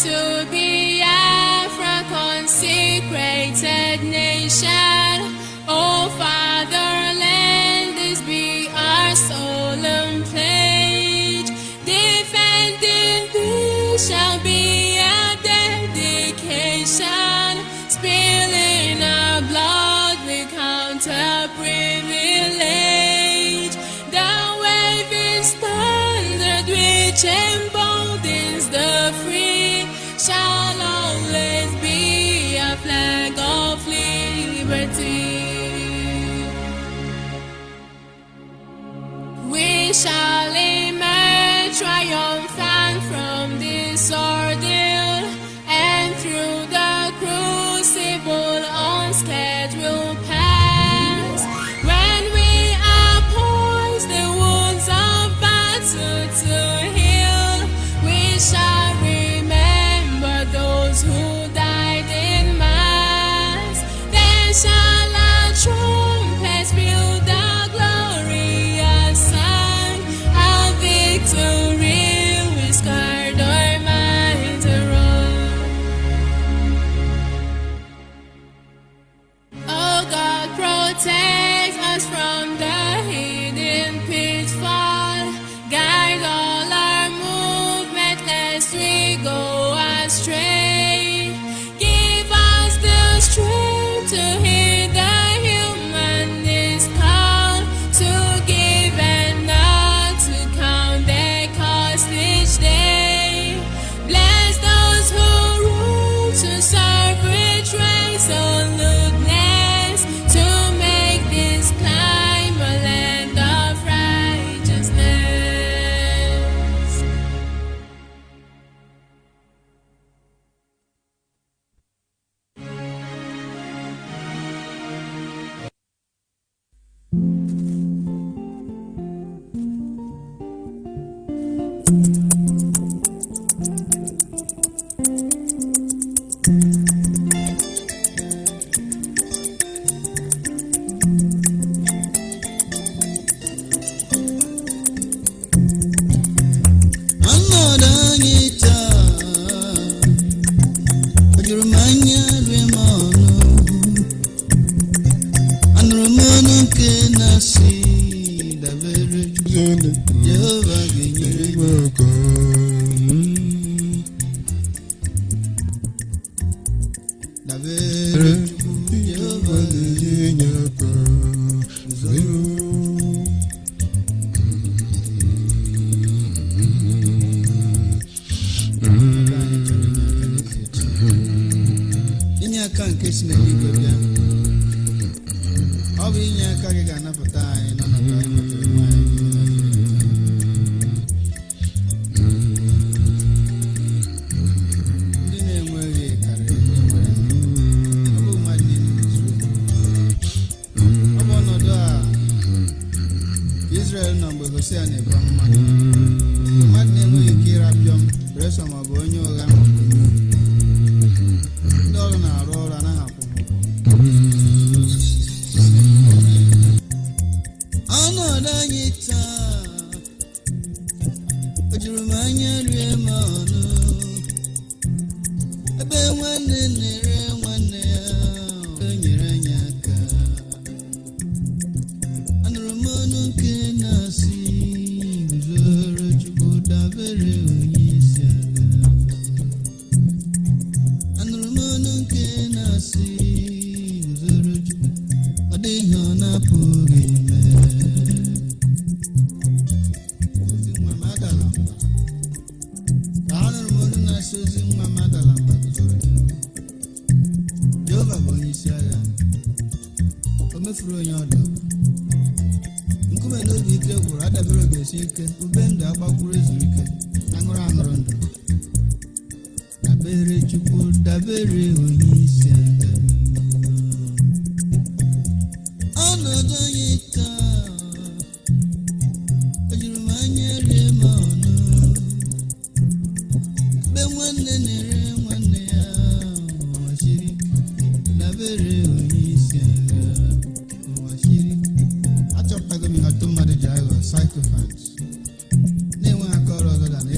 to Biafra, consecrated nation. O fatherland, this be our solemn pledge. Defending thee shall be a dedication. Spilling our blood we count a privilege. The waving standard which emboldens the free shall always be a flag of liberty. We shall emerge triumphant from this ordeal, and through the crucible unscathed we'll pass. When we are poised the wounds of battle to heal, we shall remember those who died in mass. Then shall our trumpets build the glorious song of victory. We scarred our minds around. Oh God, protect us from the hidden pitfall. Guide all our movement lest we go astray. Give us the strength to hear the humanist call, to give and not to count their cost each day. Bless those who rule to serve with resoluteness, to make this climb a land of righteousness. Psychophants. They want to call other than a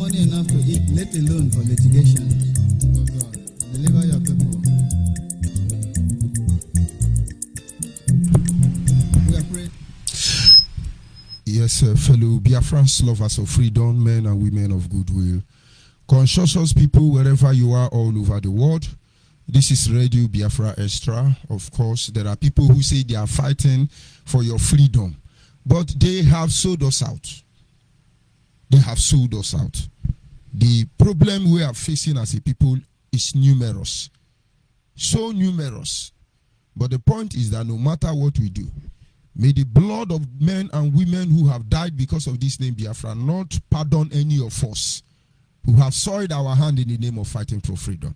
money enough to eat, let alone for litigation. Oh God, deliver your people. We are praying. Yes, fellow Biafrans, lovers of freedom, men and women of goodwill, conscious people wherever you are all over the world. This is Radio Biafra Extra. Of course, there are people who say they are fighting for your freedom, but they have sold us out. They have sold us out. The problem we are facing as a people is numerous. So numerous. But the point is that no matter what we do, may the blood of men and women who have died because of this name Biafra not pardon any of us who have soiled our hand in the name of fighting for freedom.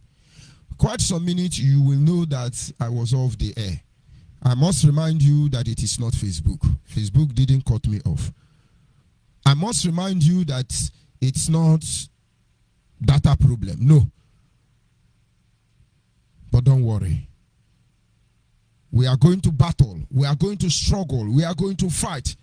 Quite some minutes you will know that I was off the air. I must remind you that it is not Facebook. Facebook didn't cut me off. I must remind you that it's not data problem. No. But don't worry. We are going to battle. We are going to struggle. We are going to fight.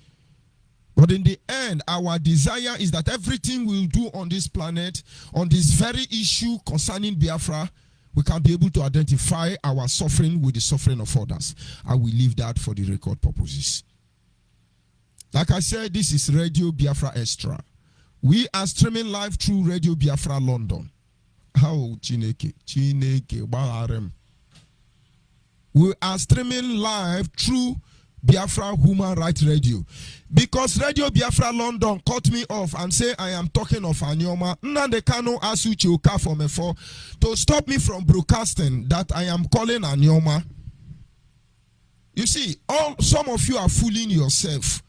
But in the end, our desire is that everything we'll do on this planet, on this very issue concerning Biafra, we can be able to identify our suffering with the suffering of others. I will leave that for the record purposes. Like I said, this is Radio Biafra Extra. We are streaming live through Radio Biafra London. How Chineke Baharem. We are streaming live through Biafra Human Rights Radio. Because Radio Biafra London cut me off and say I am talking of Anyoma. Nnamdi Kanu asked Uche Okafor Mefo to stop me from broadcasting that I am calling Anyoma. You see, some of you are fooling yourself.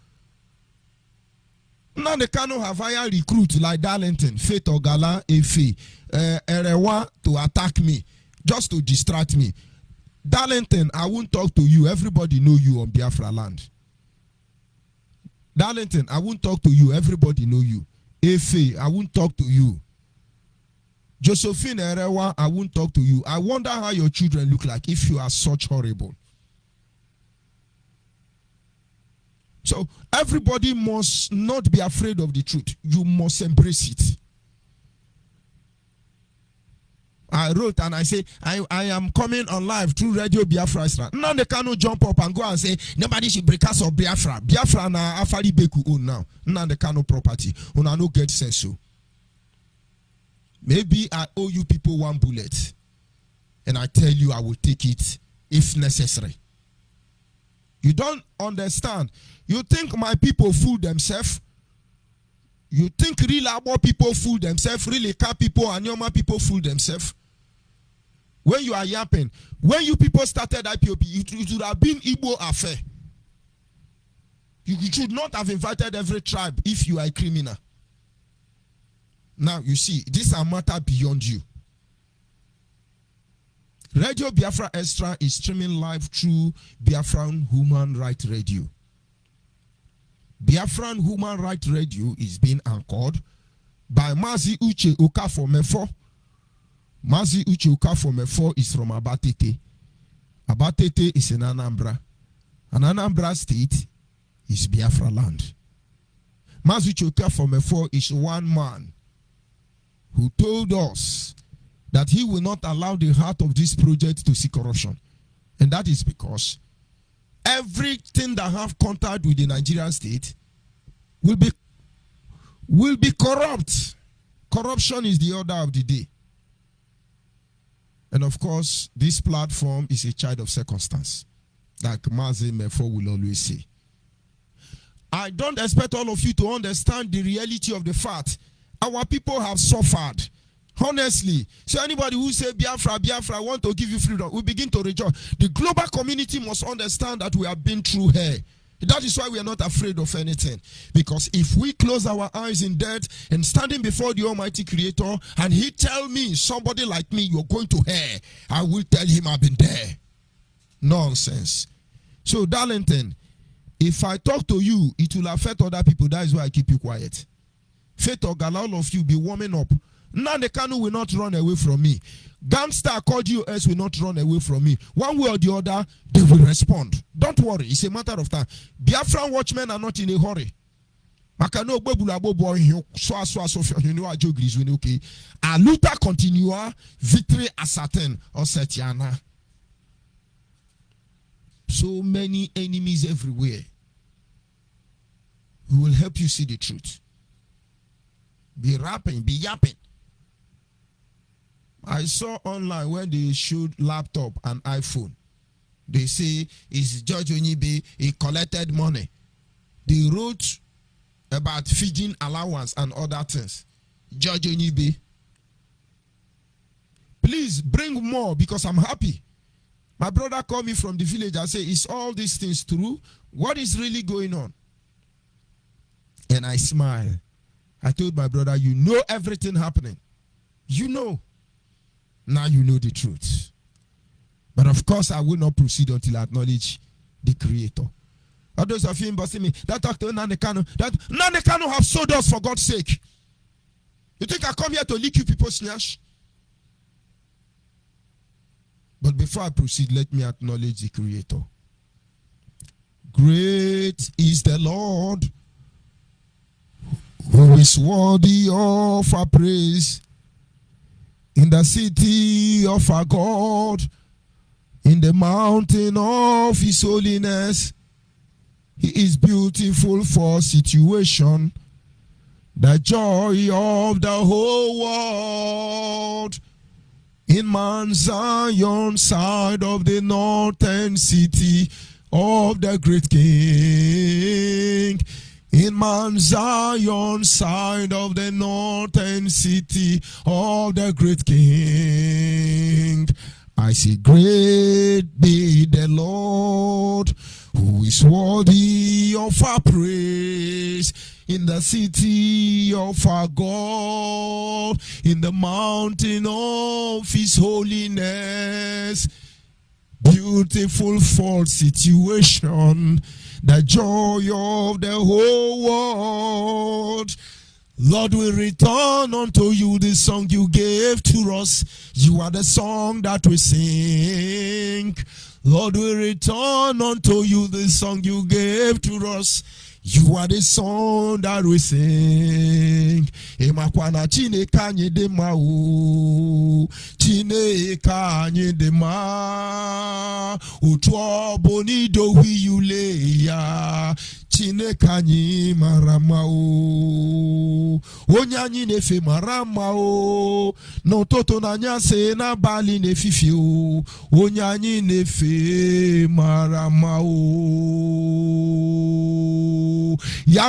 Nnamdi Kanu have hired recruits like Darlington, Faith Ogala, Efe, Erewa to attack me, just to distract me. Darlington, I won't talk to you. Everybody know you on Biafra land. Darlington, I won't talk to you. Everybody know you. Efe, I won't talk to you. Josephine Erewa, I won't talk to you. I wonder how your children look like if you are such horrible. So everybody must not be afraid of the truth. You must embrace it. I wrote and I say, I am coming on live through Radio Biafra. Now they cannot jump up and go and say, nobody should break us of Biafra. Biafra na Afari Beku own now. Now they cannot property. Una no get sense so. Maybe I owe you people one bullet. And I tell you I will take it if necessary. You don't understand. You think my people fool themselves? You think real Abo people fool themselves? Really Car people and Yoma people fool themselves? When you are yapping, when you people started IPOP, it should have been Igbo affair. You should not have invited every tribe if you are a criminal. Now, you see, this is a matter beyond you. Radio Biafra Extra is streaming live through Biafran Human Rights Radio. Biafran Human Rights Radio is being anchored by Mazi Uche Okafor Mefo. Mazi Uche Okafor Mefo is from Abatete. Abatete is in Anambra. And Anambra State is Biafra land. Mazi Uche Okafor Mefo is one man who told us that he will not allow the heart of this project to see corruption. And that is because everything that have contact with the Nigerian state will be corrupt. Corruption is the order of the day. And of course, this platform is a child of circumstance, like Mazi Mefo will always say. I don't expect all of you to understand the reality of the fact. Our people have suffered. Honestly, so anybody who say Biafra, I want to give you freedom, we begin to rejoice. The global community must understand that we have been through hell. That is why we are not afraid of anything. Because if we close our eyes in death and standing before the Almighty Creator, and He tell me, somebody like me, you're going to hell, I will tell him I've been there. Nonsense. So, Darlington, if I talk to you, it will affect other people. That is why I keep you quiet. Faith Ogala, all of you be warming up. Nnamdi Kanu will not run away from me. Gangster called US will not run away from me. One way or the other, they will respond. Don't worry, it's a matter of time. Biafran watchmen are not in a hurry. Makano bebula bobo so ajo griswini okay. A luta continua victory ascertain or setiana. So many enemies everywhere. We will help you see the truth. Be rapping, be yapping. I saw online when they showed laptop and iPhone. They say it's George Onyibe, he collected money. They wrote about feeding allowance and other things. George Onyibe, please bring more because I'm happy. My brother called me from the village and said, is all these things true? What is really going on? And I smiled. I told my brother, you know everything happening. You know. Now you know the truth. But of course, I will not proceed until I acknowledge the Creator. Others of you embossing me, that Dr. Nanekano, that Nanekano have sold us for God's sake. You think I come here to lick you people's snash? But before I proceed, let me acknowledge the Creator. Great is the Lord, who is worthy of our praise. In the city of our God, in the mountain of his holiness, he is beautiful for situation, the joy of the whole world. In Mount Zion, side of the northern city of the great King. In Mount Zion, side of the northern city of the great King, I say, great be the Lord, who is worthy of our praise. In the city of our God, in the mountain of his holiness, beautiful for situation, the joy of the whole world. Lord, we return unto you the song you gave to us. You are the song that we sing. Lord, we return unto you the song you gave to us. You are the song that we sing. Emakwana Chineke anyị dị mma o. Chineke anyị dị mma. Otu ọ bụ n'idowe yule ya. Chineke anyị mara mma o. Onye anyị na-efe mara mma o. N'ụtụtụ na anyasị n'abalị n'efifie o. Onye anyị na-efe mara mma o. Ya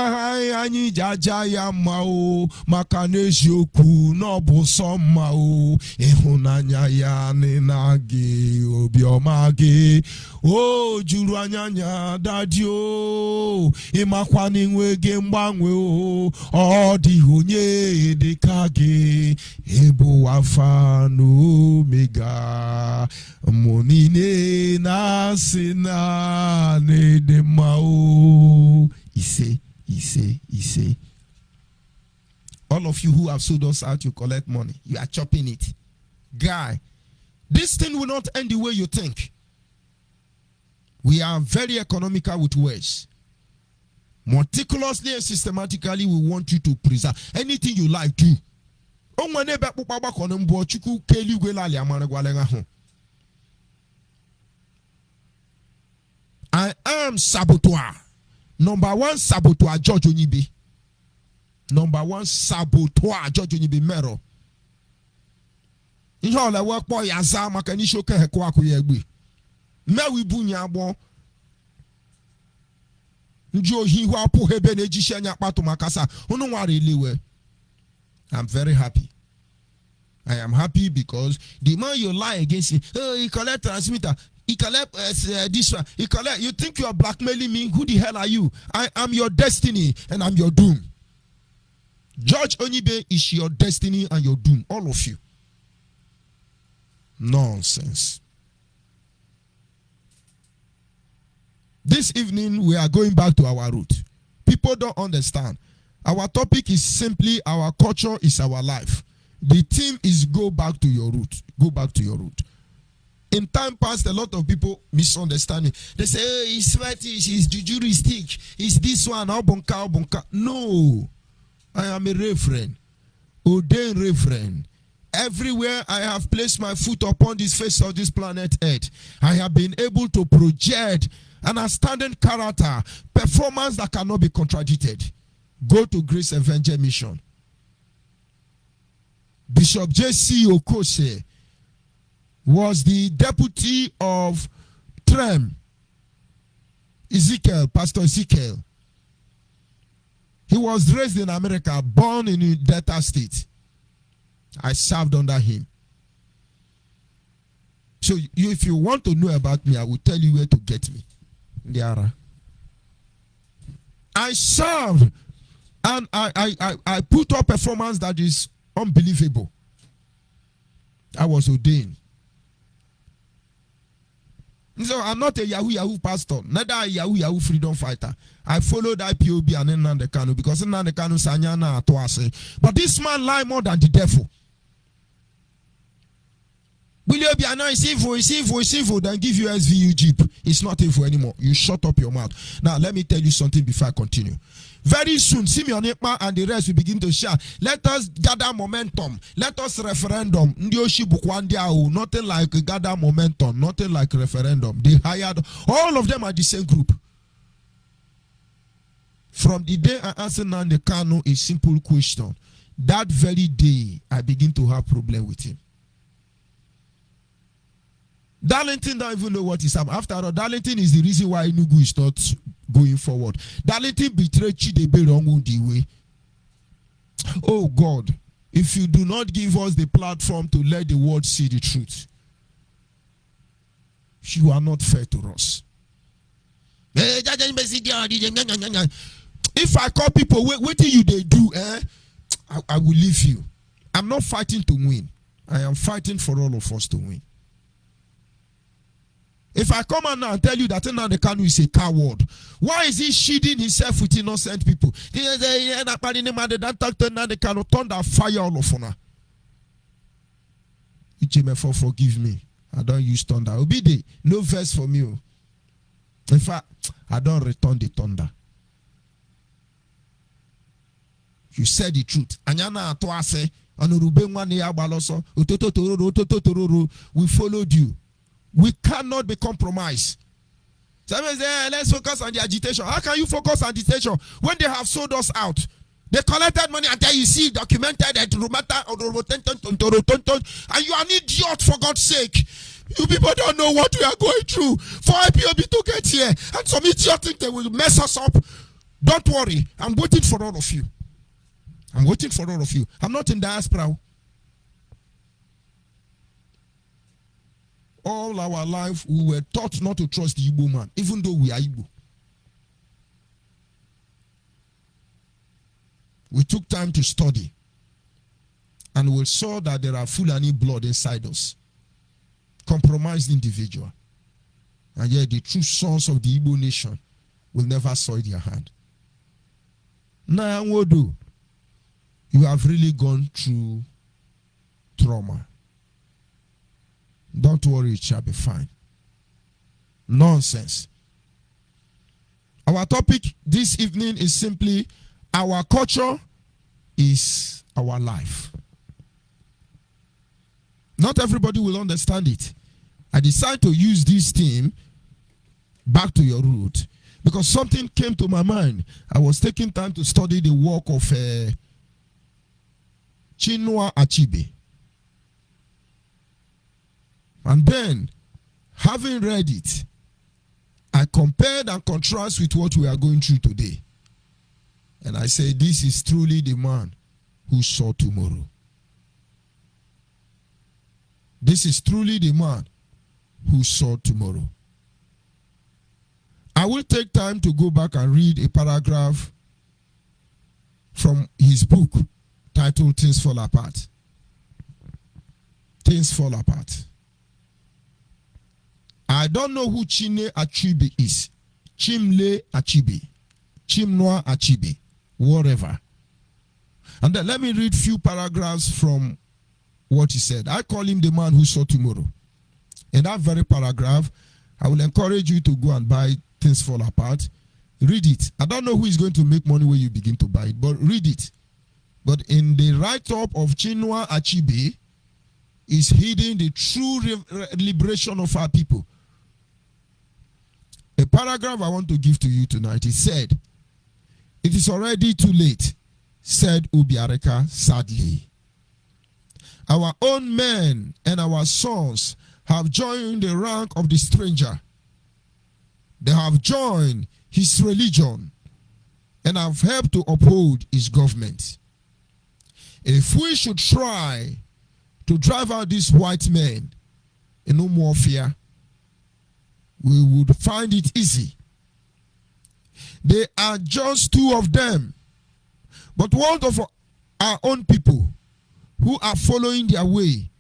anyị jaja ya mma o. Maka n'eziokwu n'ọbụ sọ mma o. Ịhụnanya ya na gị obiọma gị. O juru anya dadi o. Ịmakwa n'inwe gị mgbanwe o. Ọ dịghị onye dịka gị. Ebo Alpha na Omega. Mụ niile na-asị na n'ịdị mma o. Ise. All of you who have sold us out, you collect money. You are chopping it. Guy, this thing will not end the way you think. We are very economical with words. Meticulously and systematically, we want you to preserve anything you like, do. I am saboteur. Number one saboteur, George Onyibe. Number one saboteur, George Onyibe Mero. Ihe ole work boy yaza maka ni shoke heko akuyegbe. Mewi bunya bon. Njo hiwa apo hebe na ejishe anya kpato makasa. Unu nware lewe. I'm very happy. I am happy because the man you lie against him, oh, he collect transmitter. He collect this one. He collect. You think you are blackmailing me? Who the hell are you? I am your destiny and I'm your doom. George Onyibe is your destiny and your doom. All of you. Nonsense. This evening we are going back to our root. People don't understand. Our topic is simply our culture is our life. The theme is go back to your root. Go back to your root. In time past, a lot of people misunderstand it. They say, hey, he's fetish, he's jujuristic, he's this one, bunka. No, I am a reverend, ordained reverend. Everywhere I have placed my foot upon this face of this planet Earth, I have been able to project an outstanding character, performance that cannot be contradicted. Go to Grace Evangel Mission. Bishop J.C. Okose was the deputy of Trem, Pastor Ezekiel. He was raised in America, born in Delta State. I served under him. So if you want to know about me, I will tell you where to get me. Ndiara. I served and I put up performance that is unbelievable. I was ordained. So I'm not a Yahoo pastor, neither a Yahoo freedom fighter. I followed IPOB and Nnamdi Kanu because Nnamdi Kanu sanyana atwase. But this man lie more than the devil. Will you be annoyed? It's evil, then give you SVU Jeep. It's not evil anymore. You shut up your mouth. Now, let me tell you something before I continue. Very soon, Simeon Ekpa and the rest will begin to shout, let us gather momentum. Let us referendum. Nothing like gather momentum. Nothing like referendum. They hired, all of them are the same group. From the day I answered Nnamdi Kanu a simple question, that very day, I begin to have problem with him. Darlington don't even know what is happening. After all, Darlington is the reason why Enugu is not going forward. Darlington betrayed Chidebe the way. Oh God, if you do not give us the platform to let the world see the truth, you are not fair to us. If I call people, what do they do? I will leave you. I'm not fighting to win. I am fighting for all of us to win. If I come out now and tell you that Nnamdi Kanu is a coward, why is he shielding himself with innocent people? Thunder fire all of honor. Forgive me. I don't use thunder. Obide, no verse for me. In fact, I don't return the thunder. You said the truth. We followed you. We cannot be compromised. Somebody say, let's focus on the agitation. How can you focus on agitation when they have sold us out? They collected money and then you see documented and you are an idiot, for God's sake. You people don't know what we are going through for IPOB to get here. And some idiot think they will mess us up. Don't worry. I'm waiting for all of you. I'm waiting for all of you. I'm not in diaspora. All our life, we were taught not to trust the Igbo man, even though we are Igbo. We took time to study, and we saw that there are Fulani blood inside us. Compromised individual. And yet the true sons of the Igbo nation will never soil their hand. Now, Wodo, you have really gone through trauma. Don't worry, it shall be fine. Nonsense. Our topic this evening is simply, our culture is our life. Not everybody will understand it. I decided to use this theme, back to your root, because something came to my mind. I was taking time to study the work of Chinua Achebe. And then, having read it, I compared and contrast with what we are going through today. And I said, this is truly the man who saw tomorrow. This is truly the man who saw tomorrow. I will take time to go back and read a paragraph from his book titled Things Fall Apart. Things Fall Apart. I don't know who Chine Achebe is. Chimle Achebe. Chimnoa Achebe. Whatever. And then let me read few paragraphs from what he said. I call him the man who saw tomorrow. In that very paragraph, I will encourage you to go and buy Things Fall Apart. Read it. I don't know who is going to make money when you begin to buy it, but read it. But in the write-up of Chinua Achebe is hidden the true liberation of our people. A paragraph I want to give to you tonight. It said, "It is already too late," said Ubiareka sadly. "Our own men and our sons have joined the rank of the stranger. They have joined his religion and have helped to uphold his government. If we should try to drive out these white men in no more fear, we would find it easy. They are just two of them, but one of our own people who are following their way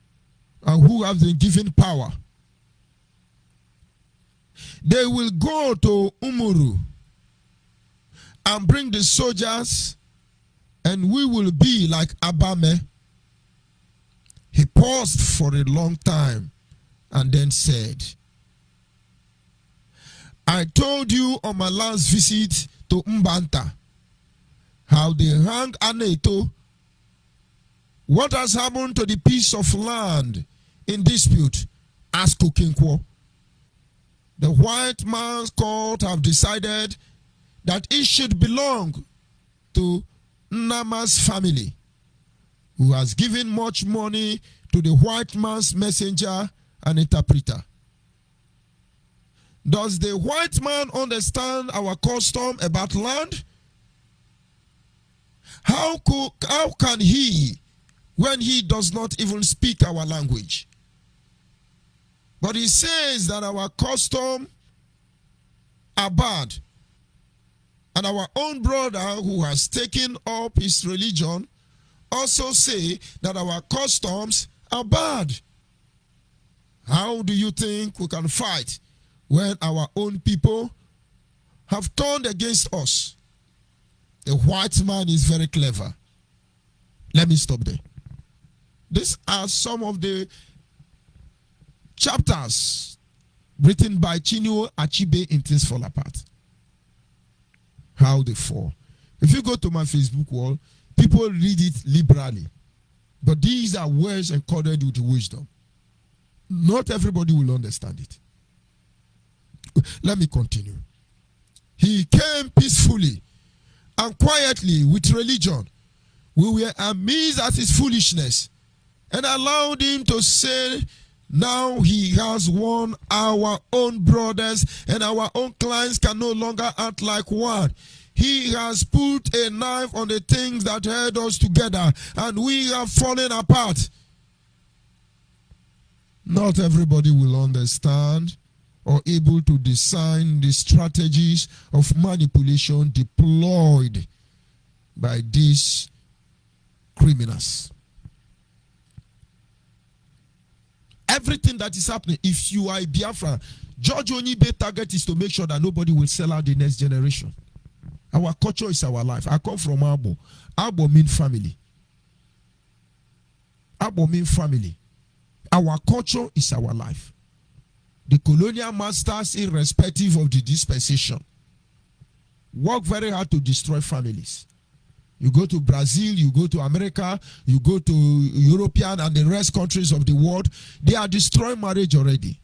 and who have been given power. They will go to Umuru and bring the soldiers, and we will be like Abame." He paused for a long time and then said, "I told you on my last visit to Mbanta how they hang Aneto. What has happened to the piece of land in dispute?" asked Okinkwo. "The white man's court have decided that it should belong to Nama's family, who has given much money to the white man's messenger and interpreter. Does the white man understand our custom about land? How can he when he does not even speak our language? But he says that our custom are bad, and our own brother who has taken up his religion also say that our customs are bad. How do you think we can fight when our own people have turned against us? The white man is very clever." Let me stop there. These are some of the chapters written by Chinua Achebe in Things Fall Apart. How they fall. If you go to my Facebook wall, people read it liberally. But these are words encoded with wisdom. Not everybody will understand it. Let me continue. "He came peacefully and quietly with religion. We were amazed at his foolishness and allowed him to say, now he has won. Our own brothers and our own clients can no longer act like one. He has put a knife on the things that held us together, and we have fallen apart." Not everybody will understand or able to discern the strategies of manipulation deployed by these criminals. Everything that is happening, if you are a Biafra, George Onyibe target is to make sure that nobody will sell out the next generation. Our culture is our life. I come from Abo. Abo means family. Abo means family. Our culture is our life. The colonial masters, irrespective of the dispensation, work very hard to destroy families. You go to Brazil, you go to America, you go to European and the rest countries of the world, they are destroying marriage already.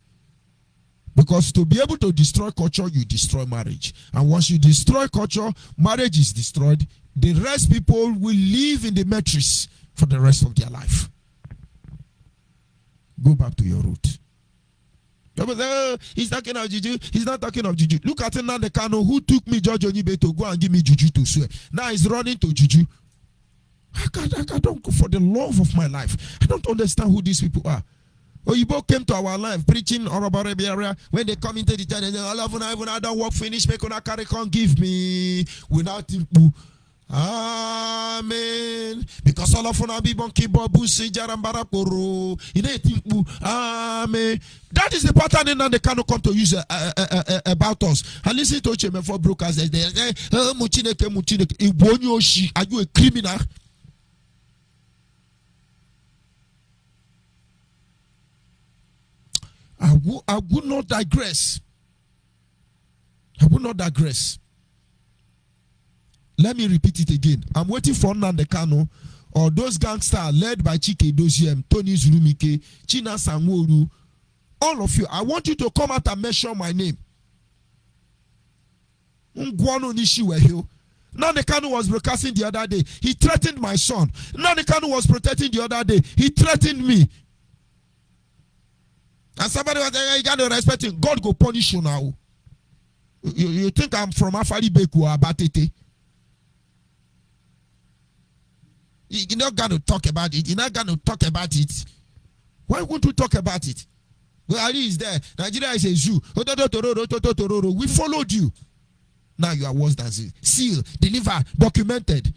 Because to be able to destroy culture, you destroy marriage. And once you destroy culture, marriage is destroyed. The rest people will live in the matrix for the rest of their life. Go back to your root. He's talking of juju. He's not talking of juju. Look at Nnamdi Kanu, who took me, George Onyibe, to go and give me juju to swear. Now he's running to juju. I don't go for the love of my life. I don't understand who these people are. Oyibo came to our life preaching all about area. When they come into the church, they say, I don't work finish, make una carry con give me without timpu. Amen. Because all of una be bon keyboard busi jarambara koro. Amen. That is the pattern in the cannot come to use about us. And listen to Cheme for brokers. They say, muchineke. Are you a criminal? I would not digress. I would not digress. Let me repeat it again. I'm waiting for Nnamdi Kanu or those gangsters led by Chike Doziem, Tony Zurumike, China Sanwo-Olu. All of you, I want you to come out and mention my name. Nnamdi Kanu was broadcasting the other day. He threatened my son. Nnamdi Kanu was protecting the other day. He threatened me. And somebody was like, you got to respect him. God go punish you now. You think I'm from Afari Beku or Abatete? You're not going to talk about it. You're not going to talk about it. Why won't you talk about it? Buhari is there. Nigeria is a zoo. We followed you. Now you are worse than seal. Seal, deliver, documented.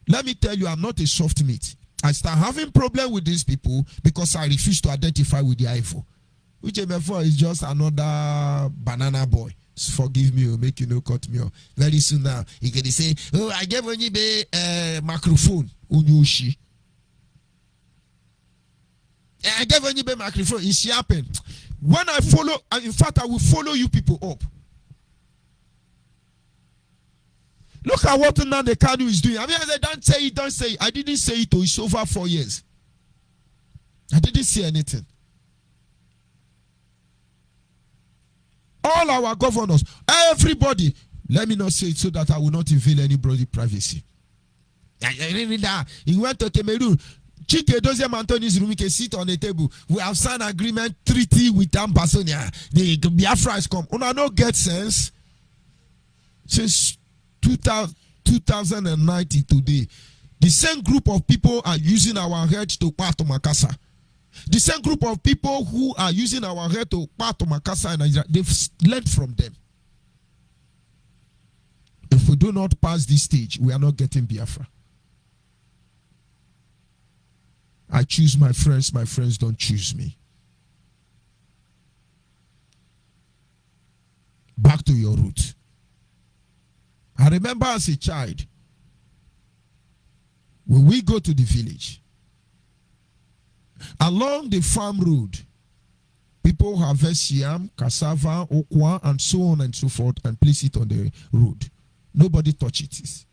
Let me tell you, I'm not a soft meat. I start having problem with these people because I refuse to identify with the info. Which MFO is just another banana boy. Forgive me or make you no cut me off. Very soon now, he can say, oh, I gave Onyibe a microphone. Unyushi. I gave Onyibe a microphone. It happened. When I follow, in fact, I will follow you people up. Look at what Nnamdi Kanu is doing. I mean, I said, don't say it, don't say it. I didn't say it, it's over 4 years. I didn't say anything. All our governors, everybody, let me not say it so that I will not invade anybody's privacy. He went to Cameroon. Chike Doziem Anthony Zurumike sit on the table. We have signed agreement treaty with Ambasonia. The Biafra has come. Una no get sense. Since 2019 today, the same group of people are using our head to part of Makasa. The same group of people who are using our head to part of Makasa in Nigeria, they've learned from them. If we do not pass this stage, we are not getting Biafra. I choose my friends don't choose me. Back to your root. I remember as a child, when we go to the village, along the farm road, people harvest yam, cassava, okwa, and so on and so forth, and place it on the road. Nobody touches it.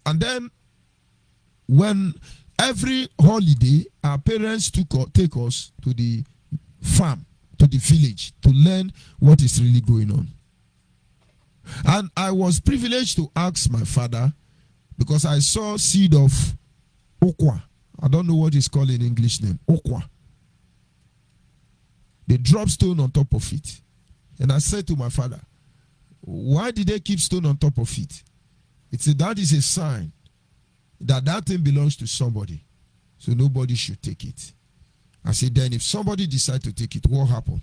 And then, when every holiday, our parents take us to the farm, to the village, to learn what is really going on. And I was privileged to ask my father, because I saw seed of okwa. I don't know what it's called in English name. Okwa. They drop stone on top of it. And I said to my father, why did they keep stone on top of it? He said, that is a sign that that thing belongs to somebody. So nobody should take it. I said, then if somebody decides to take it, what happened?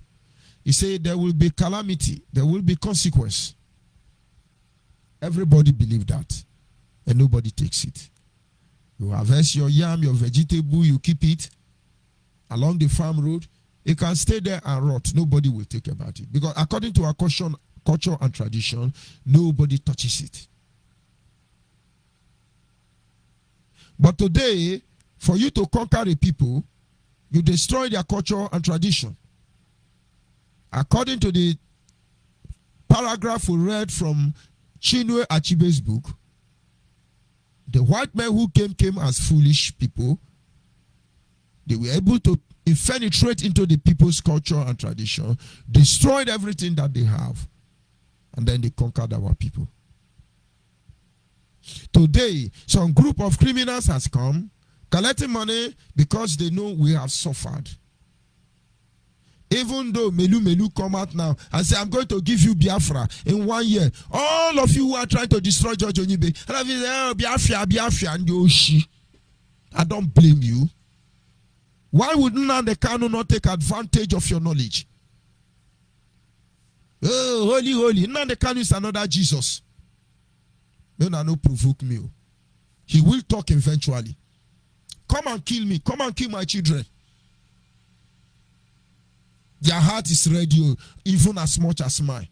He said, there will be calamity. There will be consequence. Everybody believe that. And nobody takes it. You harvest your yam, your vegetable, you keep it along the farm road. It can stay there and rot. Nobody will take about it. Because according to our culture and tradition, nobody touches it. But today, for you to conquer a people, you destroy their culture and tradition. According to the paragraph we read from Chinwe Achebe's book, the white men who came as foolish people, they were able to penetrate into the people's culture and tradition, destroyed everything that they have, and then they conquered our people. Today, some group of criminals has come, collecting money because they know we have suffered. Even though Melu come out now and say, I'm going to give you Biafra in 1 year. All of you who are trying to destroy George Onyibe, Biafra, and Yoshi. I don't blame you. Why would Nnamdi Kanu not take advantage of your knowledge? Oh, holy. Nnamdi Kanu is another Jesus. No provoke me. He will talk eventually. Come and kill me. Come and kill my children. Their heart is ready, even as much as mine.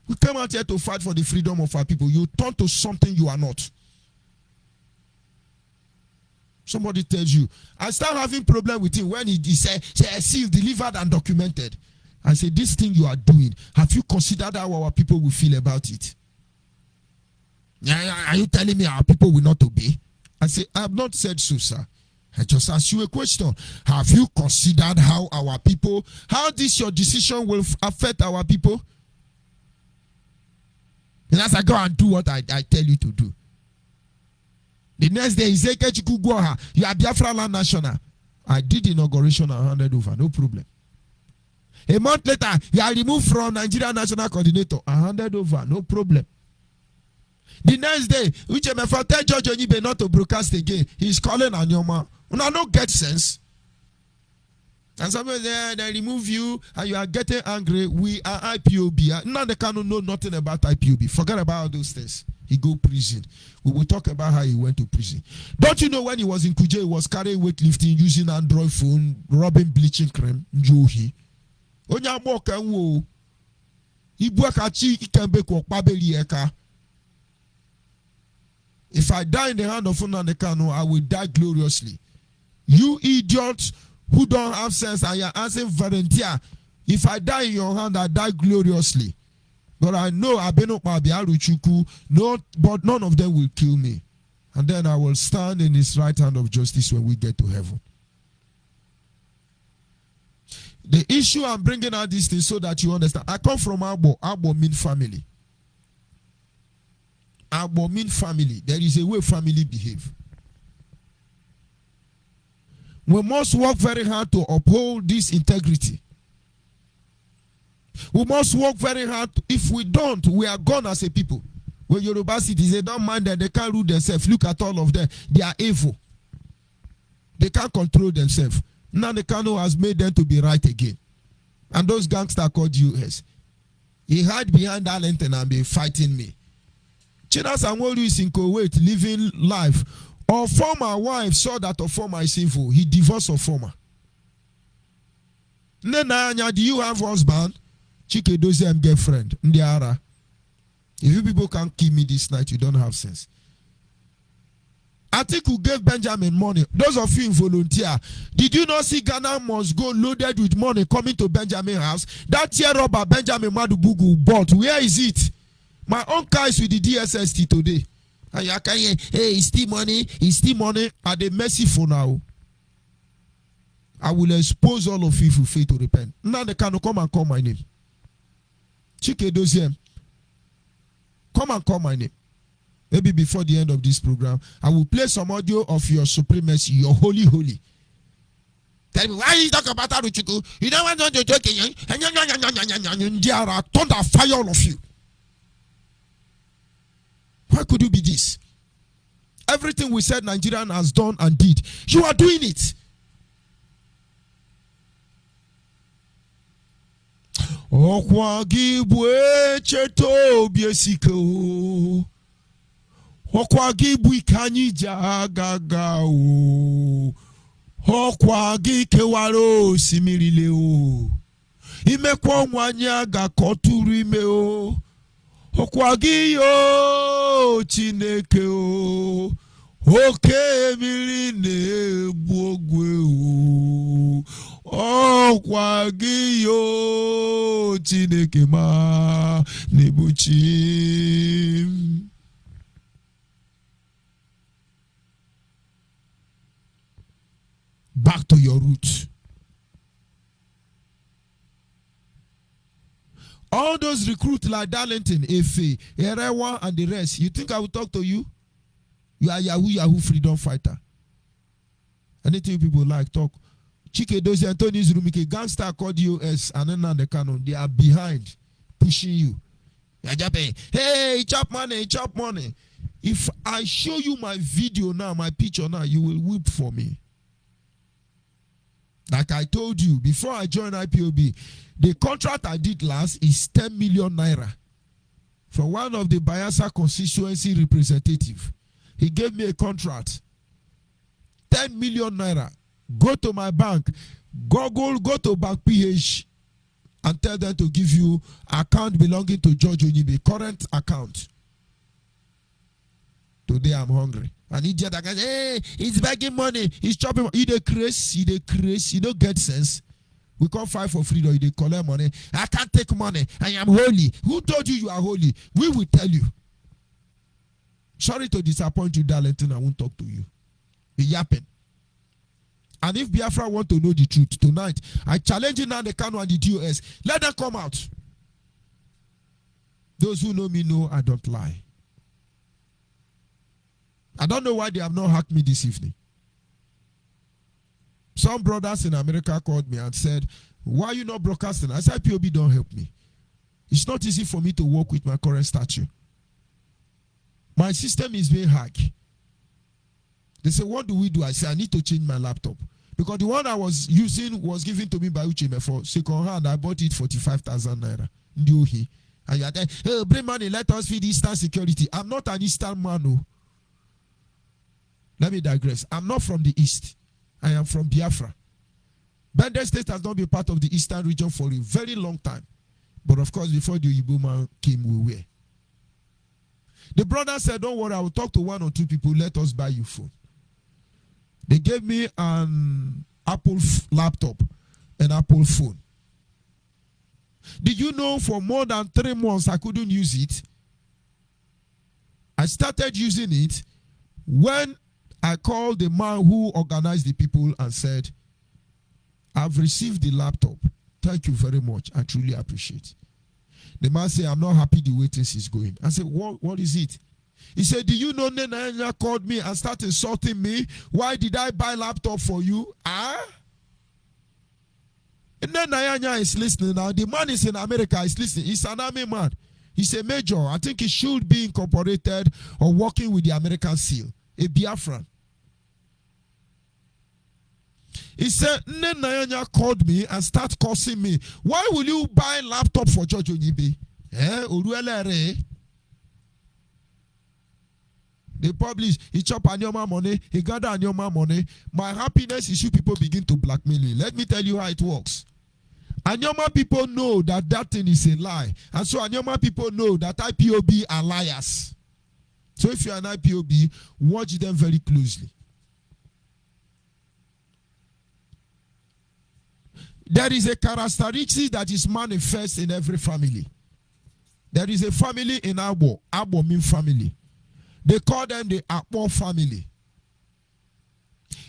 We came out here to fight for the freedom of our people. You turn to something you are not. Somebody tells you, I start having problem with him when he say sealed, delivered, and documented. I say, this thing you are doing, have you considered how our people will feel about it? Are you telling me our people will not obey? I say, I have not said so, sir. I just ask you a question. Have you considered how our people, how this your decision will affect our people? And as I go and do what I tell you to do. The next day, he said, you are Biafra Land National. I did inauguration and handed over, no problem. A month later, you are removed from Nigeria National Coordinator. I handed over, no problem. The next day, which tell Judge Onyibe not to broadcast again. He's calling Anyoma. Una no get sense. And somebody there, they remove you and you are getting angry. We are IPOB. Now they cannot know nothing about IPOB. Forget about all those things. He go prison. We will talk about how he went to prison. Don't you know when he was in Kuje, he was carrying weightlifting, using Android phone, rubbing bleaching cream, Johi. Onya moka wo. Ibuakachi ikembe kwa pabeli eka. If I die in the hand of Unanekano, I will die gloriously. You idiots who don't have sense and you're asking volunteer. If I die in your hand, I die gloriously. But I know but none of them will kill me. And then I will stand in his right hand of justice when we get to heaven. The issue I'm bringing out this thing so that you understand. I come from Agbo mean family. Agbo mean family. There is a way family behave. We must work very hard to uphold this integrity. We must work very hard. If we don't, we are gone as a people. When Yoruba cities, they don't mind that they can't rule themselves. Look at all of them. They are evil. They can't control themselves. Now the Kano has made them to be right again. And those gangsters called US. He hid behind that lantern and been fighting me. Chinas Anwolu is in Kuwait living life. Our former wife saw that our former is sinful. He divorced our former. Nenanya, do you have husband? Chike Dozem girlfriend. Ndiara. If you people can't kill me this night, you don't have sense. Atiku gave Benjamin money. Those of you in volunteer, did you not see Ghana must go loaded with money coming to Benjamin house? That year robber Benjamin Madubugu bought. Where is it? My own car is with the DSST today. And you can hear, hey, it's still money. Are they merciful now? I will expose all of you if you fail to repent. Now they can come and call my name. Chike Doziem. Come and call my name. Maybe before the end of this program, I will play some audio of your supremacy, your holy. Tell me, why you talk about Aruchiku? You don't want to talk again? There are thunder fire all of you. Why could you be this? Everything we said Nigerian has done and did, you are doing it. Okwagibwe cheto biesiko. Okwagibwe kanija gagao. Okwagi kewaro simirile o. Imekwa mwanya gakoturime o. Okwagi yo Chineke o. Oke miline bogwe o. Okwagi yo Chineke ma nebuchi. Back to your roots. All those recruits like Darlington, Efe, Erewa, and the rest, you think I will talk to you? You are Yahoo freedom fighter. Anything people like, talk. Chike Dozie Anthony's Rumike, gangster called US, and then the canon, they are behind, pushing you. Hey, chop money. If I show you my video now, my picture now, you will weep for me. Like I told you, before I joined IPOB, the contract I did last is 10 million naira. From one of the Bayelsa constituency representative. He gave me a contract. 10 million naira. Go to my bank. Go to Bank PH and tell them to give you account belonging to George Onyibe, current account. Today I'm hungry. An idiot that can say, hey, he's begging money, he's chopping. He dey craze, you don't get sense. We can't fight for freedom, you dey collect money. I can't take money, I am holy. Who told you are holy? We will tell you. Sorry to disappoint you, Darlington, I won't talk to you. It yapping. And if Biafra want to know the truth tonight, I challenge you now, the Kano and the DOS. Let them come out. Those who know me know I don't lie. I don't know why they have not hacked me this evening. Some brothers in America called me and said, why are you not broadcasting? I said, POB don't help me. It's not easy for me to work with my current statue. My system is being hacked. They say, what do we do? I say, I need to change my laptop. Because the one I was using was given to me by Onyibe for second hand. I bought it 45,000 naira. And you are there, hey, bring money, let us feed Eastern security. I'm not an Eastern man. No. Let me digress. I'm not from the East. I am from Biafra. Bende State has not been part of the Eastern region for a very long time. But of course, before the Onyibe man came, we were. The brother said, don't worry, I will talk to one or two people, let us buy you phone. They gave me an Apple laptop, an Apple phone. Did you know for more than 3 months I couldn't use it? I started using it when I called the man who organized the people and said, I've received the laptop. Thank you very much. I truly appreciate it. The man said, I'm not happy the way things is going. I said, what is it? He said, do you know Nenanya called me and started insulting me? Why did I buy laptop for you? And then Nayanya is listening now. The man is in America, is listening. He's an army man. He's a major. I think he should be incorporated or working with the American SEAL, a Biafran. He said, Nayanya called me and started cursing me. Why will you buy laptop for George Onyibe? They publish, he chop Anyoma money, he gather Anyoma money. My happiness is you people begin to blackmail me. Let me tell you how it works. Anyoma people know that that thing is a lie. And so Anyoma people know that IPOB are liars. So if you're an IPOB, watch them very closely. There is a characteristic that is manifest in every family. There is a family in Abo. Abo means family. They call them the Akpo family.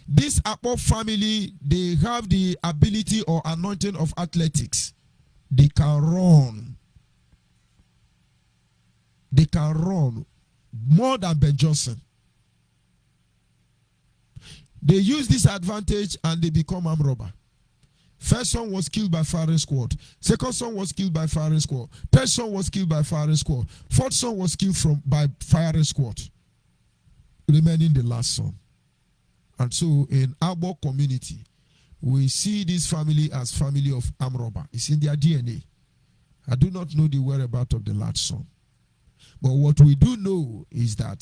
This Akpo family, they have the ability or anointing of athletics. They can run. They can run more than Ben Johnson. They use this advantage and they become armed robber. First son was killed by firing squad. Second son was killed by firing squad. Third son was killed by firing squad. Fourth son was killed by firing squad. Remaining the last son. And so in our community, we see this family as family of armed robber. It's in their DNA. I do not know the whereabouts of the last son. But what we do know is that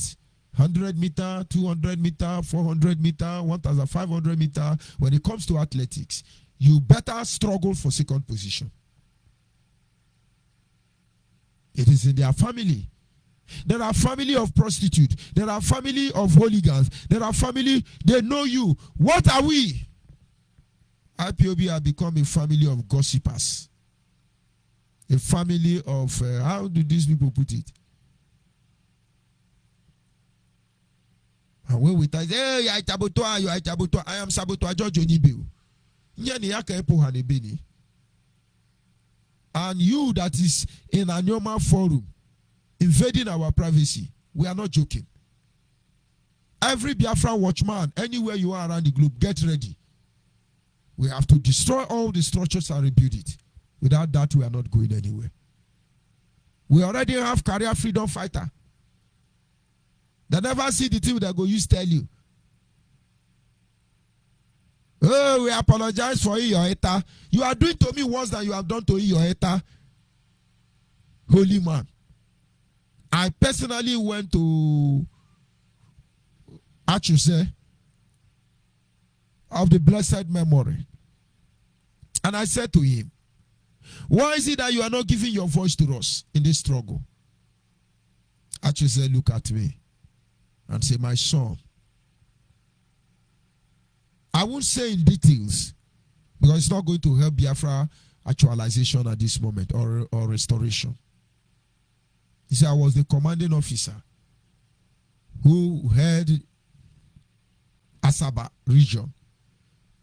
100 meter, 200 meter, 400 meter, 1,500 meter, when it comes to athletics, you better struggle for second position. It is in their family. There are family of prostitutes. There are family of hooligans. There are family, they know you. What are we? IPOB have become a family of gossipers. A family of, how do these people put it? And when we tell, hey, you are Saboteur, I am Saboteur George Onyibe. And you that is in a normal forum invading our privacy, we are not joking. Every Biafran watchman, anywhere you are around the globe, get ready. We have to destroy all the structures and rebuild it. Without that, we are not going anywhere. We already have career freedom fighter. They never see the thing that go use tell you. Oh, we apologize for your eta. You are doing to me worse than you have done to your eta. Holy man. I personally went to Achuse of the blessed memory. And I said to him, why is it that you are not giving your voice to us in this struggle? Achuse looked at me and said, my son, I won't say in details because it's not going to help Biafra actualization at this moment or restoration. He said, I was the commanding officer who had Asaba region,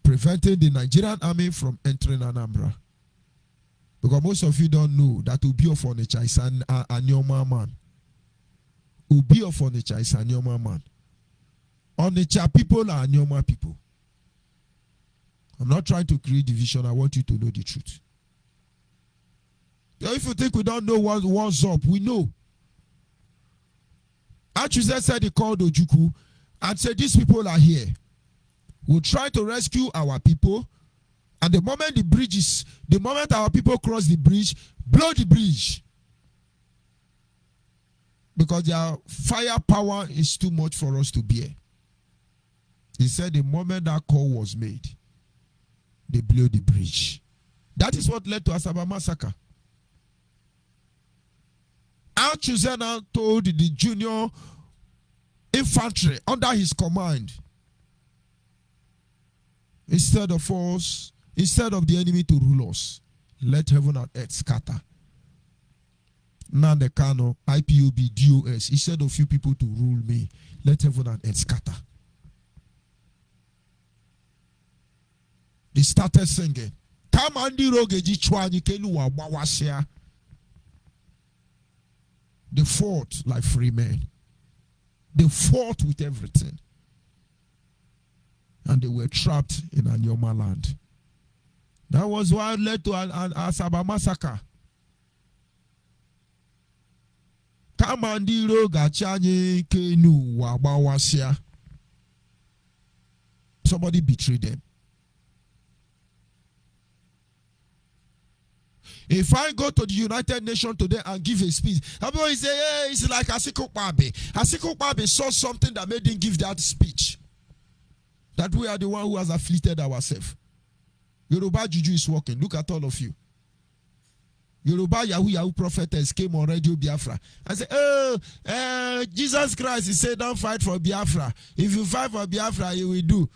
preventing the Nigerian army from entering Anambra. Because most of you don't know that Obi of Onitsha is an Anyoma man. Obi of Onitsha is an Anyoma man. Onitsha people are Anyoma people. I'm not trying to create division. I want you to know the truth. If you think we don't know what's up, we know. Achuse said he called Ojukwu and said, these people are here. We'll try to rescue our people. And the moment our people cross the bridge, blow the bridge. Because their firepower is too much for us to bear. He said the moment that call was made, they blew the bridge. That is what led to Asaba massacre. Al-Chuzena told the junior infantry under his command, instead of the enemy to rule us, let heaven and earth scatter. Nnamdi Kanu, IPOB, DOS, instead of few people to rule me, let heaven and earth scatter. They started singing. They fought like free men. They fought with everything. And they were trapped in Anyoma land. That was what led to an Asaba massacre. Kamandiro gachanye kenu wabawasia. Somebody betrayed them. If I go to the United Nations today and give a speech, everybody say, hey, it's like Asiko Kpabe. Asiko Kpabe saw something that made him give that speech. That we are the one who has afflicted ourselves. Yoruba Juju is working. Look at all of you. Yoruba Yahoo prophetess came on Radio Biafra and said, Jesus Christ, he said, don't fight for Biafra. If you fight for Biafra, you will do.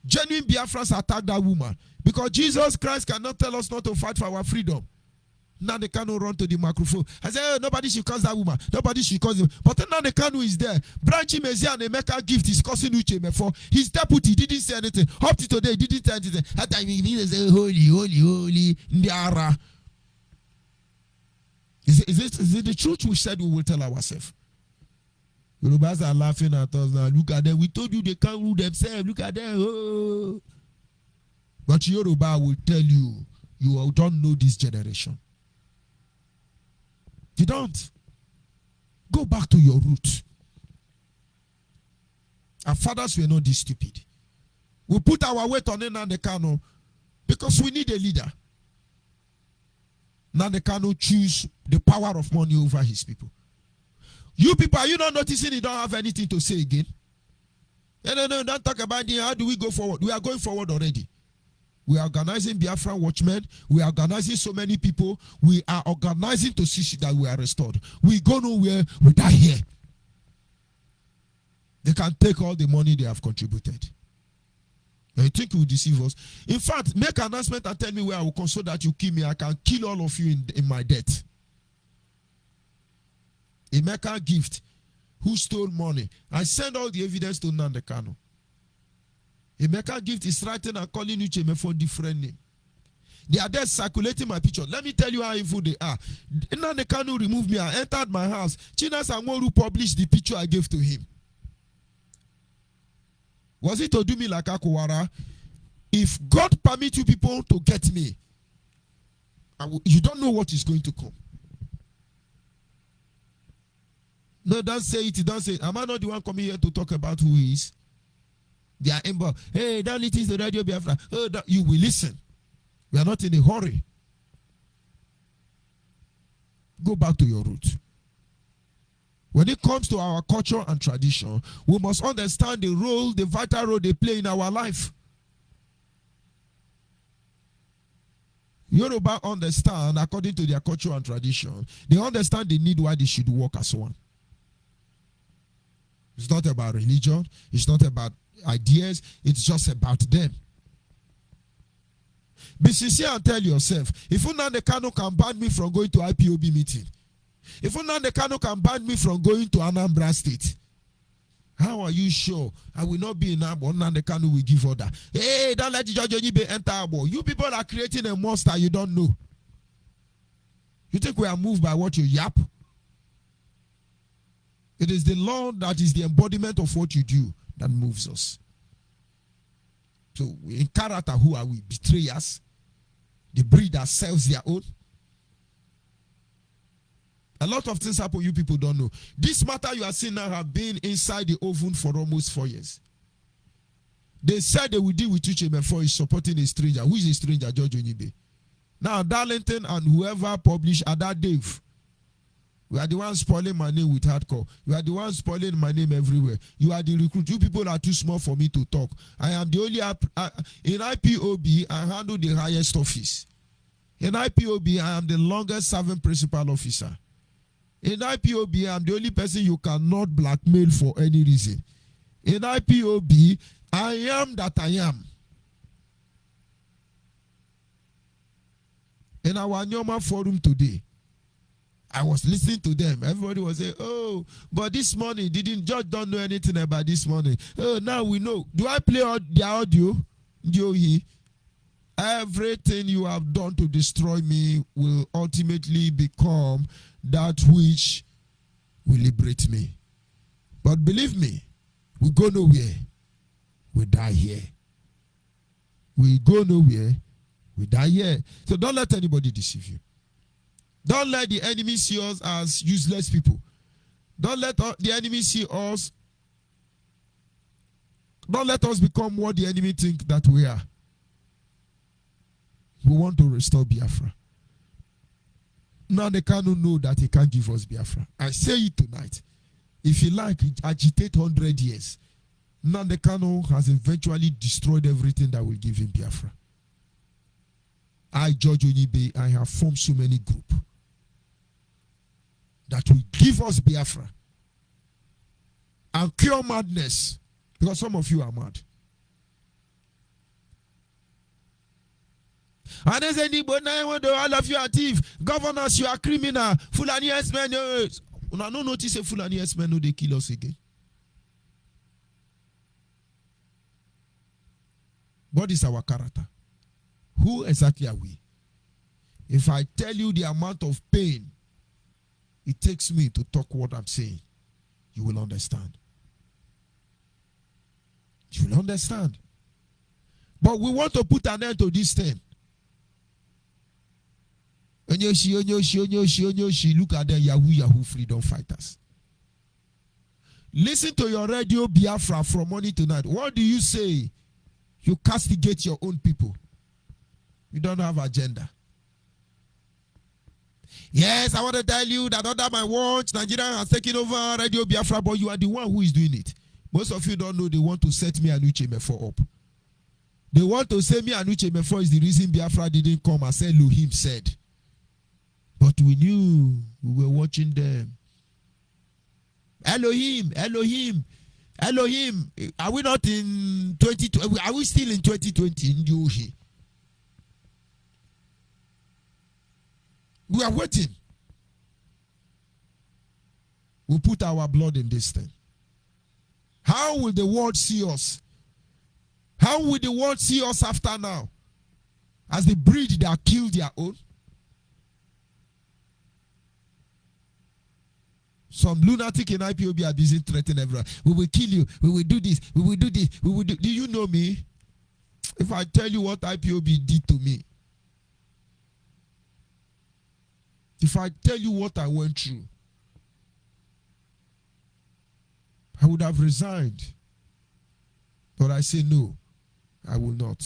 Genuine Biafrans attacked that woman because Jesus Christ cannot tell us not to fight for our freedom. Now they cannot run to the microphone. I say, nobody should curse that woman. Nobody should curse him. But now the Kanu is there. Branchi Mezia and Emeka gift is causing Uche for his deputy didn't say anything. Up to today, didn't say anything. At time he say, holy, holy, holy, Ndiara. Is it the truth we said we will tell ourselves? Yorubas are laughing at us now. Look at them. We told you they can't rule themselves. Look at them. Oh. But Yoruba will tell you, you don't know this generation. You don't. Go back to your root. Our fathers were not this stupid. We put our weight on Nnamdi Kanu because we need a leader. Nnamdi Kanu choose the power of money over his people. You people, are you not noticing you don't have anything to say again? No, don't talk about it. How do we go forward? We are going forward already. We are organizing Biafra watchmen. We are organizing so many people. We are organizing to see that we are restored. We go nowhere. We die here. They can take all the money they have contributed. And you think you will deceive us? In fact, make an announcement and tell me where I will console that you kill me. I can kill all of you in my death. Emeka Gift, who stole money. I send all the evidence to Nnamdi Kanu. Emeka Gift is writing and calling Ucheme for different name. They are there circulating my picture. Let me tell you how evil they are. Nnamdi Kanu removed me. I entered my house. Chinas Anworu published the picture I gave to him. Was it to do me like Akowara? If God permit you people to get me, you don't know what is going to come. No, don't say it. Don't say it. Am I not the one coming here to talk about who he is? They are involved. Hey, don't listen to Radio Biafra. Oh, you will listen. We are not in a hurry. Go back to your roots. When it comes to our culture and tradition, we must understand the role, the vital role they play in our life. Yoruba understand, according to their culture and tradition, they understand the need why they should work as one. It's not about religion. It's not about ideas. It's just about them. Be sincere and tell yourself, if Nnamdi Kanu can ban me from going to IPOB meeting, if Nnamdi Kanu can ban me from going to Anambra State, how are you sure I will not be in Abo? Nnamdi Kanu will give order. Hey, don't let Judge Onyibe enter Abo. You people are creating a monster you don't know. You think we are moved by what you yap? It is the law that is the embodiment of what you do that moves us. So in character, who are we? Betrayers? The breed that sells their own? A lot of things happen you people don't know. This matter you are seeing now have been inside the oven for almost 4 years. They said they will deal with Uche before he's supporting a stranger. Who is a stranger? George Onyibe. Now Darlington and whoever published Ada Dave. We are the ones spoiling my name with hardcore. You are the ones spoiling my name everywhere. You are the recruit. You people are too small for me to talk. I am the only in IPOB. I handle the highest office. In IPOB, I am the longest serving principal officer. In IPOB, I am the only person you cannot blackmail for any reason. In IPOB, I am that I am. In our Nyoma forum today, I was listening to them. Everybody was saying, oh, but this morning, didn't Judge don't know anything about this morning. Oh, now we know. Do I play the audio? Everything you have done to destroy me will ultimately become that which will liberate me. But believe me, we go nowhere. We die here. We go nowhere. We die here. So don't let anybody deceive you. Don't let the enemy see us as useless people. Don't let the enemy see us. Don't let us become what the enemy think that we are. We want to restore Biafra. Now they cannot know that he can't give us Biafra. I say it tonight. If you like, agitate 100 years. Nnamdi Kanu has eventually destroyed everything that will give him Biafra. I, George Onyibe, I have formed so many groups that will give us Biafra and cure madness, because some of you are mad. And they say, all of you are thief. Governors, you are criminal. Fulani S-men. Una no notice a Fulani S-men no they kill us again. What is our character? Who exactly are we? If I tell you the amount of pain it takes me to talk what I'm saying, you will understand. You will understand. But we want to put an end to this thing. Onyoshi, look at them, Yahoo freedom fighters. Listen to your radio Biafra from morning to night. What do you say? You castigate your own people. You don't have agenda. Yes, I want to tell you that under my watch, Nigeria has taken over Radio Biafra, but you are the one who is doing it. Most of you don't know they want to set me and Uche Mefo up. They want to say me and Uche Mefo is the reason Biafra didn't come as Elohim said. But we knew, we were watching them. Elohim. Are we not in 2020? Are we still in 2020? We are waiting. We put our blood in this thing. How will the world see us? How will the world see us after now? As the breed that killed their own? Some lunatic in IPOB are busy threatening everyone. We will kill you. We will do this. We will do this. We will do. Do you know me? If I tell you what IPOB did to me, if I tell you what I went through, I would have resigned. But I say no, I will not.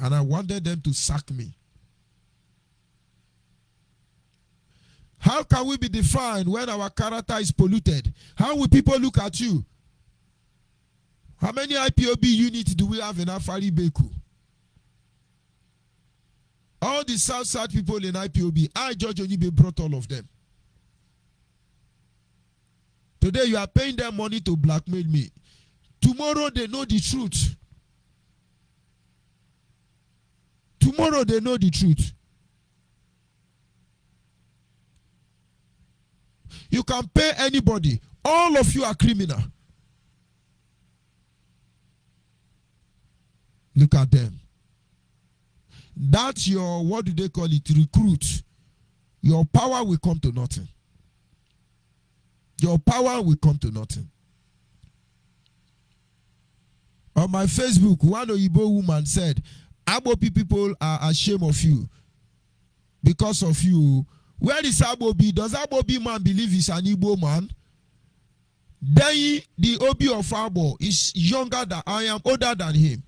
And I wanted them to sack me. How can we be defined when our character is polluted? How will people look at you? How many IPOB units do we have in Afari Beku? All the South people in IPOB, I, George Onyibe, brought all of them. Today you are paying them money to blackmail me. Tomorrow they know the truth. Tomorrow they know the truth. You can pay anybody. All of you are criminal. Look at them. That's your, what do they call it, recruit. Your power will come to nothing. Your power will come to nothing. On my Facebook, one Onyibe woman said, Abobi people are ashamed of you because of you. Where is Abobi? Does Abobi man believe he's an Igbo man? Then the Obi of Abo is younger than I am, older than him.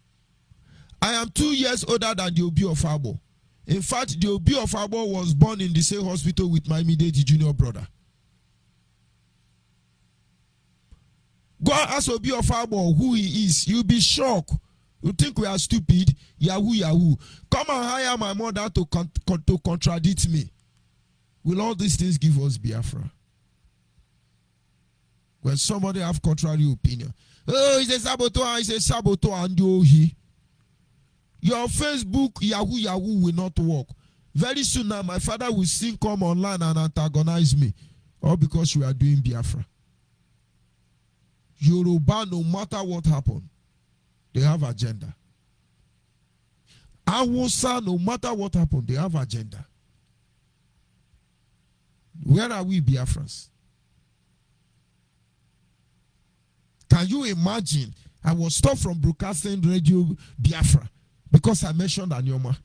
I am 2 years older than the Obi of Abo. In fact, the Obi of Abo was born in the same hospital with my immediate junior brother. Go and ask Obi of Abo who he is. You'll be shocked. You think we are stupid? Yahoo, Yahoo. Come and hire my mother to contradict me. Will all these things give us Biafra? When somebody have contrary opinion. Oh, he's a saboteur, he's a saboteur, and he. Your Facebook Yahoo Yahoo will not work. Very soon now, my father will still come online and antagonize me. All because we are doing Biafra. Yoruba, no matter what happened, they have agenda. Awusa, no matter what happened, they have agenda. Where are we Biafrans? Can you imagine? I was stopped from broadcasting radio Biafra because I mentioned Anyoma.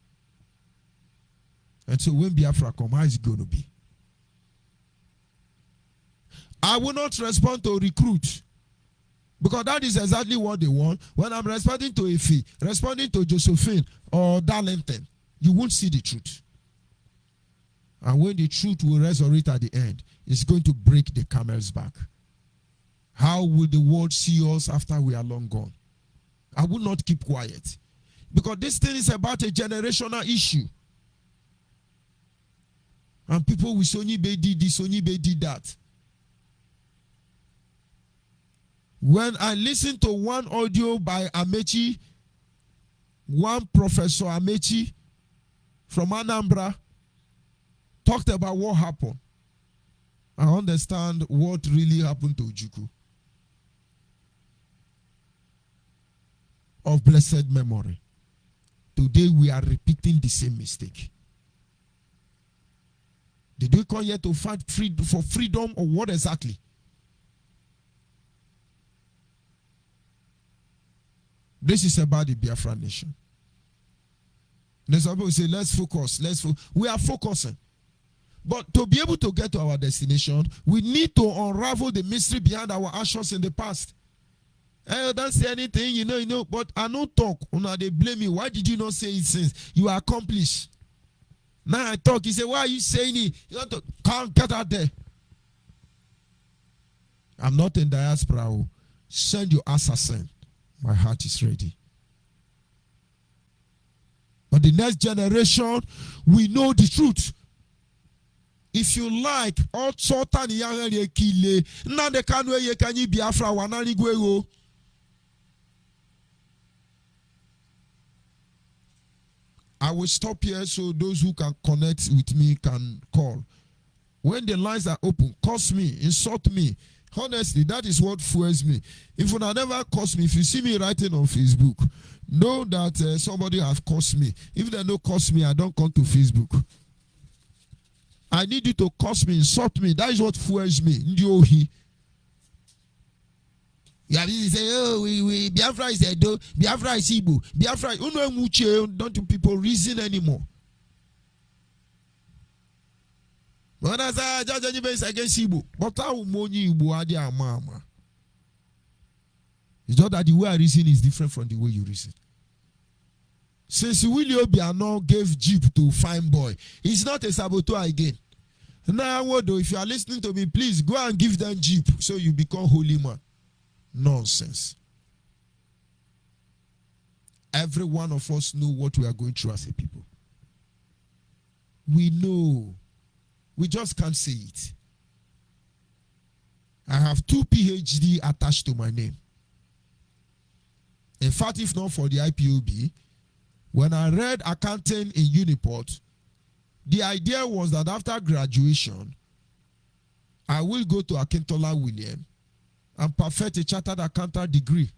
And so when Biafra come, how is it going to be? I will not respond to recruit. Because that is exactly what they want. When I'm responding to Efi, responding to Josephine or Darlington, you won't see the truth. And when the truth will resurrect at the end, it's going to break the camel's back. How will the world see us after we are long gone? I will not keep quiet. Because this thing is about a generational issue. And people will say, Onyibe did this, Onyibe did that. When I listened to one audio by Amechi, one Professor Amechi from Anambra talked about what happened, I understand what really happened to Ojukwu. Of blessed memory. Today we are repeating the same mistake. Did we come here to fight for freedom or what exactly? This is about the Biafra nation. There's people who say, let's focus, we are focusing. But to be able to get to our destination, we need to unravel the mystery behind our actions in the past. I don't say anything, you know, but I don't talk. They blame me. Why did you not say it since you are accomplished? Now I talk. He said, why are you saying it? You want to come, get out there. I'm not in diaspora. Send your assassin. My heart is ready. But the next generation, we know the truth. If you like, all sorta ni yangere kile. Na de kanwe ye kanyi Biafra wanani gwego. I will stop here so those who can connect with me can call. When the lines are open, curse me, insult me. Honestly, that is what fuels me. If you never curse me, if you see me writing on Facebook, know that somebody has cursed me. If they don't curse me, I don't come to Facebook. I need you to curse me, insult me. That is what fuels me. Ndiohi. Yeah, you say, oh, we Biafra is Edo, Biafra is Igbo, Biafra. Don't you people reason anymore? When I say Judge Onyibe is against Igbo, but how many Igbo are there, mama? It's not that the way I reason is different from the way you reason. Since Willie Obiano gave Jeep to Fine Boy, he's not a saboteur again. Now, if you are listening to me, please go and give them Jeep so you become holy man. Nonsense. Every one of us know what we are going through as a people. We know. We just can't say it. I have 2 PhD attached to my name. In fact, if not for the IPOB, when I read accounting in Uniport, the idea was that after graduation, I will go to Akintola William and perfect a chartered accountant degree.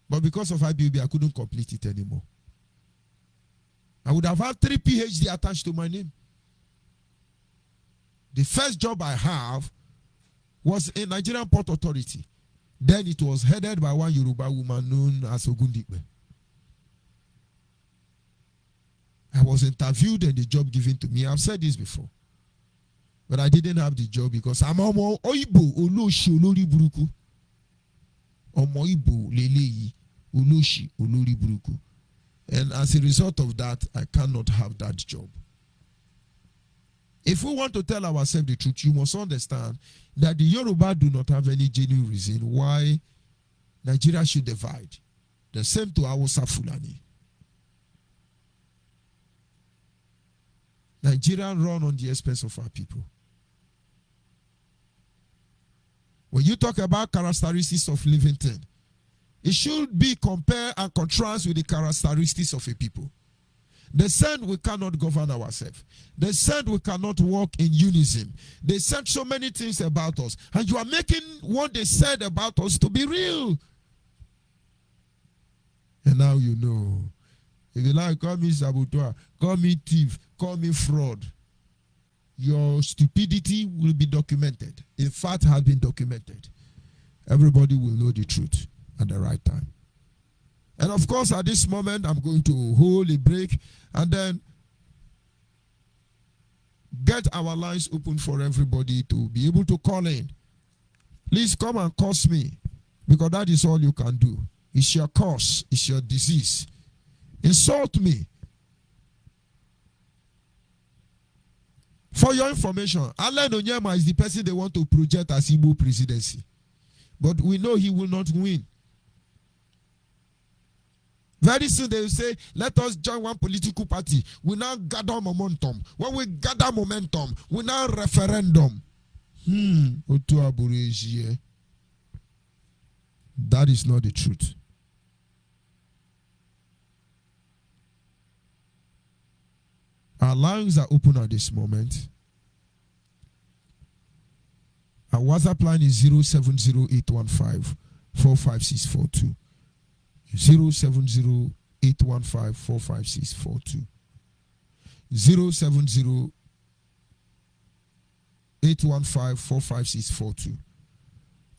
But because of IPOB, I couldn't complete it anymore. I would have had 3 PhD attached to my name. The first job I have was in Nigerian Port Authority. Then it was headed by one Yoruba woman known as Ogundipe. I was interviewed and the job given to me. I've said this before. But I didn't have the job because I'm Omo Oyibo Oloshi Olori Buruku. Omo Ibo Leleyi Oloshi Olori Buruku. And as a result of that, I cannot have that job. If we want to tell ourselves the truth, you must understand that the Yoruba do not have any genuine reason why Nigeria should divide. The same to Hausa Fulani. Nigeria run on the expense of our people. When you talk about characteristics of living thing, it should be compared and contrast with the characteristics of a people. They said we cannot govern ourselves. They said we cannot walk in unison. They said so many things about us. And you are making what they said about us to be real. And now you know. If you like, call me saboteur, call me thief, call me fraud. Your stupidity will be documented. In fact, has been documented. Everybody will know the truth at the right time. And of course, at this moment, I'm going to hold a break and then get our lines open for everybody to be able to call in. Please come and curse me, because that is all you can do. It's your curse, it's your disease. Insult me. For your information, Alain Onyema is the person they want to project as Igbo presidency. But we know he will not win. Very soon they will say, let us join one political party. We now gather momentum. When we gather momentum, we now referendum. That is not the truth. Our lines are open at this moment. Our WhatsApp line is 070-815-45642. 070-815-45642. 070-815-45642.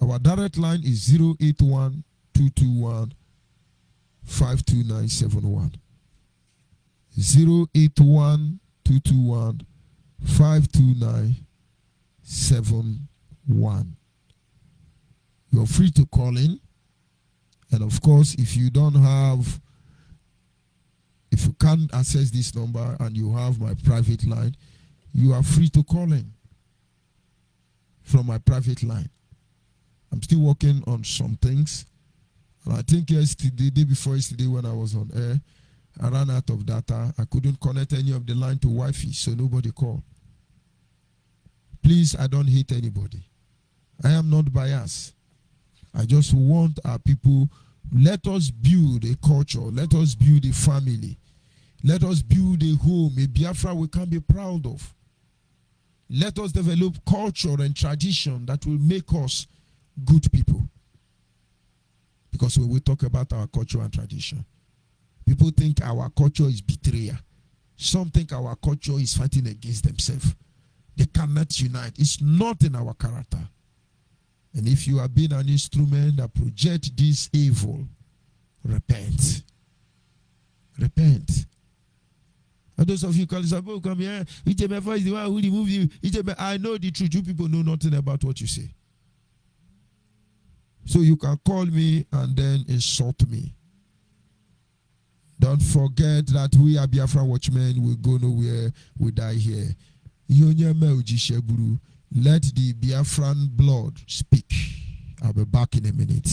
Our direct line is 081-221-52971. 081-221-52971. You're free to call in. And of course, if you can't access this number and you have my private line, you are free to call in from my private line. I'm still working on some things. And I think yesterday, day before yesterday when I was on air, I ran out of data. I couldn't connect any of the line to Wi-Fi, so nobody called. Please, I don't hate anybody. I am not biased. I just want our people, let us build a culture. Let us build a family. Let us build a home, a Biafra we can be proud of. Let us develop culture and tradition that will make us good people. Because when we talk about our culture and tradition, people think our culture is betrayal. Some think our culture is fighting against themselves. They cannot unite. It's not in our character. And if you have been an instrument that projects this evil, repent. Repent. And those of you call yourself, come here, Onyibe is the one who removed you. I know the truth. You people know nothing about what you say. So you can call me and then insult me. Don't forget that we are Biafra watchmen. We go nowhere. We die here. Let the Biafran blood speak. I'll be back in a minute.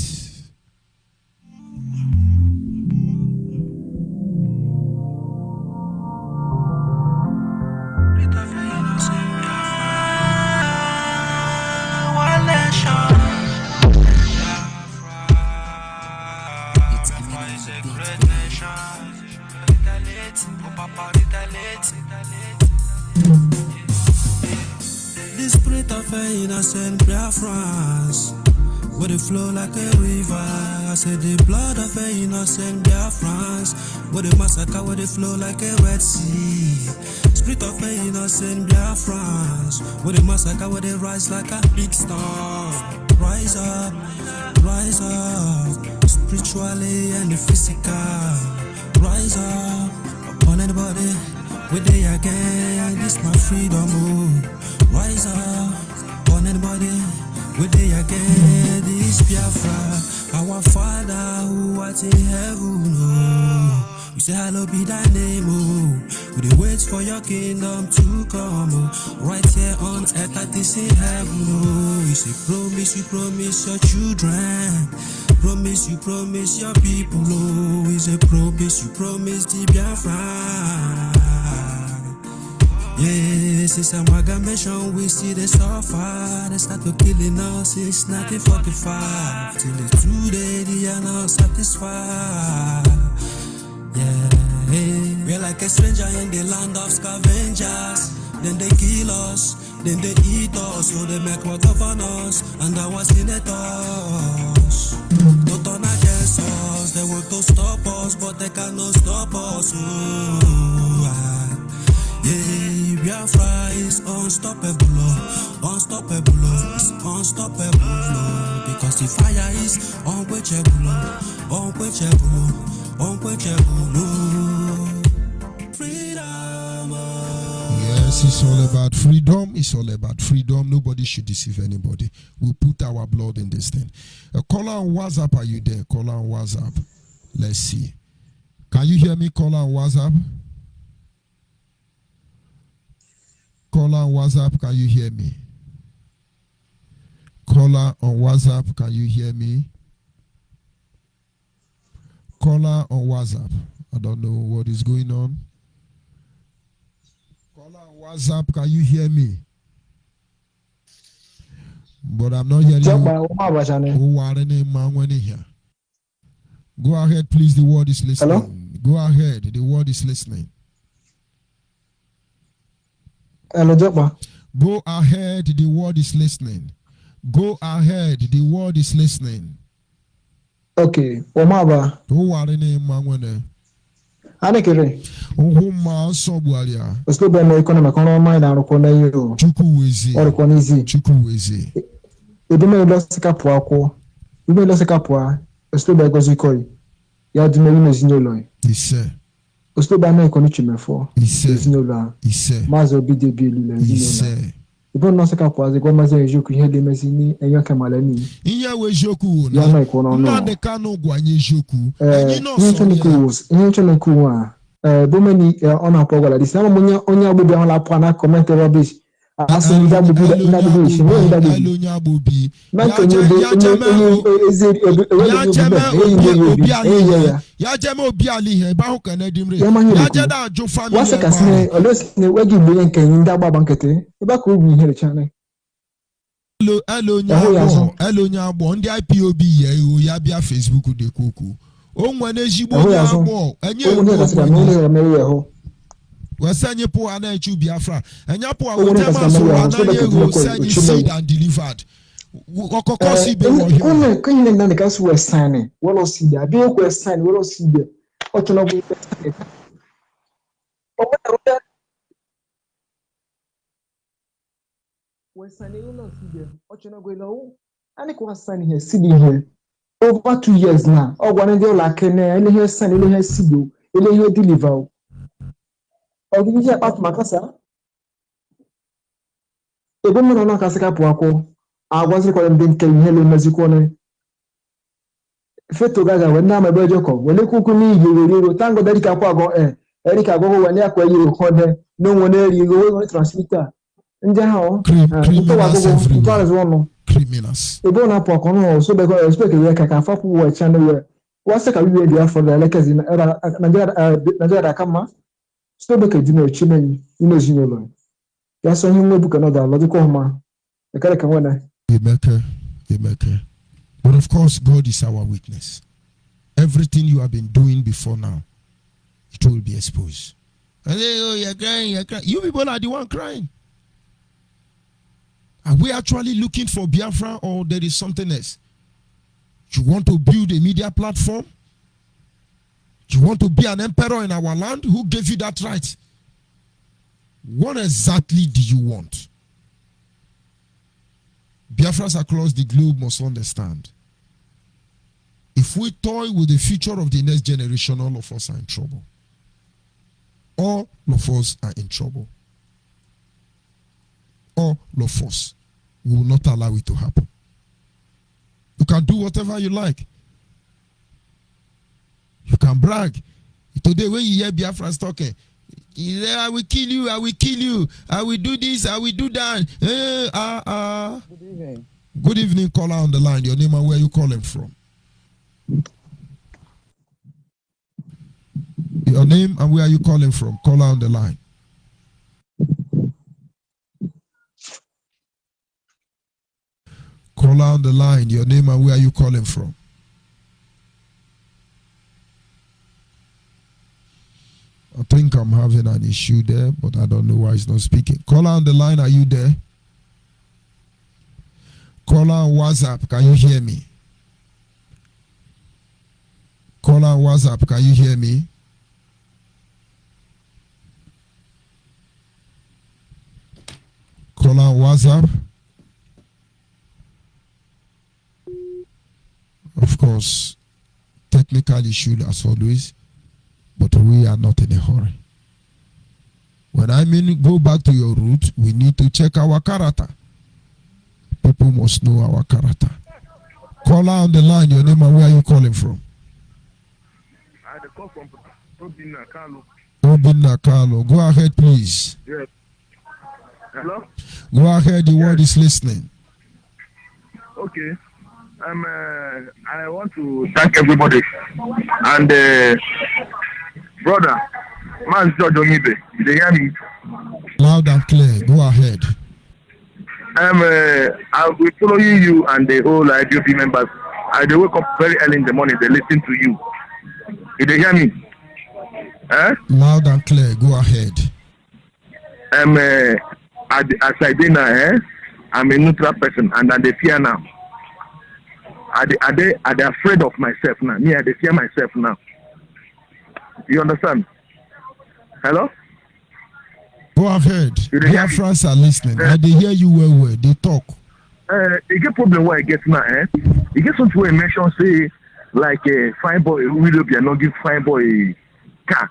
the spirit of an innocent Biafrans, where they flow like a river. I said the blood of an innocent Biafrans, where they massacre, where they flow like a Red Sea. Spirit of an innocent Biafrans, where they massacre, where they rise like a big star. Rise up, spiritually and physical. Rise up upon anybody, where they again, this my freedom. Oh. Rise up upon anybody, where they again, this Biafra. Our Father who art in heaven, oh. We say hallowed be thy name, oh. We dey wait for your kingdom to come, oh. Right here on earth like this in heaven, oh. We say promise, you promise your children. Promise, you promise your people, oh. We say promise, you promise the Biafra. Yeah, since I'm amalgamation, we see the suffer. They start to killing us since 1945. Till the today, they are not satisfied. Yeah, we're like a stranger in the land of scavengers. Then they kill us, then they eat us. So they make war govern us, and our senators don't turn against us. They want to stop us, but they cannot stop us. Yeah, Biafra is unstoppable, unstoppable, it's unstoppable, because the fire is unquenchable, unquenchable, unquenchable. Freedom. Yes, it's all about freedom. It's all about freedom. Nobody should deceive anybody. We put our blood in this thing. Caller on WhatsApp, are you there? Caller on WhatsApp. Let's see. Can you hear me? Caller on WhatsApp. Caller on WhatsApp, can you hear me? Caller on WhatsApp, can you hear me? Caller on WhatsApp. I don't know what is going on. Caller on WhatsApp, can you hear me? But I'm not hearing you. Go ahead, please. The word is listening. Hello? Go ahead. The word is listening. Hello, Jokba. Go ahead, the word is listening. Go ahead, the word is listening. Okay, Omaba. Who are the name Mangwane? Anekere. Ohuma Sobwalia. Osto be me kono me kono mind na rokona yo. Chukwuezi. Orokona izi. Chukwuezi. Edume lo sika po akwo. Edume lo sika po a. Osto be gozi koi. Ya dume wi mezinyo loy. Ise. Osto be me kono chimefo. Ise. Mezinyo lo. Ise. Mazo bi de bi lu Ise. Ibo no sika po aze go mazo ejoku ihe de mezini enyo kemala ni. Iye we joku Ya na ikono no. Na de kanu gwanye joku. Enyi no so ya. Bomeni on a pogola this na munya onya agbobi ahun la po na comment rubbish asin da agbobi na agbobi shi wo da agbobi onya agbobi ya jeme obi ali he ba ho kana dimre ya je da ajo family wasa kasne olosne wagi gbe nkan nda agba bankete e ba ko ogun here chane elo nya agbo ndi IPOB ye o ya bia Facebook de koku o nwane ezigbo nya agbo enye o Wasanyi po ana echu Biafra. Enya po a wotema so ana yego sanyi seed and delivered. Okoko si be wo here. Kunye na ne kaso wesane. Wolo si dia. Bi ko wesane, wolo si dia. O tuna bu wesane. Wesane wolo si dia. O tuna go lo. Ani ko wesane here si dia here. Over 2 years now. O gwa ne de la kene, ele here sane, ele here si do, ele here deliver. Ogigi apart makasa ebe mo na kasika po akwo agwazi ko dem nke ihe le meziko ne feto gaga we na mebe joko we le kuku ni yero tango dadika kwa go erika go we na akwa yero ko de no won eri go we transmitter nje ha o to wa go to as one criminals ebe na po akwo no so be go expect we kaka fa pu we channel we wasa ka we dey for the lekezi na Nigeria kama Stobe ke dino chimeni ino zinolo. Ya so himwe buka no da lodi ko homa. E kare kan wona. Emeka. But of course God is our witness. Everything you have been doing before now, it will be exposed. And oh, you're crying. You people are the one crying. Are we actually looking for Biafra, or there is something else? You want to build a media platform? You want to be an emperor in our land? Who gave you that right? What exactly do you want? Biafrans across the globe must understand. If we toy with the future of the next generation, all of us are in trouble. All of us are in trouble. All of us will not allow it to happen. You can do whatever you like. You can brag. Today when you hear Biafrans talking, I will kill you, I will kill you, I will do this, I will do that. Good evening. Good evening, caller on the line. Your name and where you calling from? Your name and where are you calling from? Caller on the line. Caller on the line. Your name and where are you calling from? I think I'm having an issue there, but I don't know why it's not speaking. Caller on the line, are you there? Caller on WhatsApp, can you hear me? Caller on WhatsApp, can you hear me? Caller on WhatsApp. Of course, technical issue as always, but we are not in a hurry. When I mean go back to your root, we need to check our character. People must know our character. Caller on the line, your name and where are you calling from? I call from Obinna Carlo. Obinna Carlo. Go ahead, please. Yes. Hello? Go ahead, the world is listening. Okay. I want to thank everybody. And brother, man George Onyibe, you hear me? Loud and clear. Go ahead. I'll be following you and the whole IDOP members. They wake up very early in the morning. They listen to you. You hear me? Loud and clear. Go ahead. As I did now, I'm a neutral person, and they fear now. Are they afraid of myself now? Me, they fear myself now. You understand? Hello? Go ahead. Biafrans are listening. They hear you well. They talk. You get problem where I get now, You get something where I mention, say, like a fine boy, will be not give fine boy a car.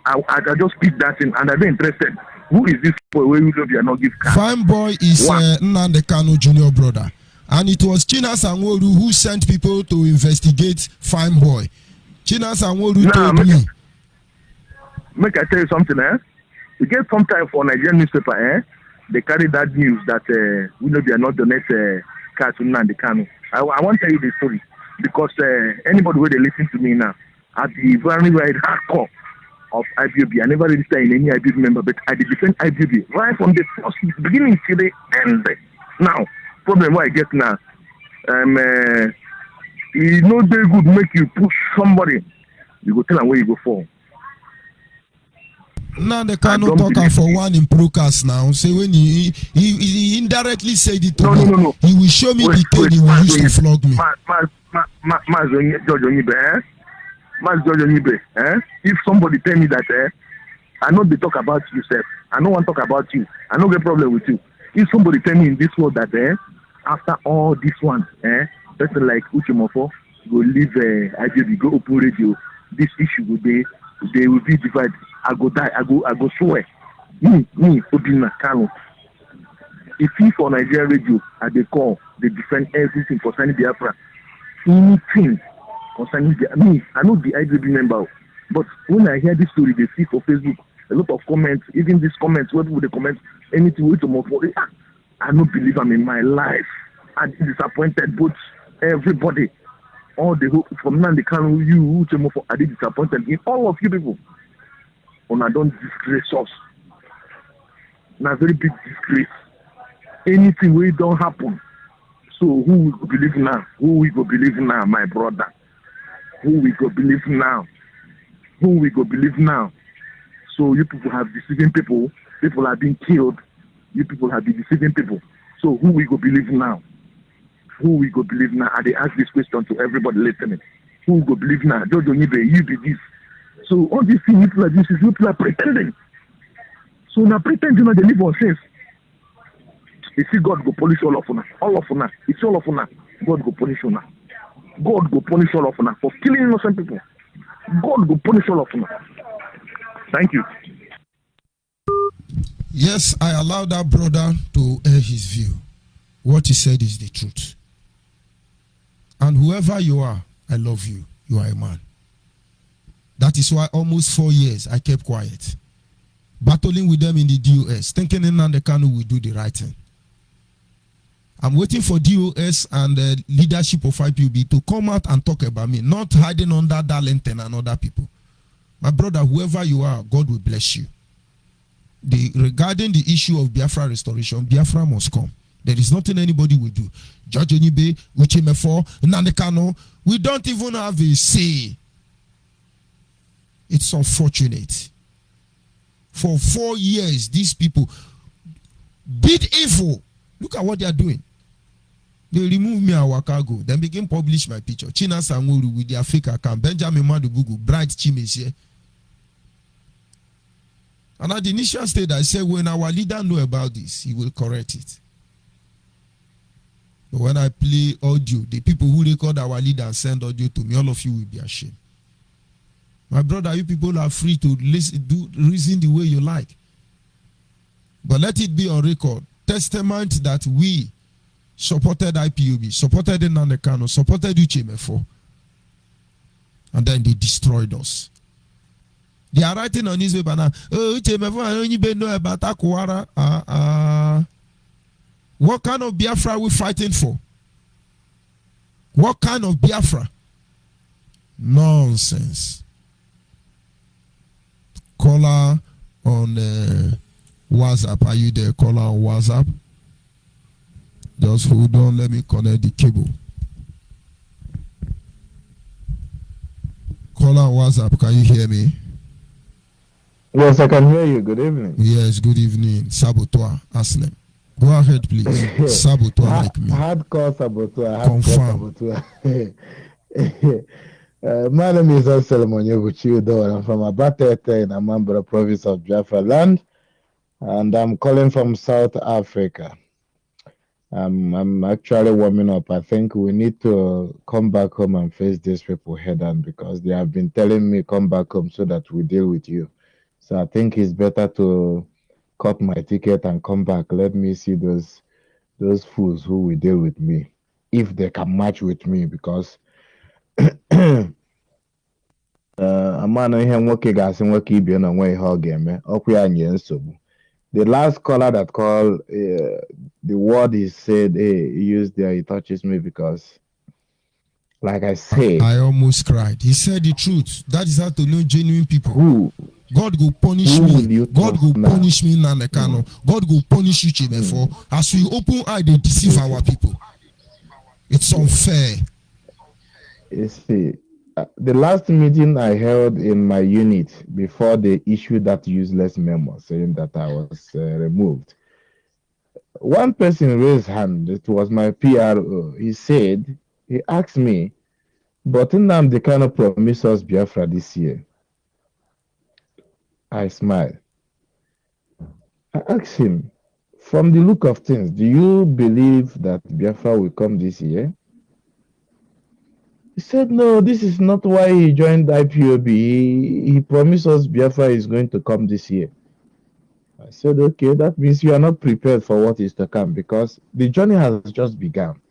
I just pick that in, and I'm interested. Who is this boy where will be not give car? Fine boy is Nnamdi Kanu junior brother. And it was China Sanwo-Olu who sent people to investigate Fine Boy. China Sanwo-Olu told me. Make I tell you something, You get some time for Nigerian newspaper, They carry that news that we know they are not donate car to Nnamdi Kanu. I want to tell you the story because anybody where they listen to me now, at the very hardcore of IBOB, I never registered in any IBOB member, but I defend IBOB right from the first beginning to the end. Now. Problem what I get now, it's not very good make you push somebody. You go tell them where you go for. Now they cannot talk for one in procast now. Say when he indirectly said it to me. No. He will show me the cane he will use to flog me. George Onyibe, If somebody tell me that I know they talk about yourself, I don't want to talk about you, I don't get problem with you. If somebody tell me in this world that after all this one, person like Uchemofo go leave IJB, go open radio, this issue will be they will be divided. I go die, I go swear. Me, Obinna Kanu. If he for Nigeria radio at the call, they defend everything concerning Biafra. Anything concerning me, I know the IJB member, but when I hear this story, they see for Facebook a lot of comments, even these comments, where people they comment anything with Uchemofo. I don't believe I'm in my life. I disappointed both everybody. All the hope from Nnamdi Kanu, you, Uchemofo, I did disappointed in all of you people. And I don't disgrace us. Now very big disgrace. Anything will don't happen. So who will believe now? Who will go believe now, my brother? Who will go believe now? Who will go believe now? So you people have deceiving people. People are being killed. You people have been deceiving people. So who we go believe now? Who we go believe now? I dey ask this question to everybody listening. Who we go believe now? George Onyibe, you be this. So all these things people like this is people are pretending. So now pretend you know they live on sense. You see God go punish all of una. All of una. It's all of una. God go punish una. God go punish all of una for killing innocent people. God go punish all of una. Thank you. Yes, I allow that brother to air his view. What he said is the truth. And whoever you are, I love you. You are a man. That is why almost 4 years I kept quiet. Battling with them in the DOS, thinking Nnamdi Kanu will do the right thing. I'm waiting for DOS and the leadership of IPOB to come out and talk about me, not hiding under Darlington and other people. My brother, whoever you are, God will bless you. Regarding the issue of Biafra restoration, Biafra must come. There is nothing anybody will do. George Onyibe, Uche Mefo, Nnamdi Kanu, we don't even have a say. It's unfortunate. For 4 years, these people did evil. Look at what they are doing. They remove me our cargo, then begin publish my picture. China Sanguru with their fake account. Benjamin Madubugu, Bright Chimezie. And at the initial stage, I said, when our leader know about this, he will correct it. But when I play audio, the people who record our leader and send audio to me, all of you will be ashamed. My brother, you people are free to reason the way you like. But let it be on record. Testament that we supported IPOB, supported Nnamdi Kanu, supported Uche Mefo. And then they destroyed us. They are writing on newspaper now, oh, Uche Mefo and Onyibe know about Akuara. What kind of Biafra are we fighting for? What kind of Biafra? Nonsense. Caller on WhatsApp. Are you there? Caller on WhatsApp. Just hold on. Let me connect the cable. Caller on WhatsApp. Can you hear me? Yes, I can hear you. Good evening. Yes, good evening. Saboteur Aslem. Go ahead, please. Saboteur like me. Hardcore saboteur. Confirm. My name is Onyibe. I'm from Abatete in Amambra province of Biafra land, and I'm calling from South Africa. I'm actually warming up. I think we need to come back home and face these people head on because they have been telling me come back home so that we deal with you. So I think it's better to cut my ticket and come back. Let me see those fools who will deal with me if they can match with me because amana ihe nwoke ga-asị nwoke ibie na nwe ihe ọ ga-eme ọkwa ya nye nsogbu. The last caller that called, the word he said, hey, he used there, he touches me because, like I said, I almost cried. He said the truth. That is how to know genuine people. Who? God go punish me. God go punish me, Nnamdi Kanu. God go punish you, Chimefo. As we open eye, they deceive our people. It's unfair. You see, the last meeting I held in my unit before they issued that useless memo saying that I was removed, one person raised hand. It was my PRO. He asked me, but Nnamdi Kanu promised us Biafra this year. I smiled. I asked him, from the look of things, do you believe that Biafra will come this year? He said, no, this is not why he joined IPOB. He promised us Biafra is going to come this year. I said, okay, that means you are not prepared for what is to come because the journey has just begun.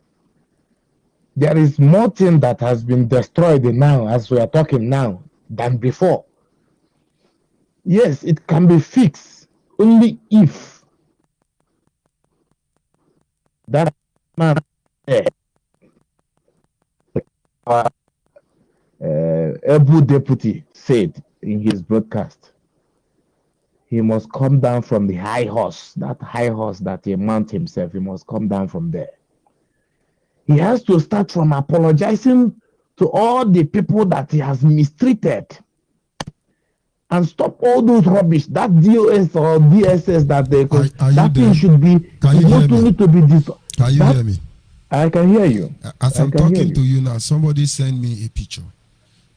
There is more thing that has been destroyed now as we are talking now than before. Yes, it can be fixed only if that man Ebu deputy said in his broadcast, he must come down from the high horse, that high horse that he mount himself, he must come down from there. He has to start from apologizing to all the people that he has mistreated and stop all those rubbish. That DOS or DSS that they that thing should be not only to be this. Can you hear me? I can hear you. As I'm talking to you now, somebody sent me a picture.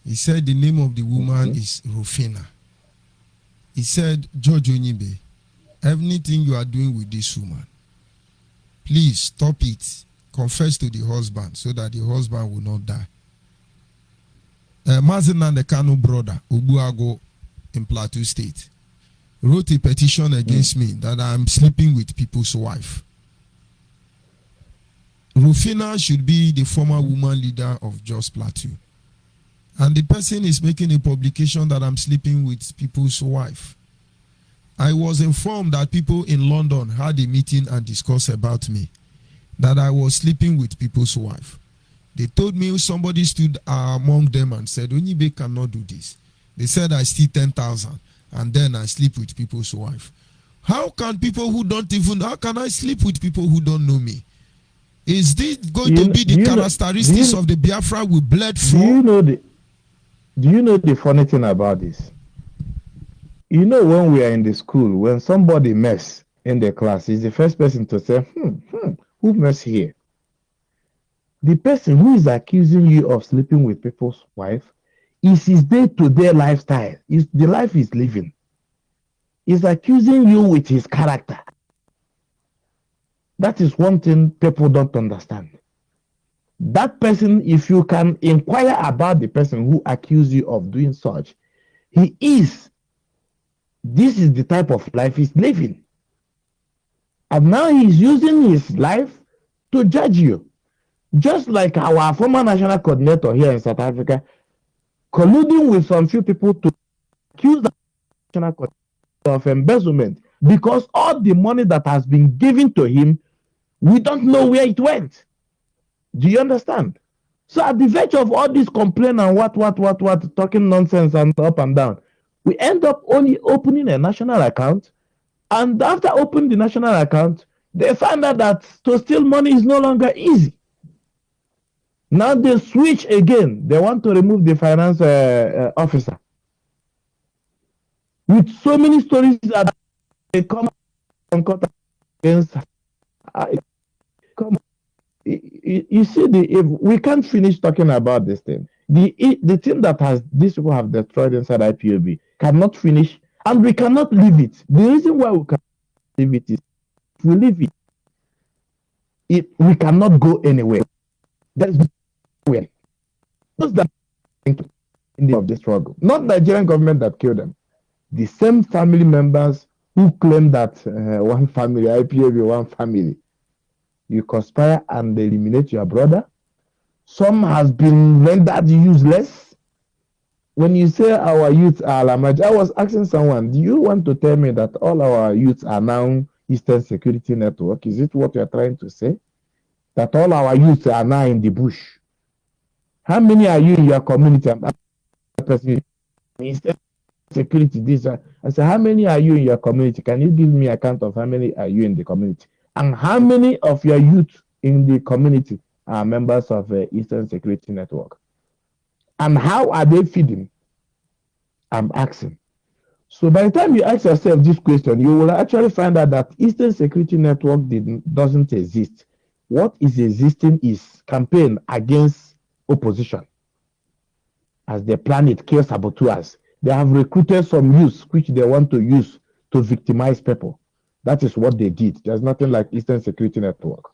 He said the name of the woman is Rufina. He said, George Onyibe, everything you are doing with this woman, please stop it. Confess to the husband so that the husband will not die. Mazin and the Kanu brother, Ubuago in Plateau State, wrote a petition against me that I'm sleeping with people's wife. Rufina should be the former woman leader of Just Plateau. And the person is making a publication that I'm sleeping with people's wife. I was informed that people in London had a meeting and discussed about me, that I was sleeping with people's wife. They told me somebody stood among them and said, Onyibe cannot do this. They said I steal 10,000 and then I sleep with people's wife. How can people who don't even, how can I sleep with people who don't know me? Is this going to be the characteristics of the Biafra we bled for? Do you know the funny thing about this? You know, when we are in the school, when somebody mess in the class, is the first person to say, who mess here? The person who is accusing you of sleeping with people's wife is his day-to-day lifestyle. Is the life he's living. He's accusing you with his character. That is one thing people don't understand. That person, if you can inquire about the person who accused you of doing such, this is the type of life he's living. And now he's using his life to judge you. Just like our former national coordinator here in South Africa, colluding with some few people to accuse the national coordinator of embezzlement, because all the money that has been given to him, we don't know where it went. Do you understand? So at the verge of all this complaint and what, talking nonsense and up and down, we end up only opening a national account. And after opening the national account, they find out that to steal money is no longer easy. Now they switch again. They want to remove the finance officer. With so many stories that they come against. You see, if we can't finish talking about this thing. The thing that these people have destroyed inside IPOB cannot finish, and we cannot leave it. The reason why we cannot leave it is if we leave it, we cannot go anywhere. There's nowhere. Those that in the of the struggle, not Nigerian government that killed them. The same family members who claim that one family, IPOB, one family. You conspire and eliminate your brother. Some has been rendered useless. When you say our youth are Lamaj, I was asking someone, do you want to tell me that all our youths are now Eastern Security Network? Is it what you're trying to say? That all our youths are now in the bush? How many are you in your community? Eastern Security, this. I said, how many are you in your community? Can you give me a count of how many are you in the community? And how many of your youth in the community are members of the Eastern Security Network? And how are they feeding? I'm asking. So by the time you ask yourself this question, you will actually find out that Eastern Security Network doesn't exist. What is existing is campaign against opposition. As they plan it, kill saboteurs. They have recruited some youths which they want to use to victimize people. That is what they did. There's nothing like Eastern Security Network.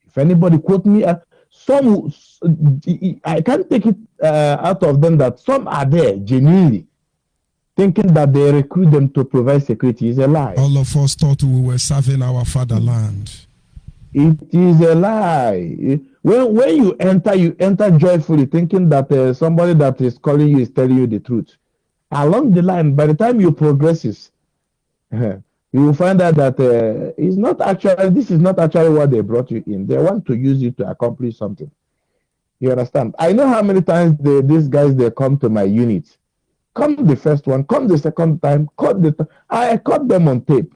If anybody quote me, some I can't take it out of them that some are there genuinely thinking that they recruit them to provide security. Is a lie. All of us thought we were serving our fatherland. It is a lie. When you enter joyfully, thinking that somebody that is calling you is telling you the truth. Along the line, by the time you progresses. You will find out that this is not actually what they brought you in. They want to use you to accomplish something. You understand? I know how many times these guys, they come to my unit. Come the first one, come the second time, I caught them on tape.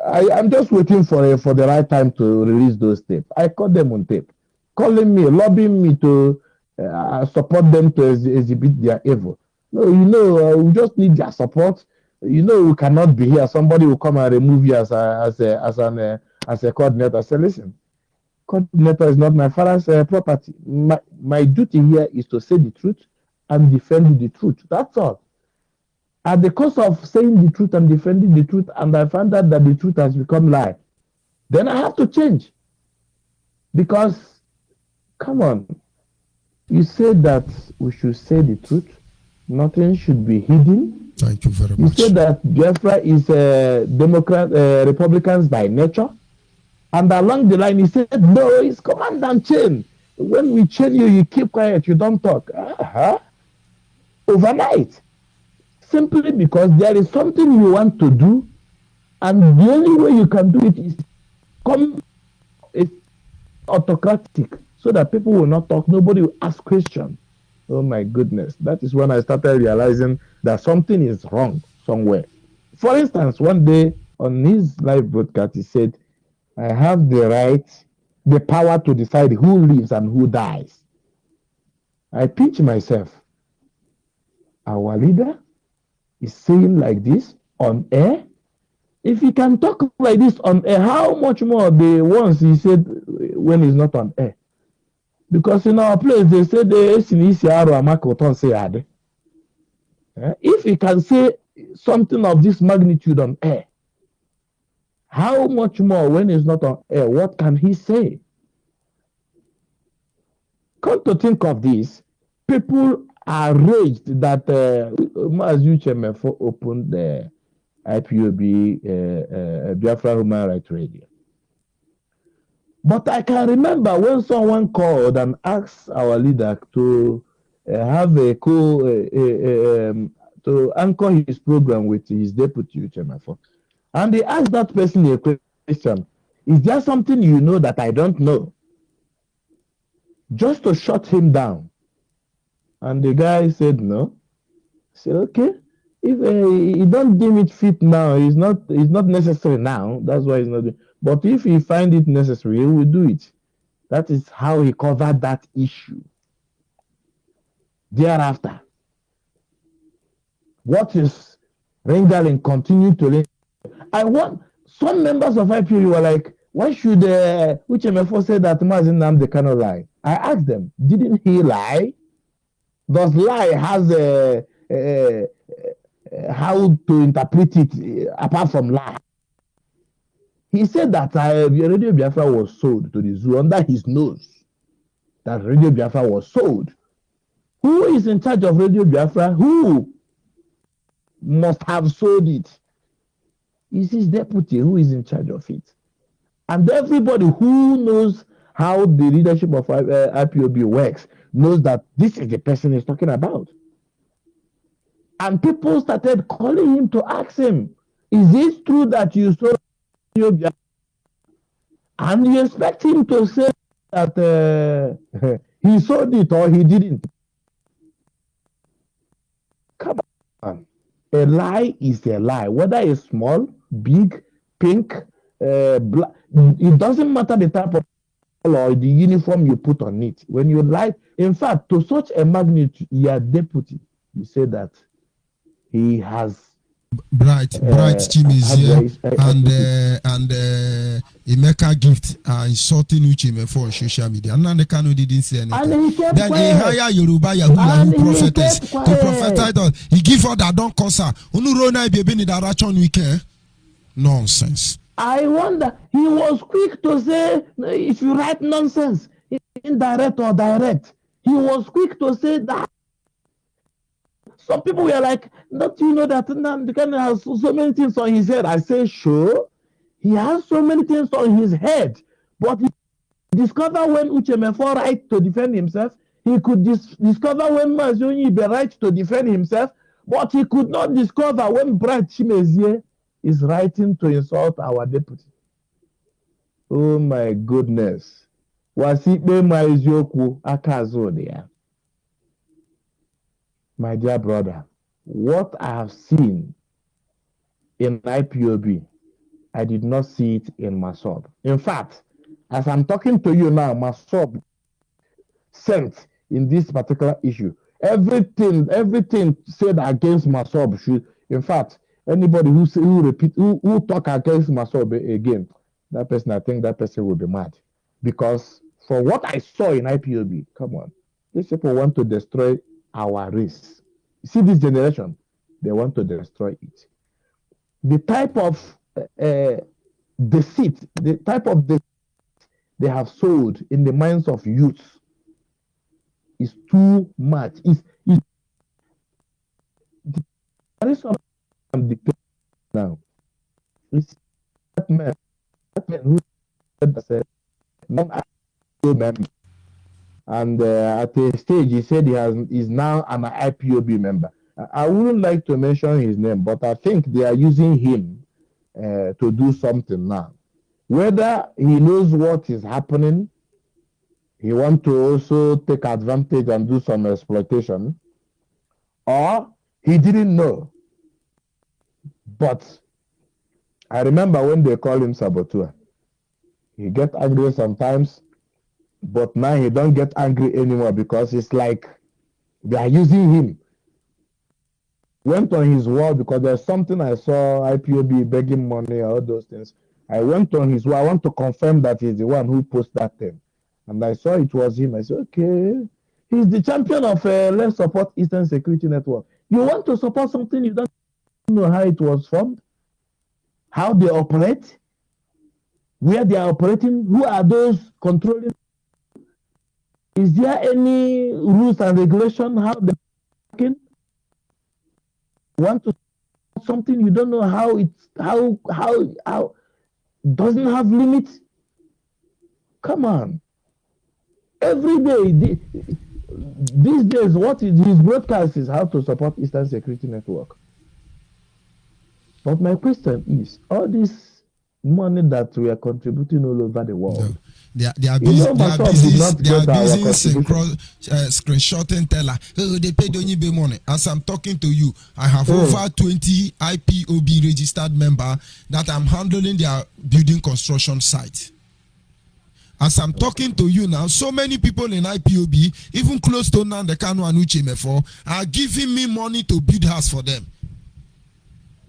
I'm just waiting for the right time to release those tapes. I caught them on tape, calling me, lobbying me to support them to exhibit their evil. No, we just need their support. We cannot be here. Somebody will come and remove you as a coordinator. Say, listen, coordinator is not my father's property. My duty here is to say the truth and defend the truth. That's all. At the cost of saying the truth and defending the truth, and I find out that the truth has become lie, then I have to change. Because, come on, you said that we should say the truth. Nothing should be hidden. Thank you very You much. said that Biafra is Republicans by nature. And along the line, he said, no, it's command and chain. When we chain you, you keep quiet, you don't talk. Overnight. Simply because there is something you want to do, and the only way you can do it is come autocratic, so that people will not talk, nobody will ask questions. Oh my goodness. That is when I started realizing that something is wrong somewhere. For instance, one day on his live broadcast, he said, I have the power to decide who lives and who dies. I pinch myself. Our leader is saying like this on air. If he can talk like this on air, how much more the ones he said when he's not on air? Because in our place, they say if he can say something of this magnitude on air, how much more when he's not on air? What can he say? Come to think of this, people are raged that Maz Uchemefo opened the IPOB Biafra Human Rights Radio. But I can remember when someone called and asked our leader to have to anchor his program with his deputy Uchemefo. And they asked that person a question. Is there something you know that I don't know? Just to shut him down. And the guy said no. I said, okay. If he don't deem it fit now, it's not necessary now. That's why he's not doing. But if he find it necessary, he will do it. That is how he covered that issue. Thereafter, what is Rengaling continue to ring? I want some members of IPU were like, why should Uchemefo say that Mazi Nnamdi cannot lie? I asked them, didn't he lie? Does lie has how to interpret it apart from lie? He said that Radio Biafra was sold to the zoo under his nose. That Radio Biafra was sold. Who is in charge of Radio Biafra? Who must have sold it? Is his deputy who is in charge of it. And everybody who knows how the leadership of IPOB works knows that this is the person he's talking about. And people started calling him to ask him, is it true that you sold Radio Biafra? And you expect him to say that he sold it or he didn't. Come on. A lie is a lie, whether it's small, big, pink, black. It doesn't matter the type of or the uniform you put on it. When you lie, in fact, to such a magnitude, your deputy, you say that he has Bright team is here, and Emeka gift insulting Uchemefo on social media. And the Kano didn't say anything. Then he hire Yoruba Yahoo prophetess to prophesy that he give her that don't cause her. Unurona ibebini darachon weekend. Nonsense. I wonder, he was quick to say, if you write nonsense, indirect or direct, he was quick to say that. Some people were like, don't you know that Nnamdi has so many things on his head? I say, sure, he has so many things on his head, but he discovered when Uchemefo right to defend himself, he could discover when Mazi Onyibe right to defend himself, but he could not discover when Bright Chimezie is writing to insult our deputy. Oh my goodness. Wasikbe Maizoku Akazodia. My dear brother, what I have seen in IPOB, I did not see it in Masob. In fact, as I'm talking to you now, Masob sent in this particular issue Everything said against Masob should, in fact, anybody who talk against Masob again, that person, I think that person will be mad. Because for what I saw in IPOB, come on, these people want to destroy our race. See this generation, they want to destroy it. The type of deceit, they have sowed in the minds of youth is too much. There is something I'm dictating now. It's that man who said that member. And at a stage, he said he's now an IPOB member. I wouldn't like to mention his name, but I think they are using him to do something now. Whether he knows what is happening, he wants to also take advantage and do some exploitation, or he didn't know. But I remember when they call him saboteur. He gets angry sometimes, but now he don't get angry anymore because it's like they are using him. Went on his wall because there's something I saw IPOB begging money, all those things. I went on his wall. I want to confirm that he's the one who posted that thing. And I saw it was him. I said, okay, he's the champion of Let's Support Eastern Security Network. You want to support something you don't know how it was formed, how they operate, where they are operating, who are those controlling. Is there any rules and regulation how they're working? Want to something you don't know how it's how doesn't have limits? Come on. Every day, these days, what is his broadcast is how to support Eastern Security Network. But my question is, all this money that we are contributing all over the world. No. They are busy screenshotting teller. Oh, they paid Onyibe money. As I'm talking to you, I have over 20 IPOB registered members that I'm handling their building construction site. As I'm talking to you now, so many people in IPOB, even close to Nande Kanu and Uchemefo, are giving me money to build house for them.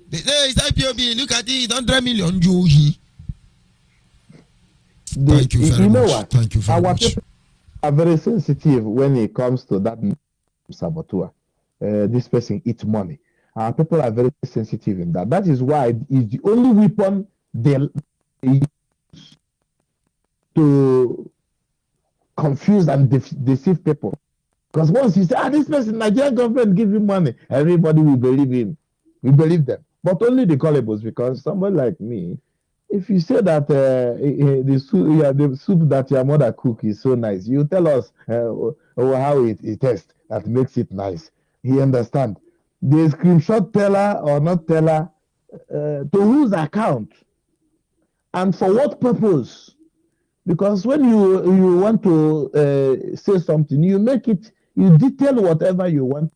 They say, it's IPOB, look at it, 100 million. Thank you very much. What? Thank you very much. People are very sensitive when it comes to that saboteur. This person eats money. People are very sensitive in that. That is why it's the only weapon they use to confuse and deceive people. Because once you say, this person, Nigerian government give him money, everybody will believe him. We believe them. But only the gullibles, because somebody like me, if you say that the soup that your mother cook is so nice, you tell us how it tastes that makes it nice. He understand. The screenshot teller or not teller, to whose account and for what purpose? Because when you want to say something, you make it, you detail whatever you want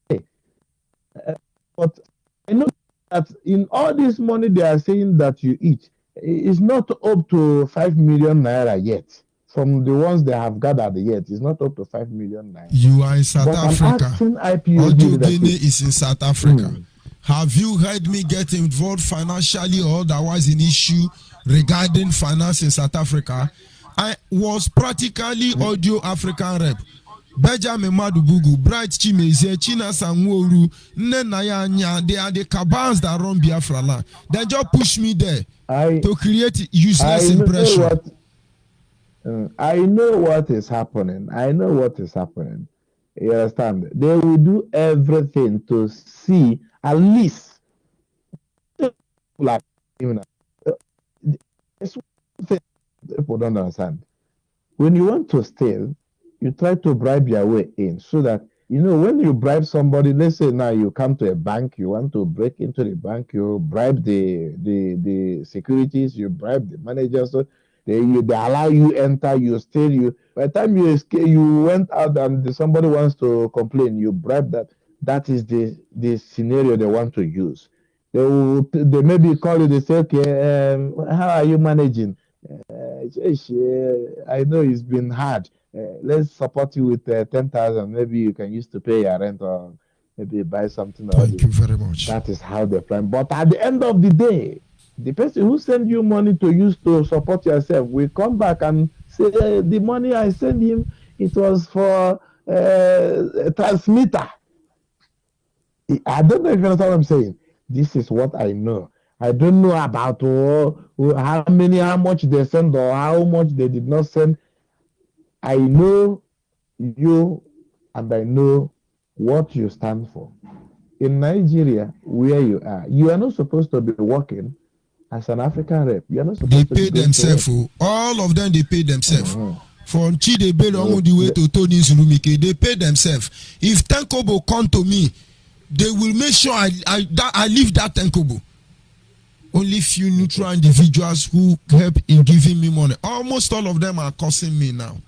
to say. But I know that in all this money they are saying that you eat, it's not up to 5 million naira yet. From the ones they have gathered yet, it's not up to 5 million naira. You are in South Africa. Audio Guinea is in South Africa. Have you heard me get involved financially or otherwise in issue regarding finance in South Africa? I was practically Audio African rep. Benjamin Madubugu, Bright Chimeze, China Sanworu, Nenayanya, they are the cabals that run Biafra land. They just push me there to create useless impression. I know what is happening. I know what is happening. You understand? They will do everything to see at least like even people don't understand. When you want to steal, you try to bribe your way in so that, when you bribe somebody, let's say now you come to a bank, you want to break into the bank, you bribe the securities, you bribe the managers, so they allow you enter, you steal, you. By the time you escape, you went out and somebody wants to complain, you bribe that. That is the scenario they want to use. They maybe call you, they say, okay, how are you managing? I know it's been hard. Let's support you with 10,000. Maybe you can use to pay your rent or maybe buy something or Thank other. you very much. That is how they plan. But at the end of the day, the person who send you money to use to support yourself will come back and say, the money I sent him, it was for a transmitter. I don't know if you understand what I'm saying. This is what I know. I don't know about how much they send or how much they did not send. I know you and I know what you stand for. In Nigeria, where you are not supposed to be working as an African rep. You are not They supposed to be pay going to work. themselves. All of them, they pay themselves. Mhm. From Chidebe No, on the way to Tony Zulumike, they pay themselves. If Tenkobo come to me, they will make sure I leave that Tenkobo. Only few neutral individuals who help in giving me money. Almost all of them are cursing me now.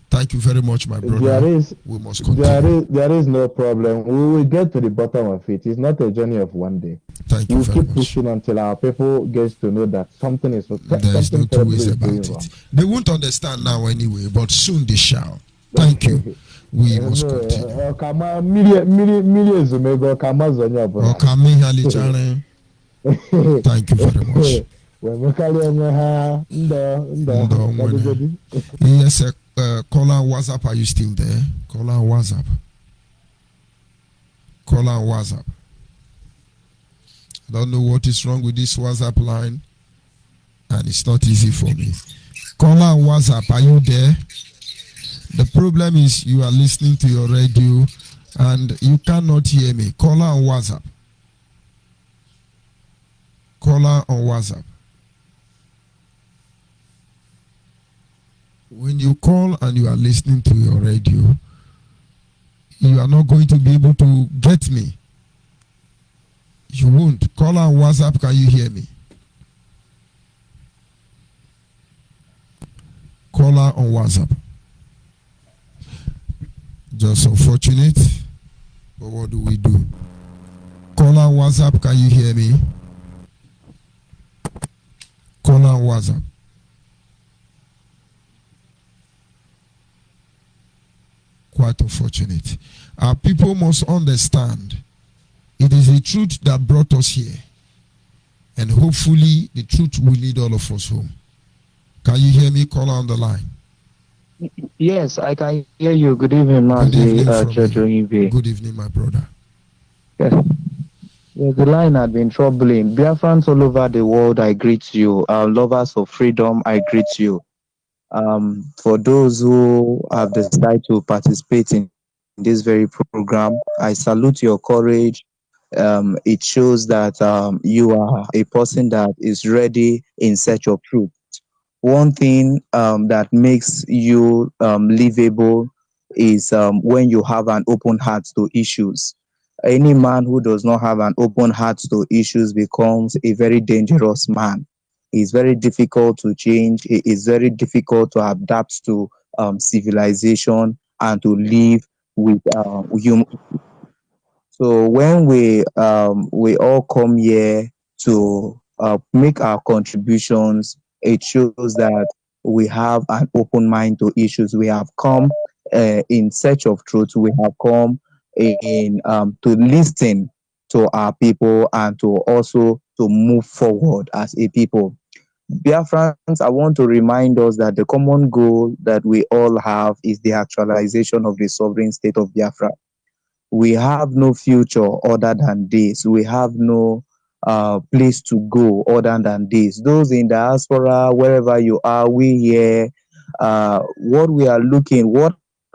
Thank you very much, my brother. We must continue. there is no problem. We will get to the bottom of it. It's not a journey of one day. Thank you We'll very keep much. pushing until our people gets to know that There is something no two terrible ways is about going it. wrong. They won't understand now anyway, but soon they shall. Thank you. We must continue. Ọkama mmiri ezumego ọkama zonye ọbụla. Thank you very much. Wemekarị onwe ha ndọ kadogodi. Yes, caller WhatsApp, are you still there? Caller WhatsApp. Caller WhatsApp. I don't know what is wrong with this WhatsApp line, and it's not easy for me. Caller WhatsApp, are you there? The problem is you are listening to your radio and you cannot hear me. Caller on WhatsApp. Caller on WhatsApp. When you call and you are listening to your radio, you are not going to be able to get me. You won't. Call on WhatsApp, can you hear me? Caller on WhatsApp. Just unfortunate, but what do we do? Caller on WhatsApp, can you hear me? Caller on WhatsApp. Quite unfortunate. Our people must understand it is the truth that brought us here, and hopefully the truth will lead all of us home. Can you hear me? Caller on the line. Yes, I can hear you. Good evening, Good evening, Judge Onyibe. Good evening, my brother. Yes. Yes, the line had been troubling. Biafrans all over the world, I greet you. Lovers of freedom, I greet you. For those who have decided to participate in this very program, I salute your courage. It shows that you are a person that is ready in search of truth. One thing that makes you livable is when you have an open heart to issues. Any man who does not have an open heart to issues becomes a very dangerous man. It's very difficult to change. It is very difficult to adapt to civilization and to live with human. So when we all come here to make our contributions, it shows that we have an open mind to issues. We have come in search of truth. We have come in to listen to our people and to also to move forward as a people. Biafrans, I want to remind us that the common goal that we all have is the actualization of the sovereign state of Biafra. We have no future other than this. We have no place to go other than this. Those in diaspora, wherever you are, we here, what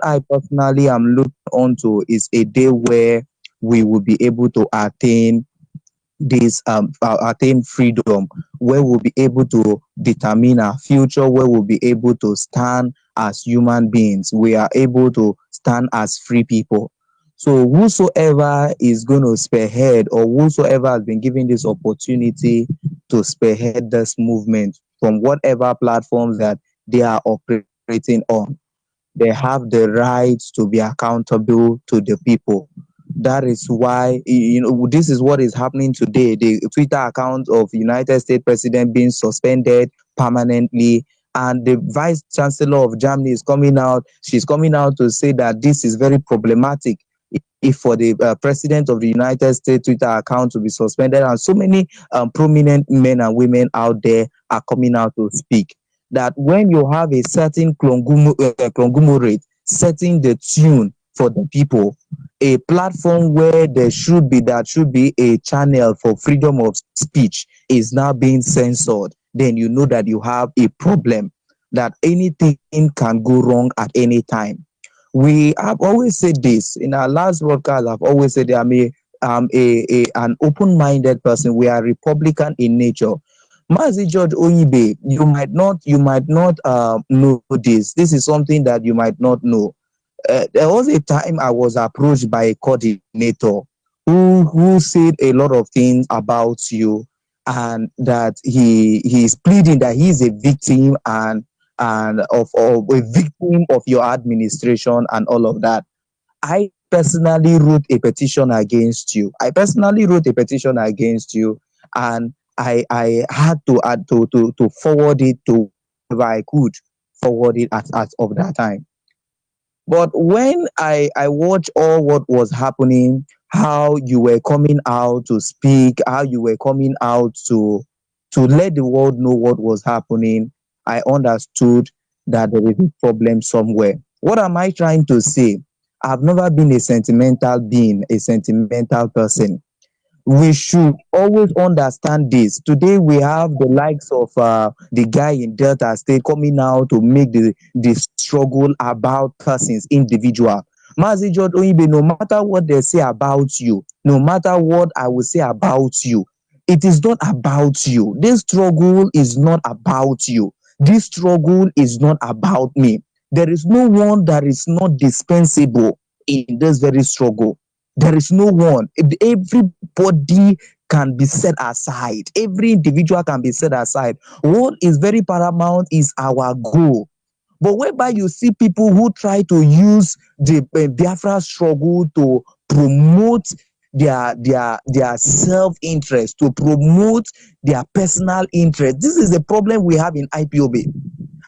I personally am looking onto is a day where we will be able to attain freedom, where we'll be able to determine our future, where we'll be able to stand as human beings. We are able to stand as free people. So whosoever is going to spearhead, or whosoever has been given this opportunity to spearhead this movement from whatever platforms that they are operating on, they have the right to be accountable to the people. That is why, this is what is happening today. The Twitter account of United States President being suspended permanently. And the vice chancellor of Germany is coming out. She's coming out to say that this is very problematic if for the president of the United States Twitter account to be suspended, and so many prominent men and women out there are coming out to speak. That when you have a certain conglomerate setting the tune for the people, a platform where that should be a channel for freedom of speech is now being censored, then you know that you have a problem, that anything can go wrong at any time. We have always said this in our last broadcast. I've always said that an open-minded person. We are Republican in nature. Mazi George Onyibe, you might not know this. This is something that you might not know. There was a time I was approached by a coordinator who said a lot of things about you, and that he's pleading that he's a victim and of a victim of your administration and all of that. I personally wrote a petition against you. And I had to add to forward it to whoever I could forward it at of that time. But when I watched all what was happening, how you were coming out to speak, how you were coming out to let the world know what was happening, I understood that there is a problem somewhere. What am I trying to say? I've never been a sentimental being, a sentimental person. We should always understand this. Today we have the likes of the guy in Delta State coming out to make the struggle about persons, individual. Mazi George Oyibe, no matter what they say about you, no matter what I will say about you, it is not about you. This struggle is not about you. This struggle is not about me. There is no one that is not dispensable in this very struggle. There is no one. Everybody can be set aside. Every individual can be set aside. What is very paramount is our goal. But whereby you see people who try to use the Biafra struggle to promote their self-interest, to promote their personal interest. This is the problem we have in IPOB.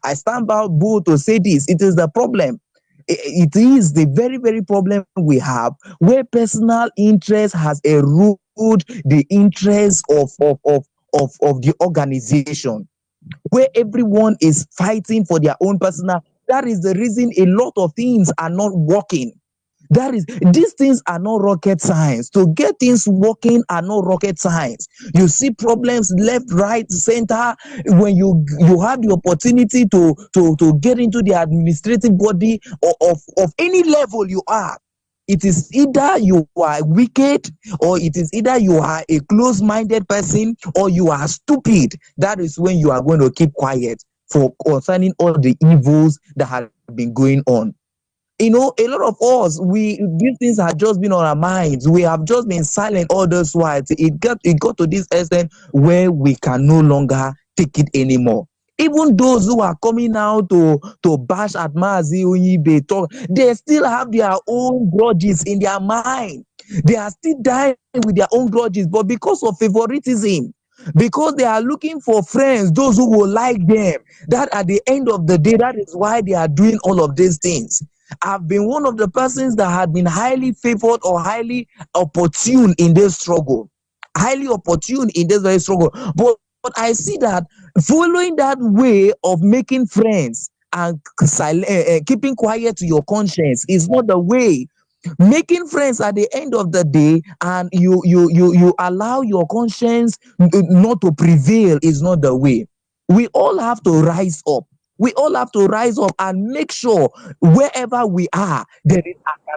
I stand by bold to say this. It is the problem. It is the very, very problem we have, where personal interest has eroded the interest of the organization, where everyone is fighting for their own personal. That is the reason a lot of things are not working. These things are not rocket science. To get things working are not rocket science. You see problems left, right, center. When you have the opportunity to get into the administrative body of any level you are, it is either you are wicked, or it is either you are a close-minded person, or you are stupid. That is when you are going to keep quiet for concerning all the evils that have been going on. You know, a lot of us, these things have just been on our minds. We have just been silent all those while. It got to this extent where we can no longer take it anymore. Even those who are coming out to bash at Mazi Onyibe talk, they still have their own grudges in their mind. They are still dying with their own grudges, but because of favoritism, because they are looking for friends, those who will like them, that at the end of the day, that is why they are doing all of these things. I've been one of the persons that had been highly favored or highly opportune in this struggle. Highly opportune in this very struggle. But I see that following that way of making friends and keeping quiet to your conscience is not the way. Making friends at the end of the day, and you allow your conscience not to prevail, is not the way. We all have to rise up. We all have to rise up and make sure wherever we are, there is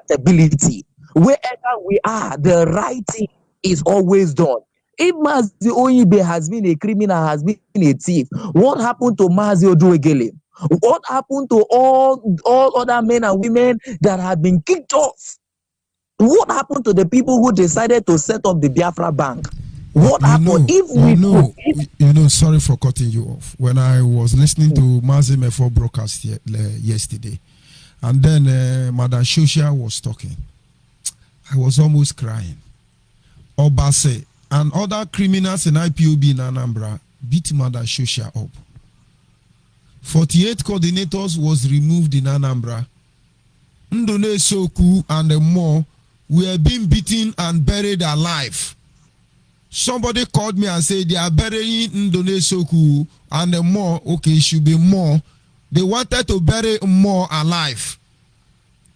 accountability. Wherever we are, the right thing is always done. If Mazi Onyibe has been a criminal, has been a thief, what happened to Mazi Oduegele? What happened to all other men and women that have been kicked off? What happened to the people who decided to set up the Biafra Bank? What happened? Sorry for cutting you off. When I was listening to Mazi Mefo broadcast yesterday, and then Madam Shosha was talking, I was almost crying. Obase and other criminals in IPOB in Anambra beat Madam Shosha up. 48 coordinators was removed in Anambra. Ndone Soku and the more were being beaten and buried alive. Somebody called me and said they are burying Ndone Soku and the more, okay, it should be more. They wanted to bury more alive.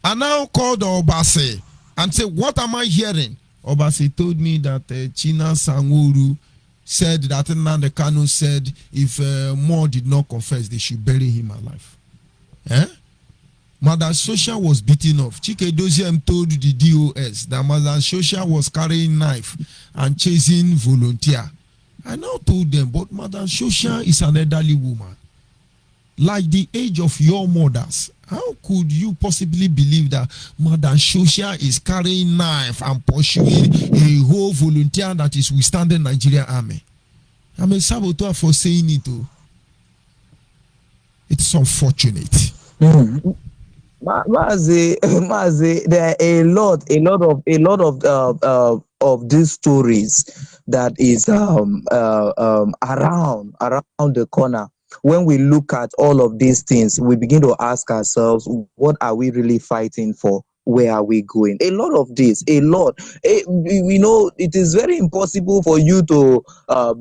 I now called Obase and said, what am I hearing? Obase told me that China Sanguru said that Nnamdi Kanu said if Mo did not confess, they should bury him alive. Madam Sosha was beaten off. Chike Doziem told the DOS that Madam Sosha was carrying knife and chasing volunteer. I now told them, but Madam Sosha is an elderly woman, like the age of your mothers. How could you possibly believe that Madam Sosha is carrying knife and pursuing a whole volunteer that is withstanding Nigerian army? I'm a saboteur for saying it too. It's unfortunate. Mazi, there are a lot of these stories that is around the corner. When we look at all of these things, we begin to ask ourselves, what are we really fighting for? Where are we going? A lot of this, a lot. We know it is very impossible for you to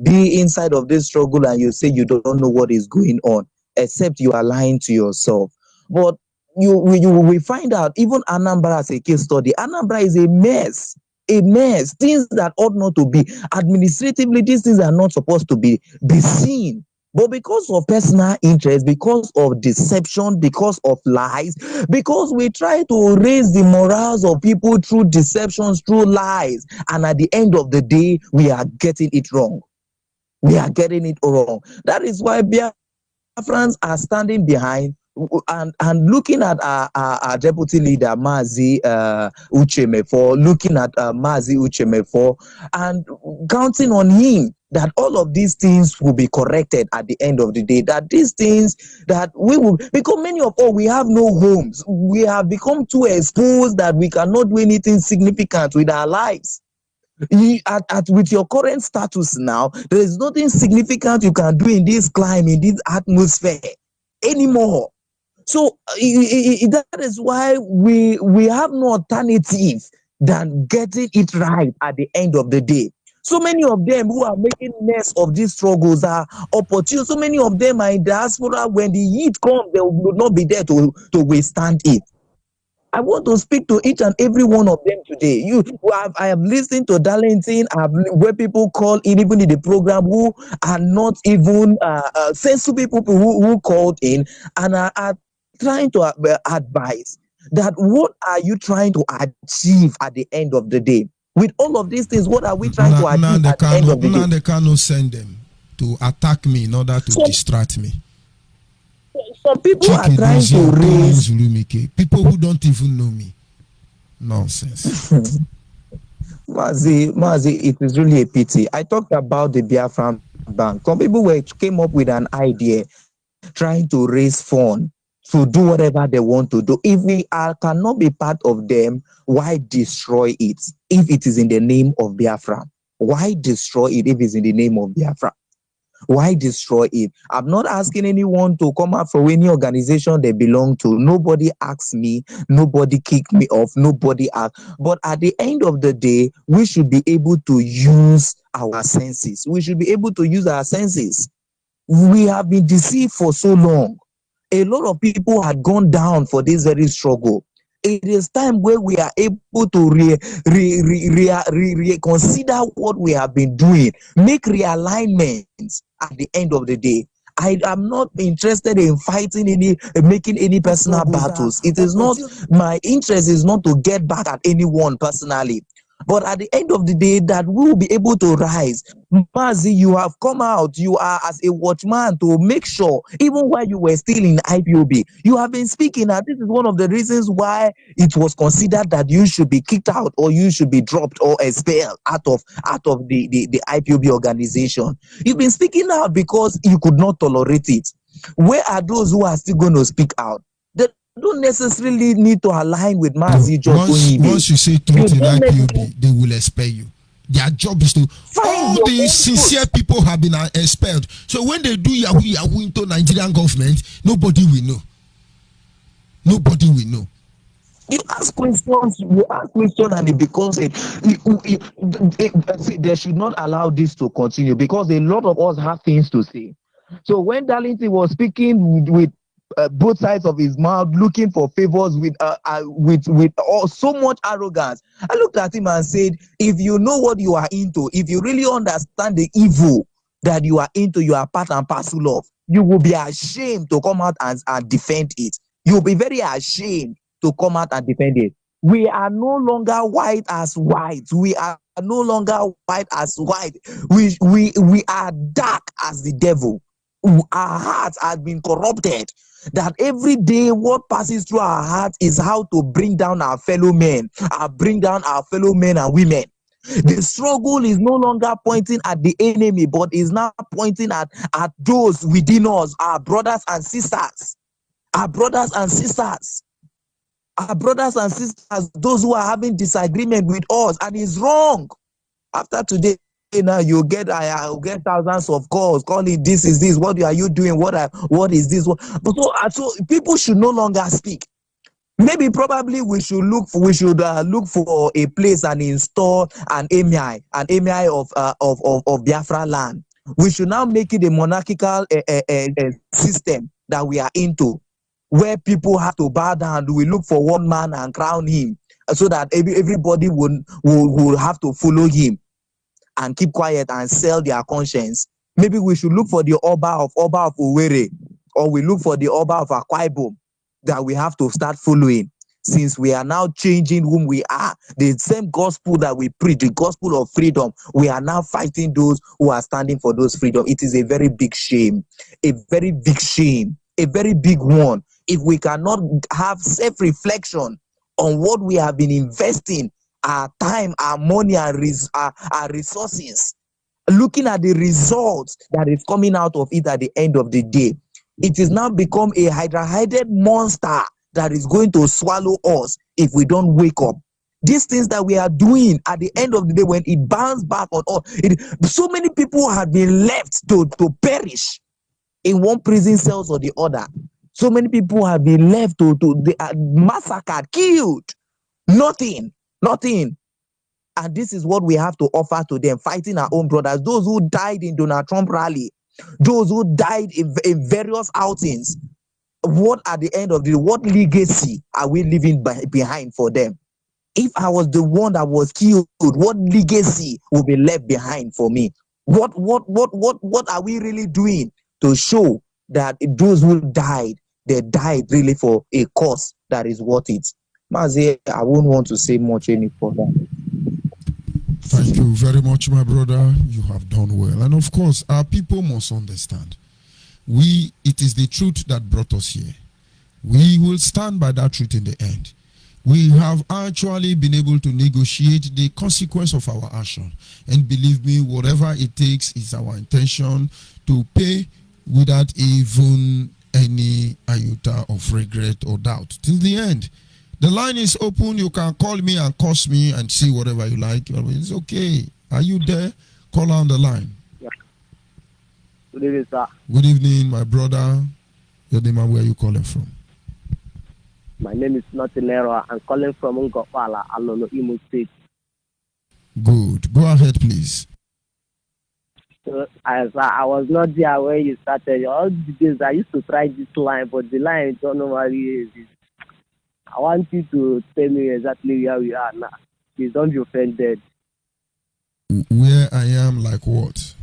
be inside of this struggle and you say you don't know what is going on, except you are lying to yourself. But we find out even Anambra as a case study. Anambra is a mess. A mess. Things that ought not to be. Administratively, these things are not supposed to be seen. But because of personal interest, because of deception, because of lies, because we try to raise the morals of people through deceptions, through lies, and at the end of the day, we are getting it wrong. We are getting it wrong. That is why Biafrans are standing behind and looking at our deputy leader Mazi Uchemefo, looking at Mazi Uchemefo, and counting on him that all of these things will be corrected at the end of the day. That these things that we will, because many of us, we have no homes. We have become too exposed that we cannot do anything significant with our lives. With your current status now, there is nothing significant you can do in this climate, in this atmosphere anymore. So that is why we have no alternative than getting it right at the end of the day. So many of them who are making mess of these struggles are opportune. So many of them are in diaspora. When the heat comes, they will not be there to withstand it. I want to speak to each and every one of them today. I have listened to Darlington, where people call in, even in the program, who are not even sensible people who called in and are trying to advise that what are you trying to achieve at the end of the day? With all of these things, what are we trying to achieve at the end of the day? Nnamdi Kanu send them to attack me in order to distract me. Some people are trying to raise people who don't even know me. Nonsense. Mazi, it is really a pity. I talked about the Biafran Bank. Some people came up with an idea trying to raise funds to do whatever they want to do. If we cannot be part of them, why destroy it if it is in the name of Biafra? Why destroy it if it's in the name of Biafra? Why destroy it? I'm not asking anyone to come out from any organization they belong to. Nobody asked me. Nobody kicked me off. Nobody asked. But at the end of the day, we should be able to use our senses. We should be able to use our senses. We have been deceived for so long. A lot of people had gone down for this very struggle. It is time where we are able to reconsider what we have been doing, make realignments at the end of the day. I am not interested in making any personal battles. It is not, my interest is not to get back at anyone personally. But at the end of the day, that we will be able to rise. Mazi, you have come out. You are as a watchman to make sure, even while you were still in IPOB, you have been speaking. And this is one of the reasons why it was considered that you should be kicked out or you should be dropped or expelled out of the IPOB organization. You've been speaking out because you could not tolerate it. Where are those who are still going to speak out? Don't necessarily need to align with Mazi Onyibe. Once you say truth in IPOB, they will expel you. Their job is to all your the own sincere vote. people have been expelled. So when they do Yahoo into Nigerian government, nobody will know. Nobody will know. You ask questions, and it becomes they should not allow this to continue because a lot of us have things to say. So when Darlington was speaking with both sides of his mouth, looking for favors with so much arrogance, I looked at him and said, if you know what you are into, if you really understand the evil that you are into, you are part and parcel of, you will be ashamed to come out and defend it. You will be very ashamed to come out and defend it. We are no longer white as white. We are no longer white as white. We are dark as the devil. Our hearts have been corrupted. That every day what passes through our hearts is how to bring down our fellow men, bring down our fellow men and women. The struggle is no longer pointing at the enemy, but is now pointing at those within us, our brothers and sisters. Our brothers and sisters. Our brothers and sisters, those who are having disagreement with us, and it's wrong. After today, now I'll get thousands of calls calling, this is this, what are you doing, what is this? But so people should no longer speak. Maybe probably we should look for a place and install an emir of Biafra land. We should now make it a monarchical system that we are into, where people have to bow down. We look for one man and crown him, so that everybody will have to follow him and keep quiet and sell their conscience. Maybe we should look for the Oba of Owerri, or we look for the Oba of Akwa Ibom that we have to start following, since we are now changing whom we are. The same gospel that we preach, the gospel of freedom, we are now fighting those who are standing for those freedom. It is a very big shame, a very big shame, a very big one. If we cannot have self-reflection on what we have been investing, our time, our money, our resources, looking at the results that is coming out of it at the end of the day, it is now become a hydra-headed monster that is going to swallow us if we don't wake up. These things that we are doing at the end of the day, when it bounces back on us, so many people have been left to perish in one prison cells or the other. So many people have been left they are massacred, killed. Nothing. And this is what we have to offer to them, fighting our own brothers, those who died in Donald Trump rally, those who died in various outings. What at the end of the day, what legacy are we leaving behind for them? If I was the one that was killed, what legacy will be left behind for me? What are we really doing to show that those who died, they died really for a cause that is worth it? Mazi, I won't want to say much any further. Thank you very much, my brother. You have done well. And of course, our people must understand. It is the truth that brought us here. We will stand by that truth in the end. We have actually been able to negotiate the consequence of our action. And believe me, whatever it takes is our intention to pay without even any iota of regret or doubt. Till the end. The line is open. You can call me and curse me and say whatever you like. It's okay. Are you there? Call on the line. Yeah. Good evening, sir. Good evening, my brother. Your name and where you calling from? My name is Notinero. I'm calling from Ngopala, Alono, Imo State. Good. Go ahead, please. So, I was not there when you started. All the days I used to try this line, but the line don't normally exist. I want you to tell me exactly where we are now. Please don't be offended. Where I am, like what?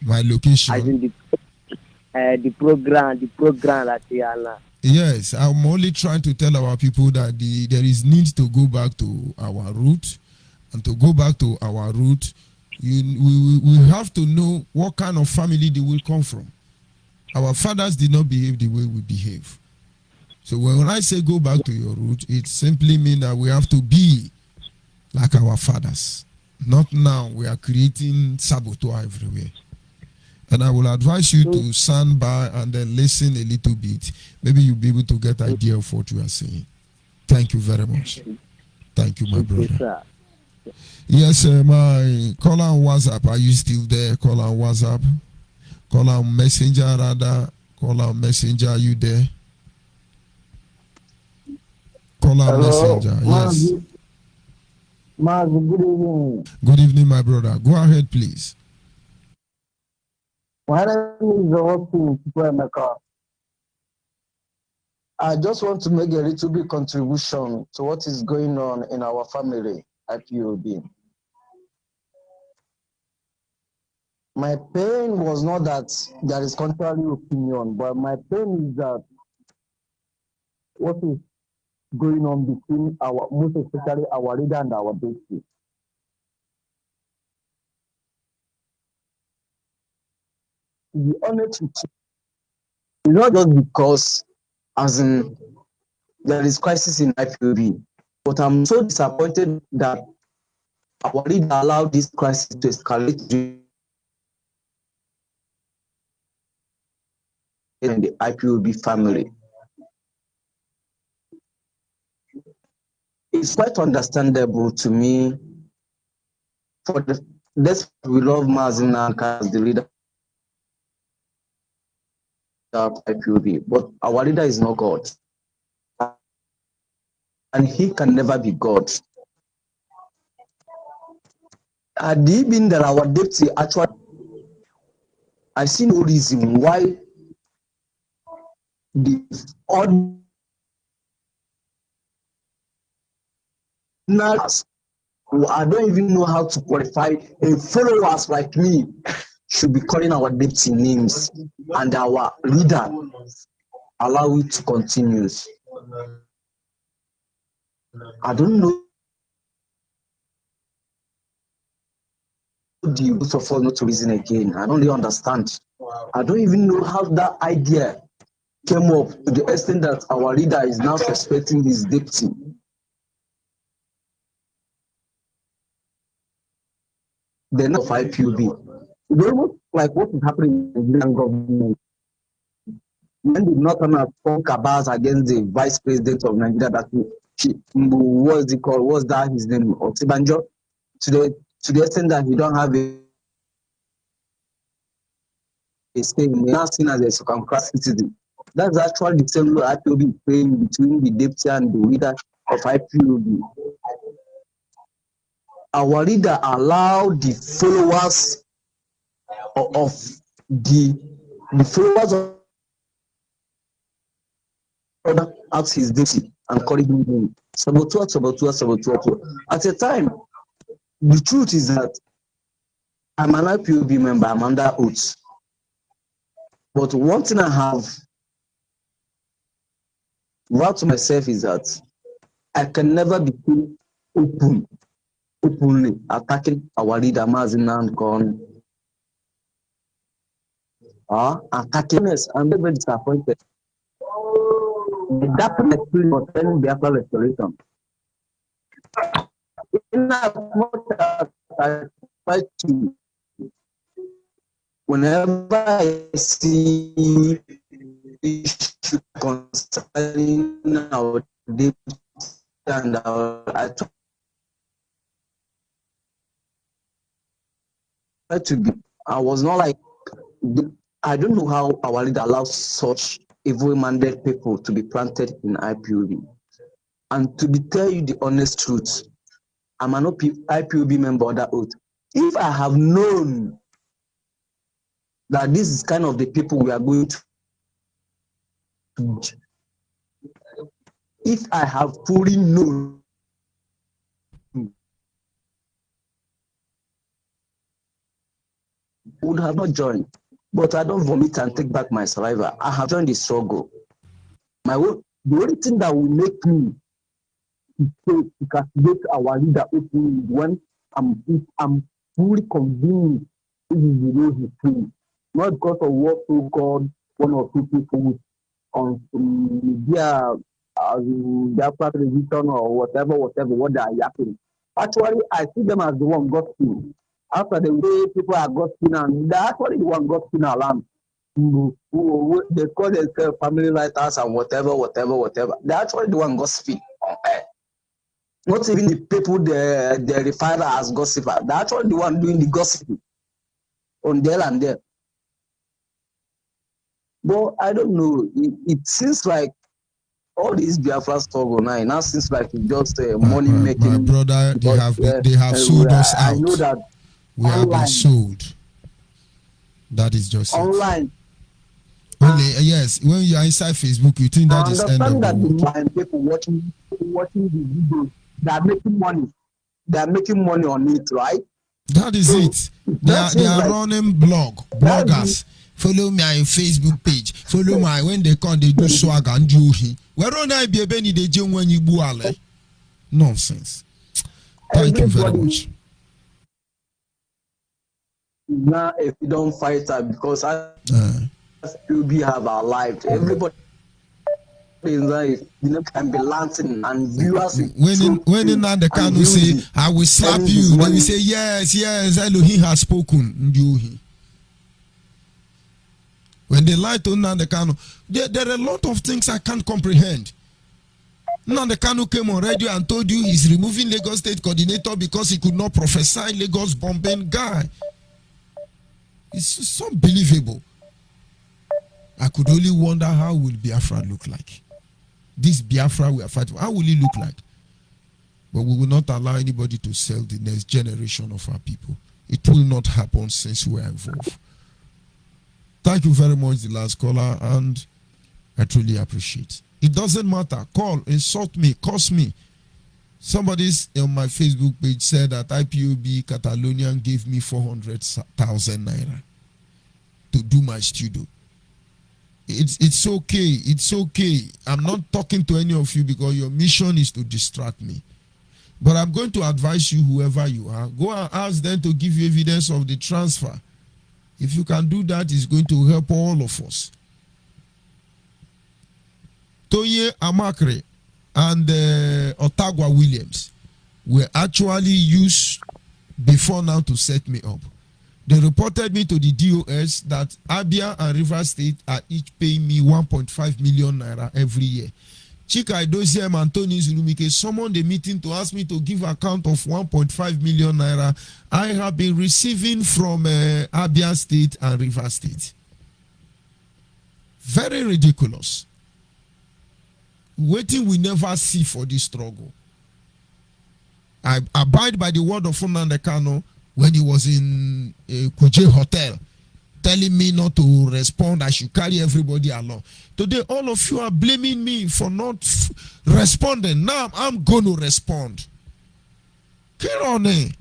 My location? As in the program that we are now. Yes, I'm only trying to tell our people that there is need to go back to our root. And to go back to our root, we have to know what kind of family they will come from. Our fathers did not behave the way we behave. So when I say go back to your root, it simply means that we have to be like our fathers. Not now we are creating saboteur everywhere. And I will advise you to stand by and then listen a little bit. Maybe you'll be able to get an idea of what you are saying. Thank you very much. Thank you, my brother. Yes, my call on WhatsApp. Are you still there? Call on WhatsApp. Call on Messenger rather. Call on Messenger. Are you there? Call on Messenger. Yes. Good evening. Good evening, my brother. Go ahead, please. My name is Oku Chukwuemeka. I just want to make a little bit contribution to what is going on in our family at UOB. My pain was not that there is contrary opinion, but my pain is that what is going on between our, most especially our leader and our basic. To be honest with you, it's not just because, as in, there is crisis in IPOB, but I'm so disappointed that our leader allowed this crisis to escalate in the IPOB family. It's quite understandable to me for the that's we love Mazin as the leader of IPOB, but our leader is not God. And he can never be God. Had he been that our deputy actually, I see no reason why the ordinary, I don't even know how to qualify a followers like me should be calling our deputy names and our leader allow it to continue. I don't know the both of us not to reason again. I don't really understand. I don't even know how that idea came up to the extent that our leader is now suspecting his deputy. The of IPOB. It's almost like what is happening in the Nigerian government. When did not come and talk about against the vice president of Nigeria that what's it called? What's that his name? Otibanjo? To the extent that he don't have a say now seen as a second class citizen. That's actually the same role IPOB is playing between the deputy and the leader of IPOB. Our leader allowed the followers of the followers of other ask his deputy and calling him saboteur. At a time, the truth is that I'm an IPOB member, I'm under oath. But one thing I have vowed to myself is that I can never be openly attacking our leader, Mazinan Khan. Attacking us. I'm very disappointed. The darkness was telling Biafra restoration. Whenever I see issue concerning our data and I try to be, I was not like, I don't know how our leader allows such evil-minded people to be planted in IPOB. And to tell you the honest truth, I'm an IPOB member under oath. If I have known that this is kind of the people we are going to, if I have fully known, would have not joined. But I don't vomit and take back my saliva. I have joined the struggle. The only thing that will make me to castigate our leader openly is when I'm fully convinced this is the way he's free. Not because of what so-called one or two people on media, their television or whatever, what they are yapping. Actually, I see them as the one got skin. After the way people are got skin, and they're actually the one got skin alarm. They call themselves family writers and whatever. They're actually the one got skin. Not even the people they refer as gossiper. They're actually the one doing the gossiping on there and there. But I don't know. It seems like all these Biafra struggle now seems like it's just money making. My brother, they have sold us out. I know that we have been sold. That is just online. Only yes, when you are inside Facebook, you think that is end of the world. And people watching the video, they are making money. They are making money on it, right? That is it. They are running bloggers. Follow me on Facebook page. Follow my when they come, they do swag and juhi. Where on I be a benny they do when you buale? Nonsense. Thank you very much. Now, if you don't fight that, because we have our lives, everybody in life, can be lancing and viewers. When in the Kanu say, I will slap you, then we say, yes, Elohim has spoken. When they lie to Nande Kanu, there are a lot of things I can't comprehend. Nande Kanu came on radio and told you he's removing Lagos State Coordinator because he could not prophesy Lagos bombing guy. It's so unbelievable. I could only wonder how will Biafra look like. This Biafra we are fighting, how will it look like? But we will not allow anybody to sell the next generation of our people. It will not happen since we are involved. Thank you very much, the last caller, and I truly appreciate. It doesn't matter. Call, insult me, curse me. Somebody on my Facebook page said that IPOB Catalonian gave me 400,000 naira to do my studio. It's okay. It's okay. I'm not talking to any of you because your mission is to distract me. But I'm going to advise you, whoever you are, go and ask them to give you evidence of the transfer. If you can do that, it's going to help all of us. Toye Amakre and Otagwa Williams were actually used before now to set me up. They reported me to the DOS that Abia and River State are each paying me 1.5 million naira every year. Chika Idosiem and Tony Zulumike summoned a meeting to ask me to give account of 1.5 million naira I have been receiving from Abia State and River State. Very ridiculous. Waiting we never see for this struggle. I abide by the word of Fernando Kano when he was in a Kuje hotel, telling me not to respond, I should carry everybody along. Today, all of you are blaming me for not responding. Now, I'm going to respond. Kironi,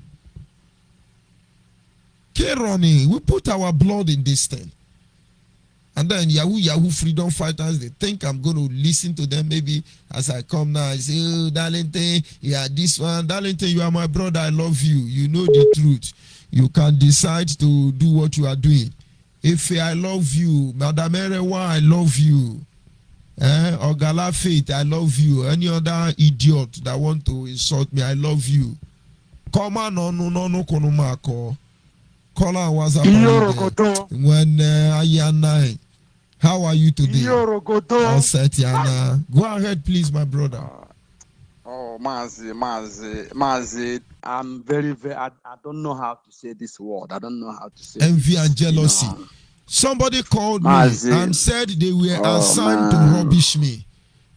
we put our blood in this thing. And then Yahoo freedom fighters, they think I'm going to listen to them. Maybe as I come now, I say, oh, Darlington, yeah, this one. Darlington, you are my brother. I love you. You know the truth. You can decide to do what you are doing. If I love you, Madam Erewa, I love you. Ogala Faith, I love you. Any other idiot that want to insult me, I love you. Come on, no, konumako. Call on WhatsApp when I am 9. How are you today? All set, Yana. Go ahead, please, my brother. Mazi, I'm very, I don't know how to say this word. I don't know how to say envy and jealousy. Somebody called me and said they were assigned to rubbish me.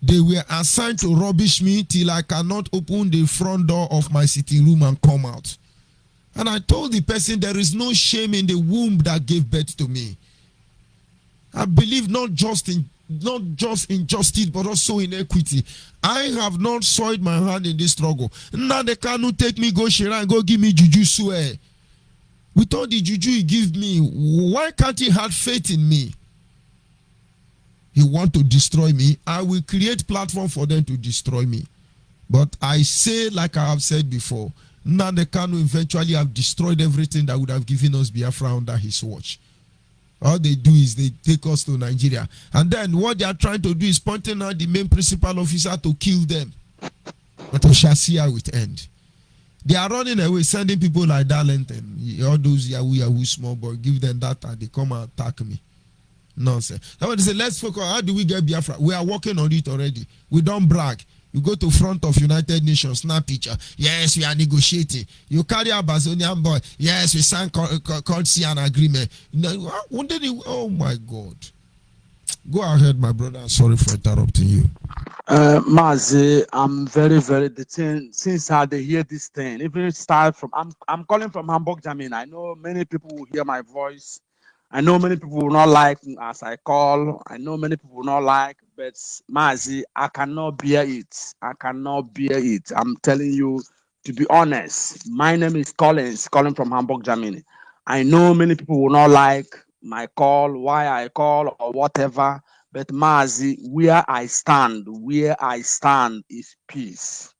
They were assigned to rubbish me till I cannot open the front door of my sitting room and come out. And I told the person there is no shame in the womb that gave birth to me. I believe not just in justice, but also in equity. I have not soiled my hand in this struggle. Now they cannot take me, go Shira and go give me juju swear. With all the juju he give me, why can't he have faith in me? He want to destroy me. I will create platform for them to destroy me. But I say, like I have said before, Nnamdi Kanu eventually have destroyed everything that would have given us Biafra under his watch. All they do is they take us to Nigeria. And then what they are trying to do is pointing out the main principal officer to kill them. But we shall see how it ends. They are running away, sending people like Darlington, all those Yahoo small boy, give them that and they come and attack me. Nonsense. Somebody say, let's focus. How do we get Biafra? We are working on it already. We don't brag. You go to front of United Nations, snap picture. Yes, we are negotiating. You carry a Bazonian boy. Yes, we signed courtesy an agreement. Oh my God. Go ahead, my brother. Sorry for interrupting you. Mazi, I'm very, very detained since I hear this thing. Even start from I'm calling from Hamburg, Germany. I know many people will hear my voice. I know many people will not like as I call. I know many people will not like, but Mazi, I cannot bear it. I cannot bear it. I'm telling you, to be honest. My name is Collins, calling from Hamburg, Germany. I know many people will not like my call, why I call, or whatever. But Mazi, where I stand is peace.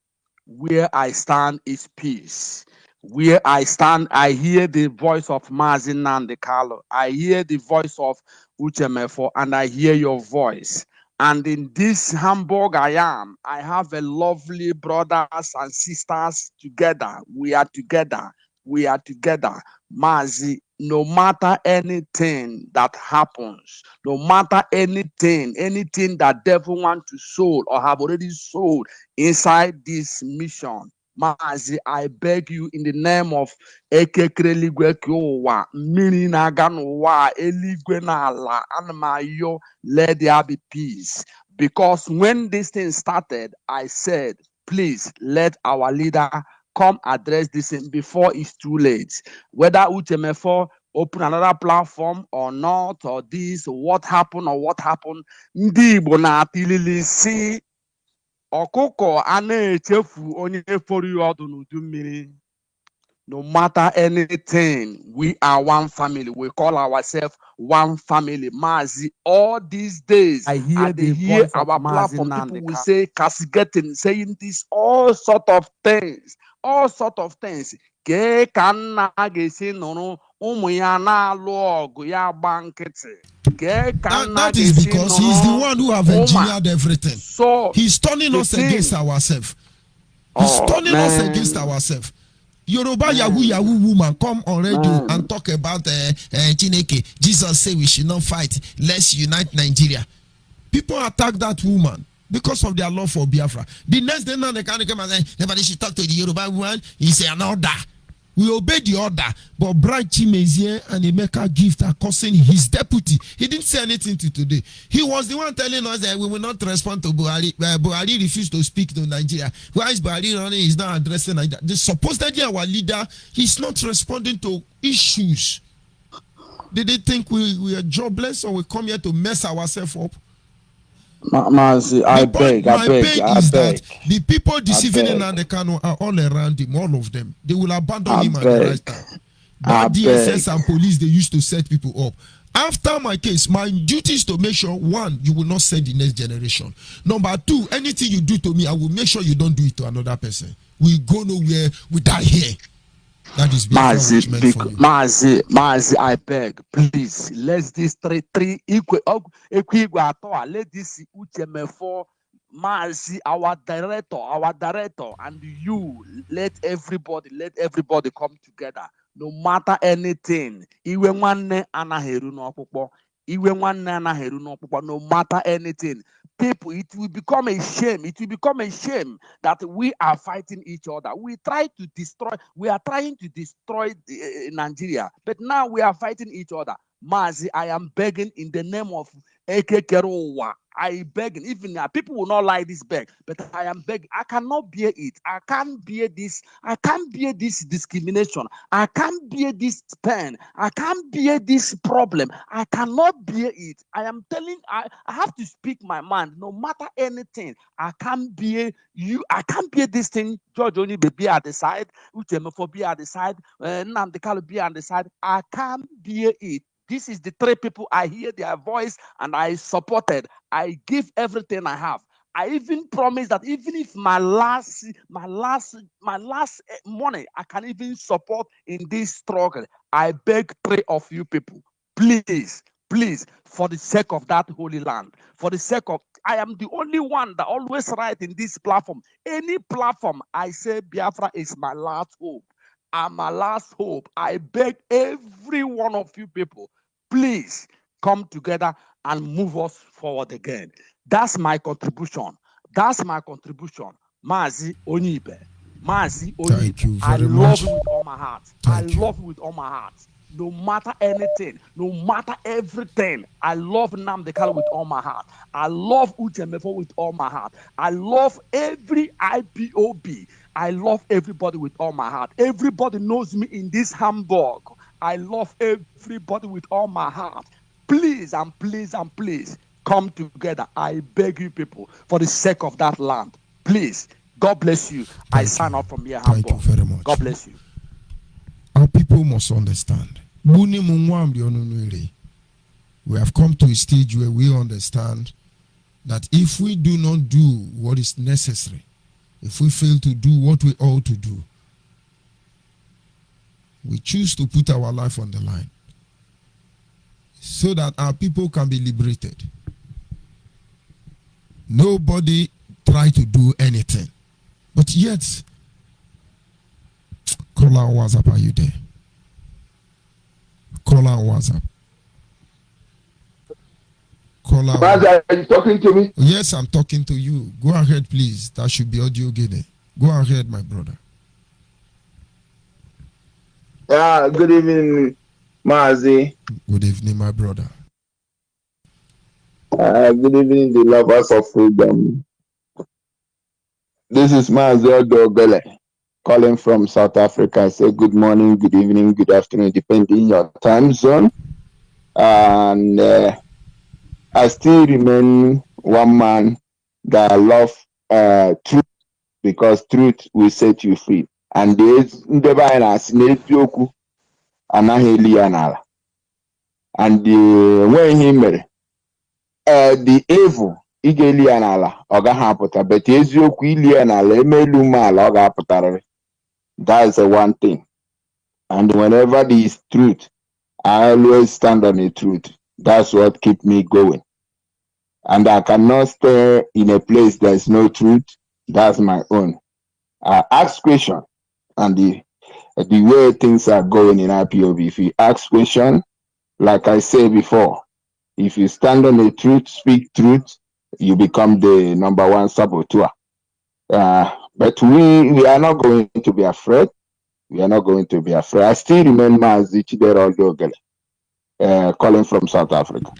Where I stand is peace. Where I stand, I hear the voice of Mazi Nandekalo. I hear the voice of Uchemefo, and I hear your voice. And in this Hamburg I am, I have a lovely brothers and sisters together. We are together. We are together. Mazi, no matter anything that happens, no matter anything that devil want to sow or have already sold inside this mission, Mazi, I beg you in the name of Ekekreligwe Kyowa, mmiri na-aga n'ụwa eluigwe na ala, ana m ayọ, let there be peace. Because when this thing started, I said, please let our leader come address this thing before it's too late. Whether Uchemefo open another platform or not, or this, what happened or what happened, ndị Igbo na-atilili si ọkụkọ a na-echefu onye fọrọ ya ọdụ n'udu mmiri. No matter anything, we are one family. We call ourselves one family. Mazi, all these days, I hear our platform. People will say, castigating, saying this, all sort of things. Ke ka nna ga-esi nụrụ ụmụ ya na-alụ ọgụ ya gba nkịtị. That is because he's the one who have engineered everything. So he's turning us against ourselves. He's turning us against ourselves. Yoruba Yahoo woman come on radio and talk about Chineke. Jesus say we should not fight. Let's unite Nigeria. People attack that woman because of their love for Biafra. The next day now they can't come and say nobody should talk to the Yoruba woman. He say an order. We obey the order, but Bright Chimezie and Emeka Gift are causing his deputy. He didn't say anything to today. He was the one telling us that we will not respond to Buhari. Buhari refused to speak to Nigeria. Why is Buhari running? He's not addressing Nigeria. Supposedly our leader, he's not responding to issues. Did they think we are jobless or we come here to mess ourselves up? Mazi, I beg. That the people deceiving in Kano are all around him, all of them. They will abandon him at the right time. That DSS and police, they used to set people up. After my case, my duty is to make sure, one, you will not send the next generation. Number two, anything you do to me, I will make sure you don't do it to another person. We go nowhere, we die here. That is Mazi, I beg, please, let this three equal let this Uchemefo, Mazi, our director, and you, let everybody come together. No matter anything, iwe nwanne anaghị n'ọkpụkpọ, no matter anything. People, it will become a shame that we are fighting each other. We are trying to destroy Nigeria, but now we are fighting each other. Mazi, I am begging in the name of Ekekerowa. I beg, even people will not like this beg, but I am begging. I cannot bear it. I can't bear this. I can't bear this discrimination. I can't bear this pain. I can't bear this problem. I cannot bear it. I am telling. I have to speak my mind. No matter anything, I can't bear you. I can't bear this thing. George Onyibe be at the side. Uchemefo be at the side. Nnamdi Kanu be at the side. I can't bear it. This is the three people I hear their voice and I supported. I give everything I have. I even promise that even if my last money I can even support in this struggle. I beg three of you people, please, for the sake of that holy land, for the sake of I am the only one that always write in this platform. Any platform I say Biafra is my last hope. And my last hope. I beg every one of you people, please come together and move us forward again. That's my contribution. That's my contribution. Mazi Onyibe. Mazi Thank you Onyibe. I very love much. you with all my heart. Thank you. love you with all my heart. No matter anything, no matter everything, I love Nnamdi Kanu with all my heart. I love Uche Mefo with all my heart. I love every IPOB. I love everybody with all my heart. Everybody knows me in this Hamburg. I love everybody with all my heart. Please and please and please come together. I beg you people for the sake of that land. Please. God bless you. I sign off from here, Thank Hamburg. you very much. God bless you. Our people must understand. We have come to a stage where we understand that if we do not do what is necessary, if we fail to do what we ought to do, we choose to put our life on the line so that our people can be liberated. Nobody try to do anything. But yet, call our WhatsApp, are you there? Call our WhatsApp. Call our Brother, are you talking to me? Yes, I'm talking to you. Go ahead, please. That should be audio gene. Go ahead, my brother. Good evening, Mazi. Good evening, my brother. Good evening, the lovers of freedom. This is Mazi Odogele calling from South Africa. I say good morning, good evening, good afternoon, depending on your time zone. And I still remain one man that I love truth, because truth will set you free. And there's Ndebayaku Anahe. And when he made the evil igeli anala ọ gaghị apụta, but eziokwu ili anala emelu umeala ọ ga-apụtarịrị. That's the one thing. And whenever there is truth, I always stand on the truth. That's what keeps me going. And I cannot stay in a place there is no truth. That's my own. I ask question, and the way things are going in IPOB, if you ask question, like I said before, if you stand on the truth, speak truth, you become the number one saboteur. But we are not going to be afraid. We are not going to be afraid. I still remember Zichidero Dogele, calling from South Africa.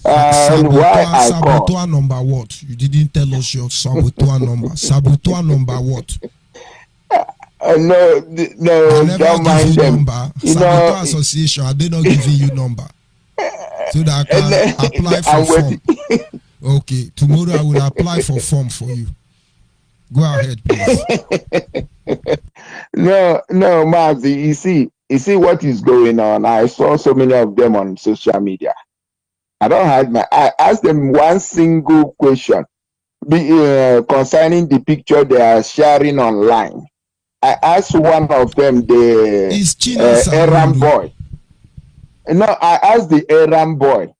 And why I call? Saboteur number what? You didn't tell us your saboteur number. Saboteur number what? No, don't mind them. Number. Saboteur Association, are they not giving you number? So that I can apply for form. Okay, tomorrow I will apply for form for you. Go ahead, please. No, Mazi, you see what is going on. I saw so many of them on social media. I asked them one single question concerning the picture they are sharing online. I asked one of them, the Aram boy. No, I asked the Aram boy,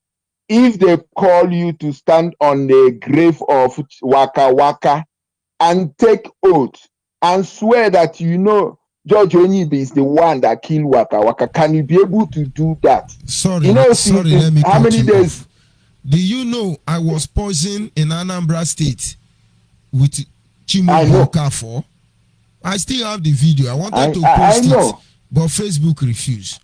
if they call you to stand on the grave of Waka Waka and take oath and swear that you know George Onyibe is the one that killed Waka Waka, can you be able to do that? Sorry, you know, let me how many days? Off. Do you know I was poisoned in Anambra State with Chimu Okafor? I still have the video. I wanted to post it, but Facebook refused.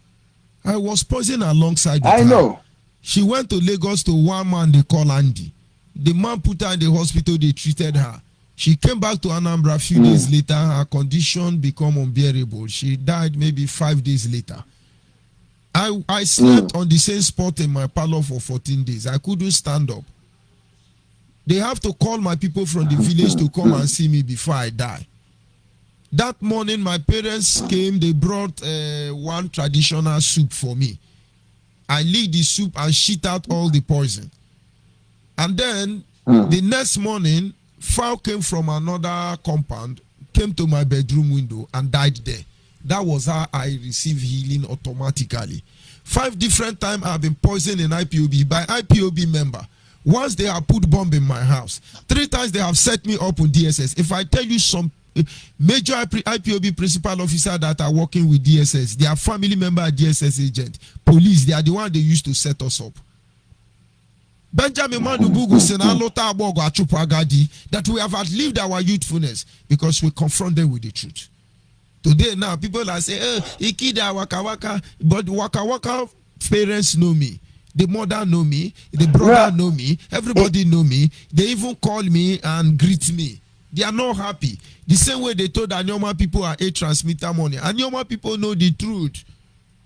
I was poisoned alongside with her. She went to Lagos to one man they call Andy. The man put her in the hospital, they treated her. She came back to Anambra a few days later. Her condition became unbearable. She died maybe 5 days later. I slept on the same spot in my parlor for 14 days. I couldn't stand up. They have to call my people from the village to come and see me before I die. That morning, my parents came. They brought one traditional soup for me. I licked the soup and shit out all the poison. And then the next morning, fowl came from another compound, came to my bedroom window and died there. That was how I received healing automatically. 5 different times I have been poisoned in IPOB by IPOB member. Once they have put bomb in my house. 3 times they have set me up with DSS. If I tell you some major IPOB principal officer that are working with DSS, they are family member DSS agent, police, they are the one they used to set us up. Benjamin Manubugu Senalota Abogo Achupagadi, that we have outlived our youthfulness because we confront them with the truth. Today now, people are saying, Ikida Waka Waka, but Waka Waka parents know me. The mother know me, the brother know me, everybody know me. They even call me and greet me. They are not happy. The same way they told Anyoma people are a transmitter money. Anyoma people know the truth.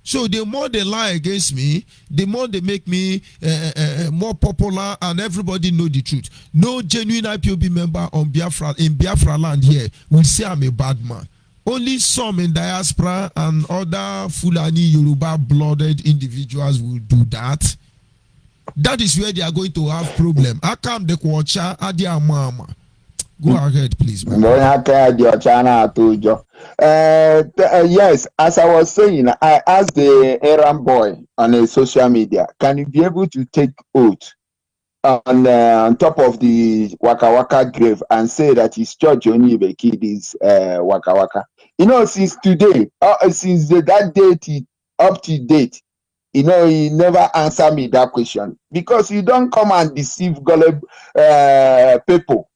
So the more they lie against me, the more they make me more popular, and everybody know the truth. No genuine IPOB member on Biafra in Biafra land here will say I'm a bad man. Only some in diaspora and other Fulani Yoruba blooded individuals will do that. That is where they are going to have problem. How come the Kwacha Adia Mama? Go ahead, please. Yes, as I was saying, I asked the errand boy on a social media, can you be able to take oath on top of the Waka Waka grave and say that his church Onyibe kid is Waka Waka? You know, since today, since that date up to date, you know, he never answered me that question because you don't come and deceive gullible people.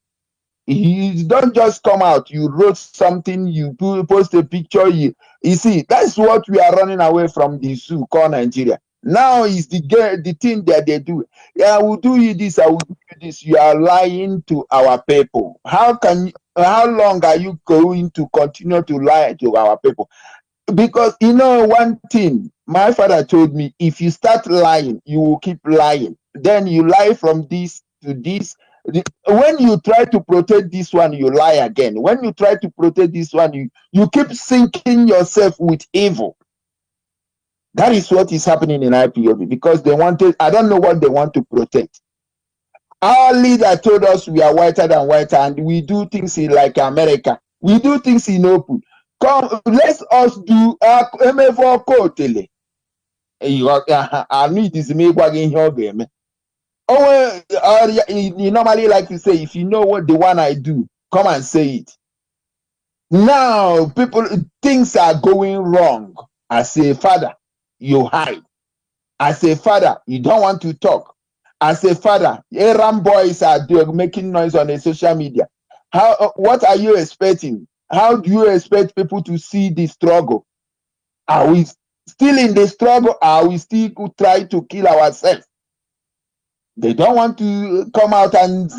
You don't just come out, you wrote something, you post a picture, you see, that's what we are running away from the zoo called Nigeria. Now is the thing that they do. Yeah, I will do you this, I will do you this. You are lying to our people. How long are you going to continue to lie to our people? Because you know one thing, my father told me, if you start lying, you will keep lying. Then you lie from this to this. When you try to protect this one, you lie again. When you try to protect this one, you keep sinking yourself with evil. That is what is happening in IPOB because they wanted, I don't know what they want to protect. Our leader told us we are whiter than whiter and we do things in like America. We do things in open. Come, let us do MF4 Kotele. I need this me wagging here game. Oh, you normally like to say, if you know what the one I do, come and say it. Now, things are going wrong. As a father, you hide. As a father, you don't want to talk. As a father, errand boys are making noise on the social media. What are you expecting? How do you expect people to see the struggle? Are we still in the struggle? Are we still try to kill ourselves? They don't want to come out and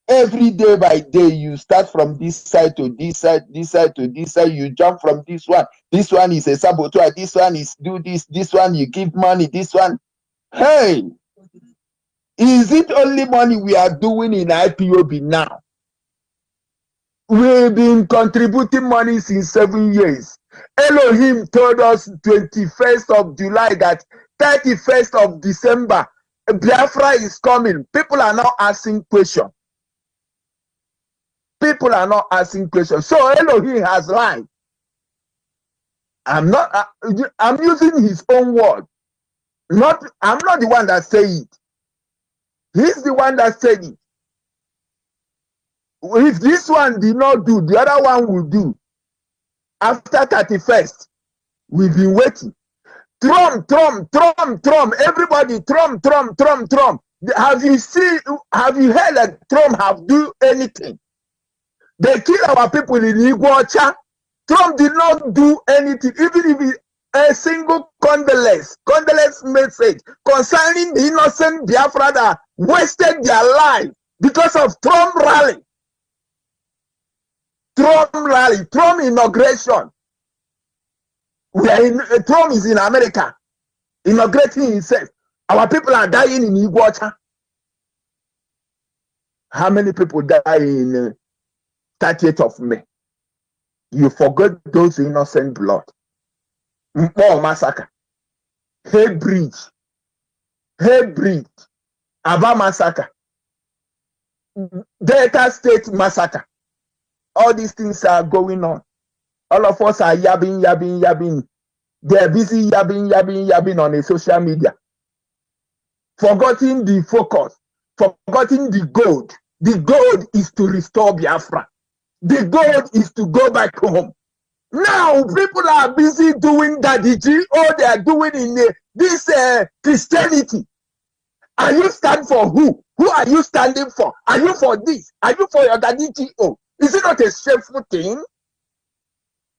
every day by day, you start from this side to this side, this side to this side, you jump from this one. This one is a saboteur, this one is do this one you give money, this one. Hey, is it only money we are doing in IPOB now? We've been contributing money since 7 years. Elohim told us 21st of July that 31st of December, Biafra is coming. People are now asking questions. People are not asking questions. So Elohim has lied. I'm using his own word. I'm not the one that said it. He's the one that said it. If this one did not do, the other one will do. After 31st, we've been waiting. Trump, everybody, Trump. Have you heard that Trump have do anything? They kill our people in Iguacha. Trump did not do anything, even if a single condolence message concerning the innocent Biafra that wasted their life because of Trump rally. Trump inauguration. Trump is in America, inaugurating himself. Our people are dying in Iguacha. How many people die in 30th of May? You forget those innocent blood. Mpo massacre. Hay Bridge. Aba massacre. Delta State massacre. All these things are going on. All of us are yabbing. They're busy yabbing on the social media. Forgetting the focus. Forgetting the goal. The goal is to restore Biafra. The goal is to go back home. Now people are busy doing daddy G. All they are doing this Christianity. Are you stand for who? Who are you standing for? Are you for this? Are you for your daddy GO? Is it not a shameful thing?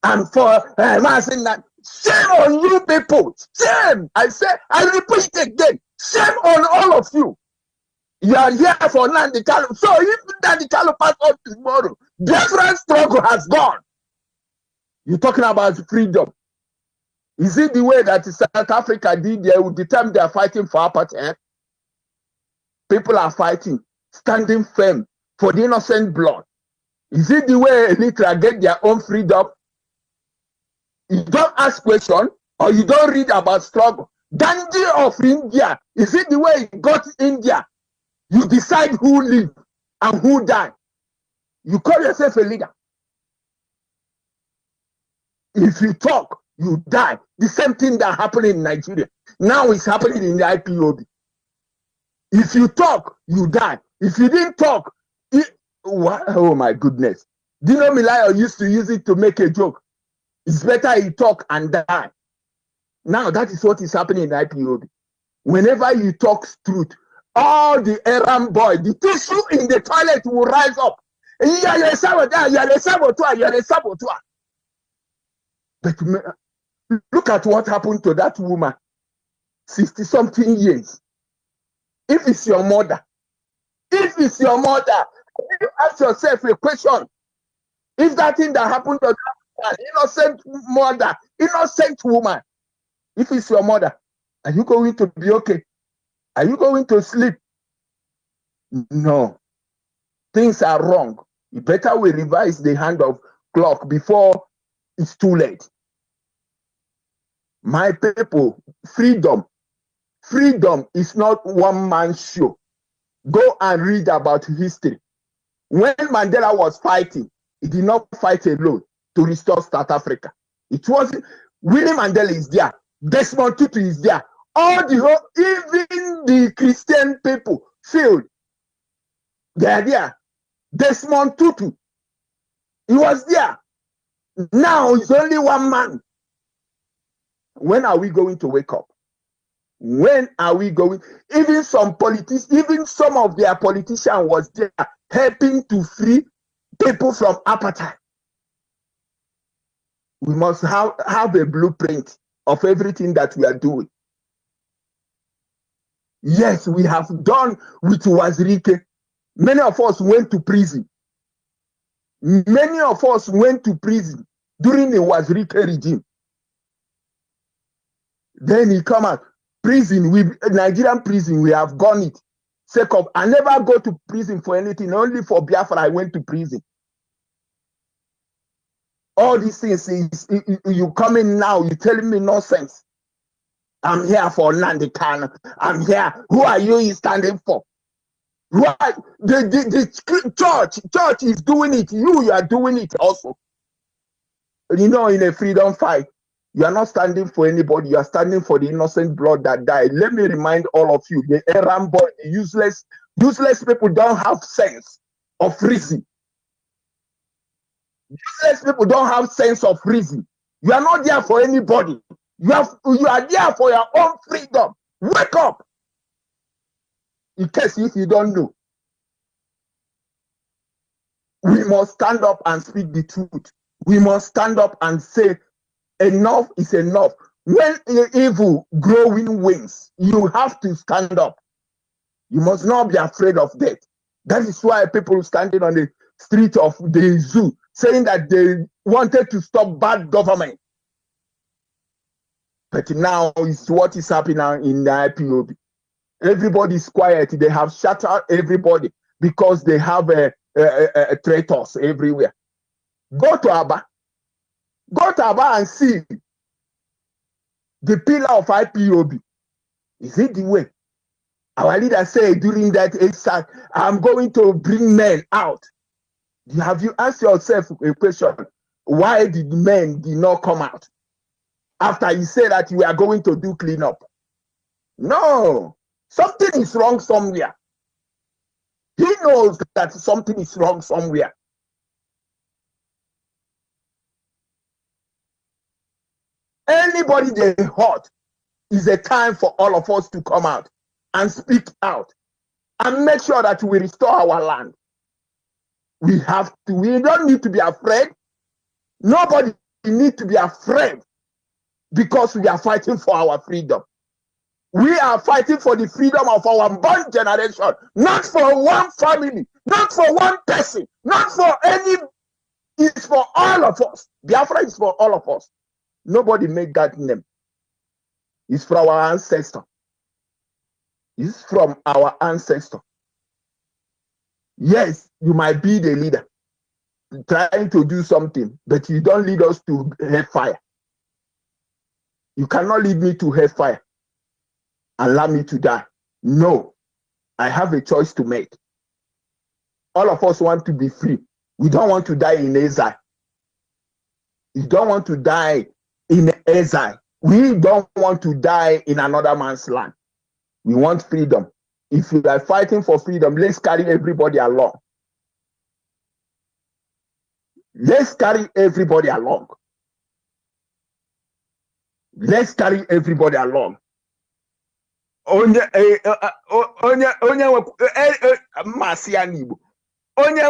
And for saying that, shame on you people. Shame. I repeat again. Shame on all of you. You are here for Nnamdi Kanu. So if Nnamdi Kanu pass on tomorrow, Biafran struggle has gone. You're talking about freedom. Is it the way that South Africa did there with the time they are fighting for apartheid? People are fighting, standing firm for the innocent blood. Is it the way Eritrea get their own freedom? You don't ask questions or you don't read about struggle. Gandhi of India, is it the way he got India? You decide who live and who die. You call yourself a leader. If you talk, you die. The same thing that happened in Nigeria. Now it's happening in the IPOB. If you talk, you die. If you didn't talk, oh my goodness. Dino Milayo used to use it to make a joke. It's better you talk and die. Now that is what is happening in IPOB. Whenever you talk truth, all the errand boy, the tissue in the toilet will rise up. But look at what happened to that woman, 60-something years. If it's your mother, you ask yourself a question. If that thing that happened to that innocent mother, innocent woman, if it's your mother, are you going to be okay? Are you going to sleep? No. Things are wrong. You better we revise the hand of clock before it's too late. My people, freedom is not one man's show. Go and read about history. When Mandela was fighting, he did not fight alone to restore South Africa. It wasn't. Willie Mandela is there. Desmond Tutu is there. Even the Christian people feel they are there. Desmond Tutu, he was there. Now it's only one man. When are we going to wake up? When are we going? Even some of their politicians was there helping to free people from apartheid. We must have a blueprint of everything that we are doing. Yes, we have done with Wazirike. Many of us went to prison. Many of us went to prison during the Wazirike regime. Then he come out. Prison, Nigerian prison, we have gone it. Sake of, I never go to prison for anything. Only for Biafra, I went to prison. All these things, you coming now, you telling me nonsense. I'm here for Nnamdi Kanu. I'm here. Who are you standing for? Right? The church is doing it. You are doing it also. You know, in a freedom fight, you are not standing for anybody. You are standing for the innocent blood that died. Let me remind all of you, the errand boy, the useless people don't have sense of reason. Useless people don't have sense of reason. You are not there for anybody. You are there for your own freedom. Wake up. In case if you don't know. We must stand up and speak the truth. We must stand up and say, enough is enough. When evil growing wings, you have to stand up. You must not be afraid of death. That is why people standing on the street of the zoo saying that they wanted to stop bad government. But now is what is happening in the IPOB. Everybody is quiet. They have shut out everybody because they have traitors everywhere. Go to Aba and see the pillar of IPOB. Is it the way? Our leader said during that exercise, I'm going to bring men out. Have you asked yourself a question? Why did men not come out? After he said that we are going to do cleanup. No. Something is wrong somewhere. He knows that something is wrong somewhere. Anybody they hurt, is a time for all of us to come out and speak out and make sure that we restore our land. We don't need to be afraid. Nobody needs to be afraid because we are fighting for our freedom. We are fighting for the freedom of our born generation, not for one family, not for one person, not for any. It's for all of us. Biafra is for all of us. Nobody made that name. It's from our ancestor. It's from our ancestor. Yes, you might be the leader, trying to do something, but you don't lead us to hellfire. You cannot lead me to hellfire and allow me to die. No, I have a choice to make. All of us want to be free. We don't want to die in exile. We don't want to die in exile. We don't want to die in another man's land. We want freedom. If you are fighting for freedom, let's carry everybody along. Let's carry everybody along. Let's carry everybody along. Onye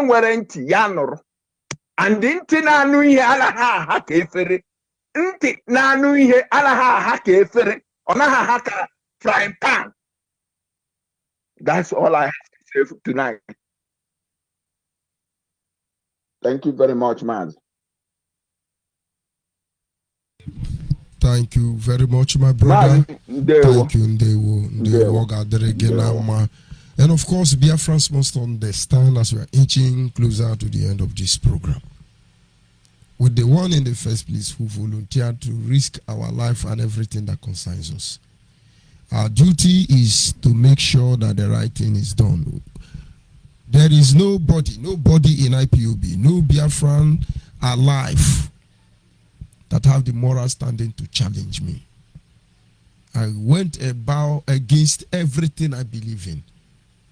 nwere ntị ya nụrụ. And ntị na-anụ ihe anaghị aha ka efere. Ntị na-anụ ihe anaghị aha ka efere. Ọ naghị aha ka frying pan. That's all I have to say tonight. Thank you very much, man. Thank you very much, my brother. Thank you, Ndewo. And of course, Biafrans must understand as we are inching closer to the end of this program. With the one in the first place who volunteered to risk our life and everything that concerns us. Our duty is to make sure that the right thing is done. There is nobody in IPOB, no Biafran alive that have the moral standing to challenge me. I went about against everything I believe in,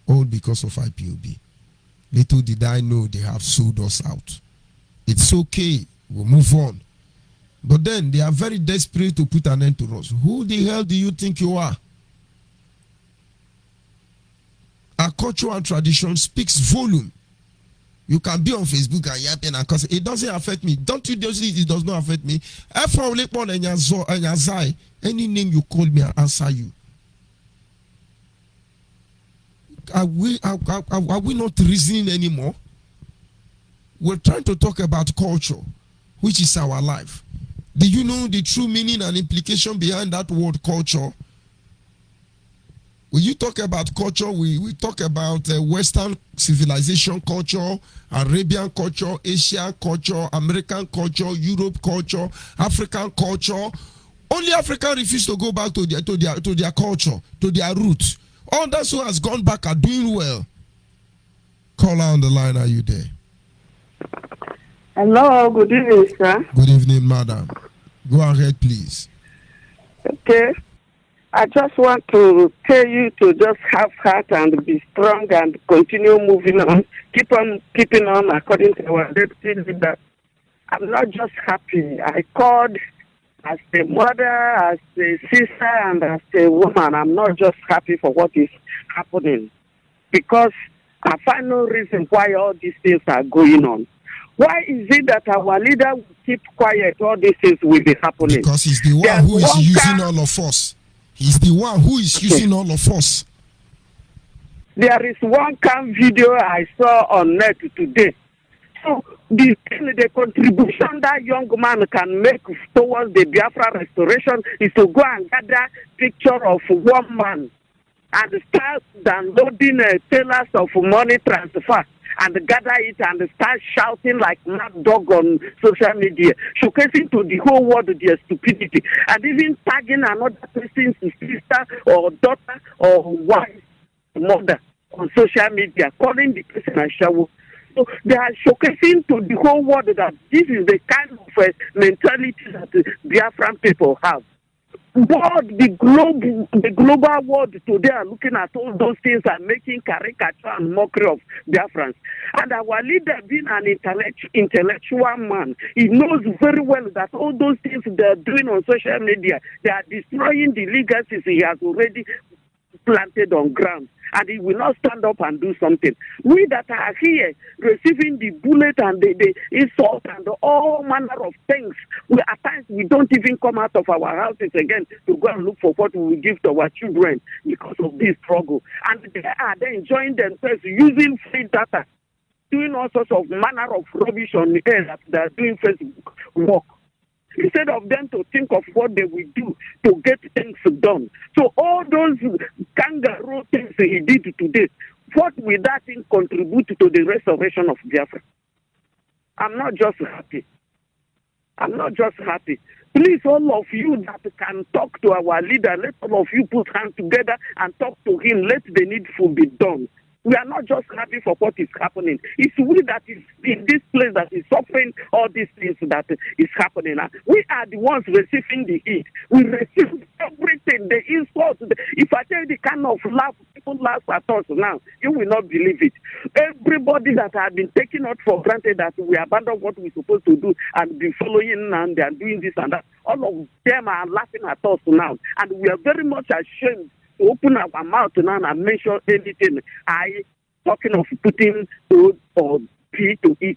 all because of IPOB. Little did I know they have sold us out. It's okay, we'll move on. But then they are very desperate to put an end to us. Who the hell do you think you are? Our culture and tradition speaks volume. You can be on Facebook and yapping and cussing. It doesn't affect me. Don't you see it does not affect me? Any name you call me, I'll answer you. Are we not reasoning anymore? We're trying to talk about culture, which is our life. Do you know the true meaning and implication behind that word culture? When you talk about culture, we talk about Western civilization culture, Arabian culture, Asian culture, American culture, Europe culture, African culture. Only Africa refuse to go back to their culture, to their roots. All those who has gone back are doing well. Caller on the line, are you there? Hello, good evening, sir. Good evening, madam. Go ahead, please. Okay. I just want to tell you to just have heart and be strong and continue moving on. Keep on keeping on according to our deputy leader. I'm not just happy. I called as a mother, as a sister, and as a woman. I'm not just happy for what is happening. Because I find no reason why all these things are going on. Why is it that our leader will keep quiet? All these things will be happening. Because he's the one who is using all of us. He's the one who is using all of us. There is one cam video I saw on net today. So the contribution that young man can make towards the Biafra restoration is to go and gather picture of one man and start downloading tellers of money transfer and gather it and start shouting like mad dog on social media, showcasing to the whole world their stupidity, and even tagging another person's sister or daughter or wife, mother on social media, calling the person a shower. So they are showcasing to the whole world that this is the kind of mentality that the Biafran people have. the global world today are looking at all those things and making caricature and mockery of Biafrans. And our leader, being an intellectual man, he knows very well that all those things they're doing on social media, they are destroying the legacies he has already planted on ground, and he will not stand up and do something. We that are here receiving the bullet and the insult and all manner of things, at times we don't even come out of our houses again to go and look for what we will give to our children because of this struggle. And they are then enjoying themselves using free data, doing all sorts of manner of rubbish on the air that they are doing Facebook work, instead of them to think of what they will do to get things done. So all those kangaroo things he did today, what will that thing contribute to the restoration of Biafra? I'm not just happy. I'm not just happy. Please, all of you that can talk to our leader, let all of you put hands together and talk to him. Let the needful be done. We are not just happy for what is happening. It's we that is in this place that is suffering all these things that is happening. We are the ones receiving the heat. We receive everything, the insult. If I tell you the kind of laugh people laugh at us now, you will not believe it. Everybody that had been taken out for granted that we abandon what we're supposed to do and be following and they are doing this and that, all of them are laughing at us now. And we are very much ashamed to open our mouth now and mention anything. Talking of putting food or pea to eat.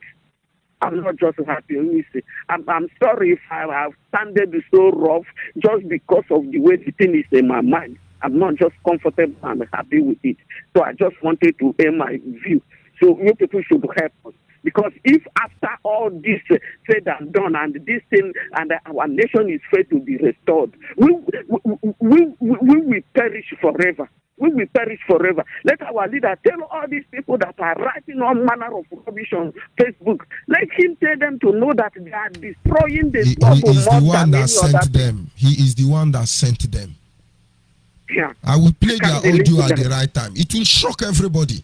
I'm not just happy. Let me say, I'm sorry if I have sounded so rough just because of the way the thing is in my mind. I'm not just comfortable and happy with it. So I just wanted to air my view. So you people should help us. Because if after all this said and done, and this thing, and our nation is fair to be restored, we will perish forever. We will perish forever. Let our leader tell all these people that are writing all manner of rubbish on Facebook. Let him tell them to know that they are destroying the He is the one that sent them. He is the one that sent them. Yeah. I will play their audio at the right time. It will shock everybody.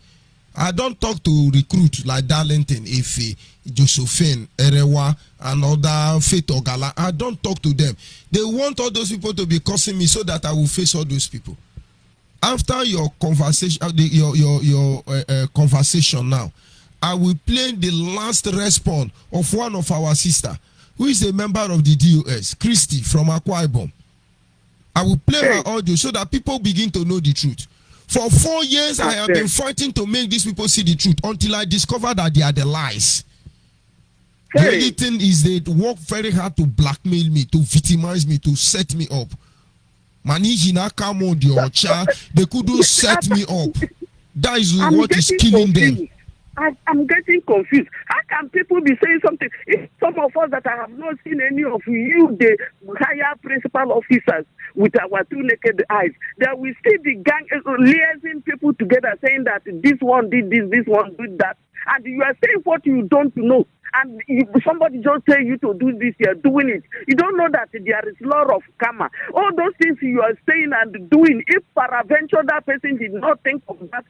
I don't talk to recruit like Darlington, Efe, Josephine, Erewa, and other Faith Ogala. I don't talk to them. They want all those people to be cursing me so that I will face all those people. After your conversation, conversation now, I will play the last response of one of our sister, who is a member of the DOS, Christy from Akwa Ibom. I will play her audio so that people begin to know the truth. For 4 years, I have been fighting to make these people see the truth until I discovered that they are the lies. The only thing is they work very hard to blackmail me, to victimize me, to set me up. They couldn't set me up. That is what is killing them. I'm getting confused. How can people be saying something? If some of us that I have not seen any of you, the higher principal officers, with our two naked eyes, that we see the gang liaising people together saying that this one did this, this one did that, and you are saying what you don't know. And if somebody just tell you to do this, you are doing it. You don't know that there is law of karma. All those things you are saying and doing, if peradventure that person did not think of that,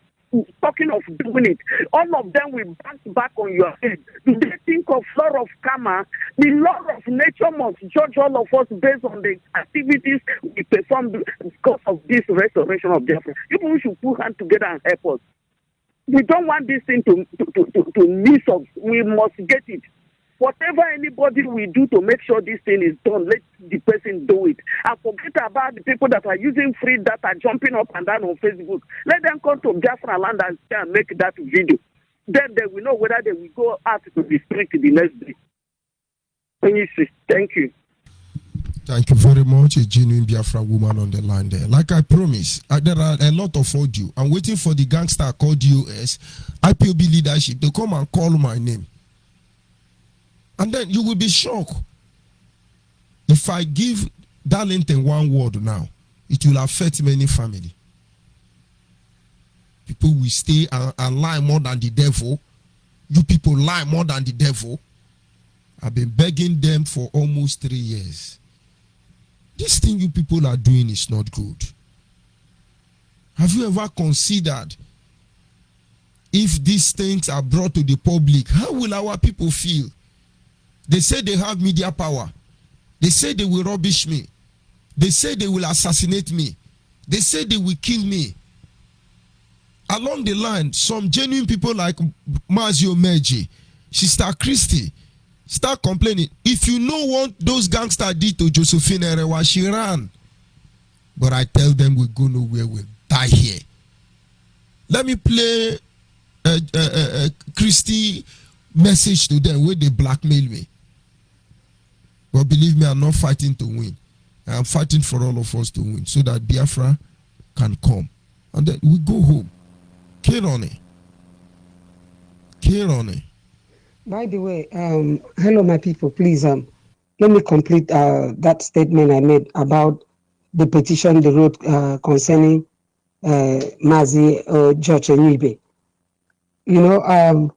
talking of doing it, all of them will bounce back on your head. Do they think of law of karma? The law of nature must judge all of us based on the activities we perform because of this restoration of Biafra. People should put hands together and help us. We don't want this thing to miss us. We must get it. Whatever anybody will do to make sure this thing is done, let the person do it. And forget about the people that are using free data, jumping up and down on Facebook. Let them come to Biafra land and make that video. Then they will know whether they will go out to the street the next day. Thank you. Thank you very much, a genuine Biafra woman on the line there. Like I promised, there are a lot of audio. I'm waiting for the gangster called DOS, IPOB leadership, to come and call my name. And then you will be shocked. If I give Darlington one word now, it will affect many families. People will stay and lie more than the devil. You people lie more than the devil. I've been begging them for almost 3 years. This thing you people are doing is not good. Have you ever considered if these things are brought to the public, how will our people feel? They say they have media power. They say they will rubbish me. They say they will assassinate me. They say they will kill me. Along the line, some genuine people like Mazio Meji, Sister Christie, start complaining. If you know what those gangsters did to Josephine Erewa, she ran. But I tell them we go nowhere, we'll die here. Let me play a Christie message to them where they blackmail me. But believe me, I'm not fighting to win. I'm fighting for all of us to win so that Biafra can come. And then we go home. Kironi. By the way, hello, my people. Please, let me complete that statement I made about the petition they wrote concerning Mazi George Onyibe. You know,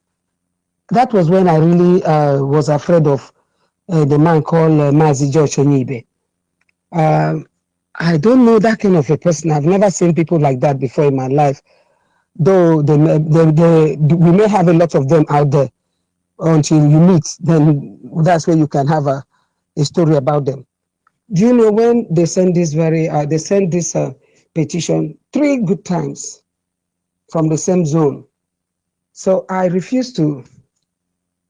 that was when I really was afraid of the man called Mazi George Onyibe. I don't know that kind of a person. I've never seen people like that before in my life. Though we may have a lot of them out there until you meet, then that's where you can have a story about them. Do you know when they send this petition 3 good times from the same zone? So I refused to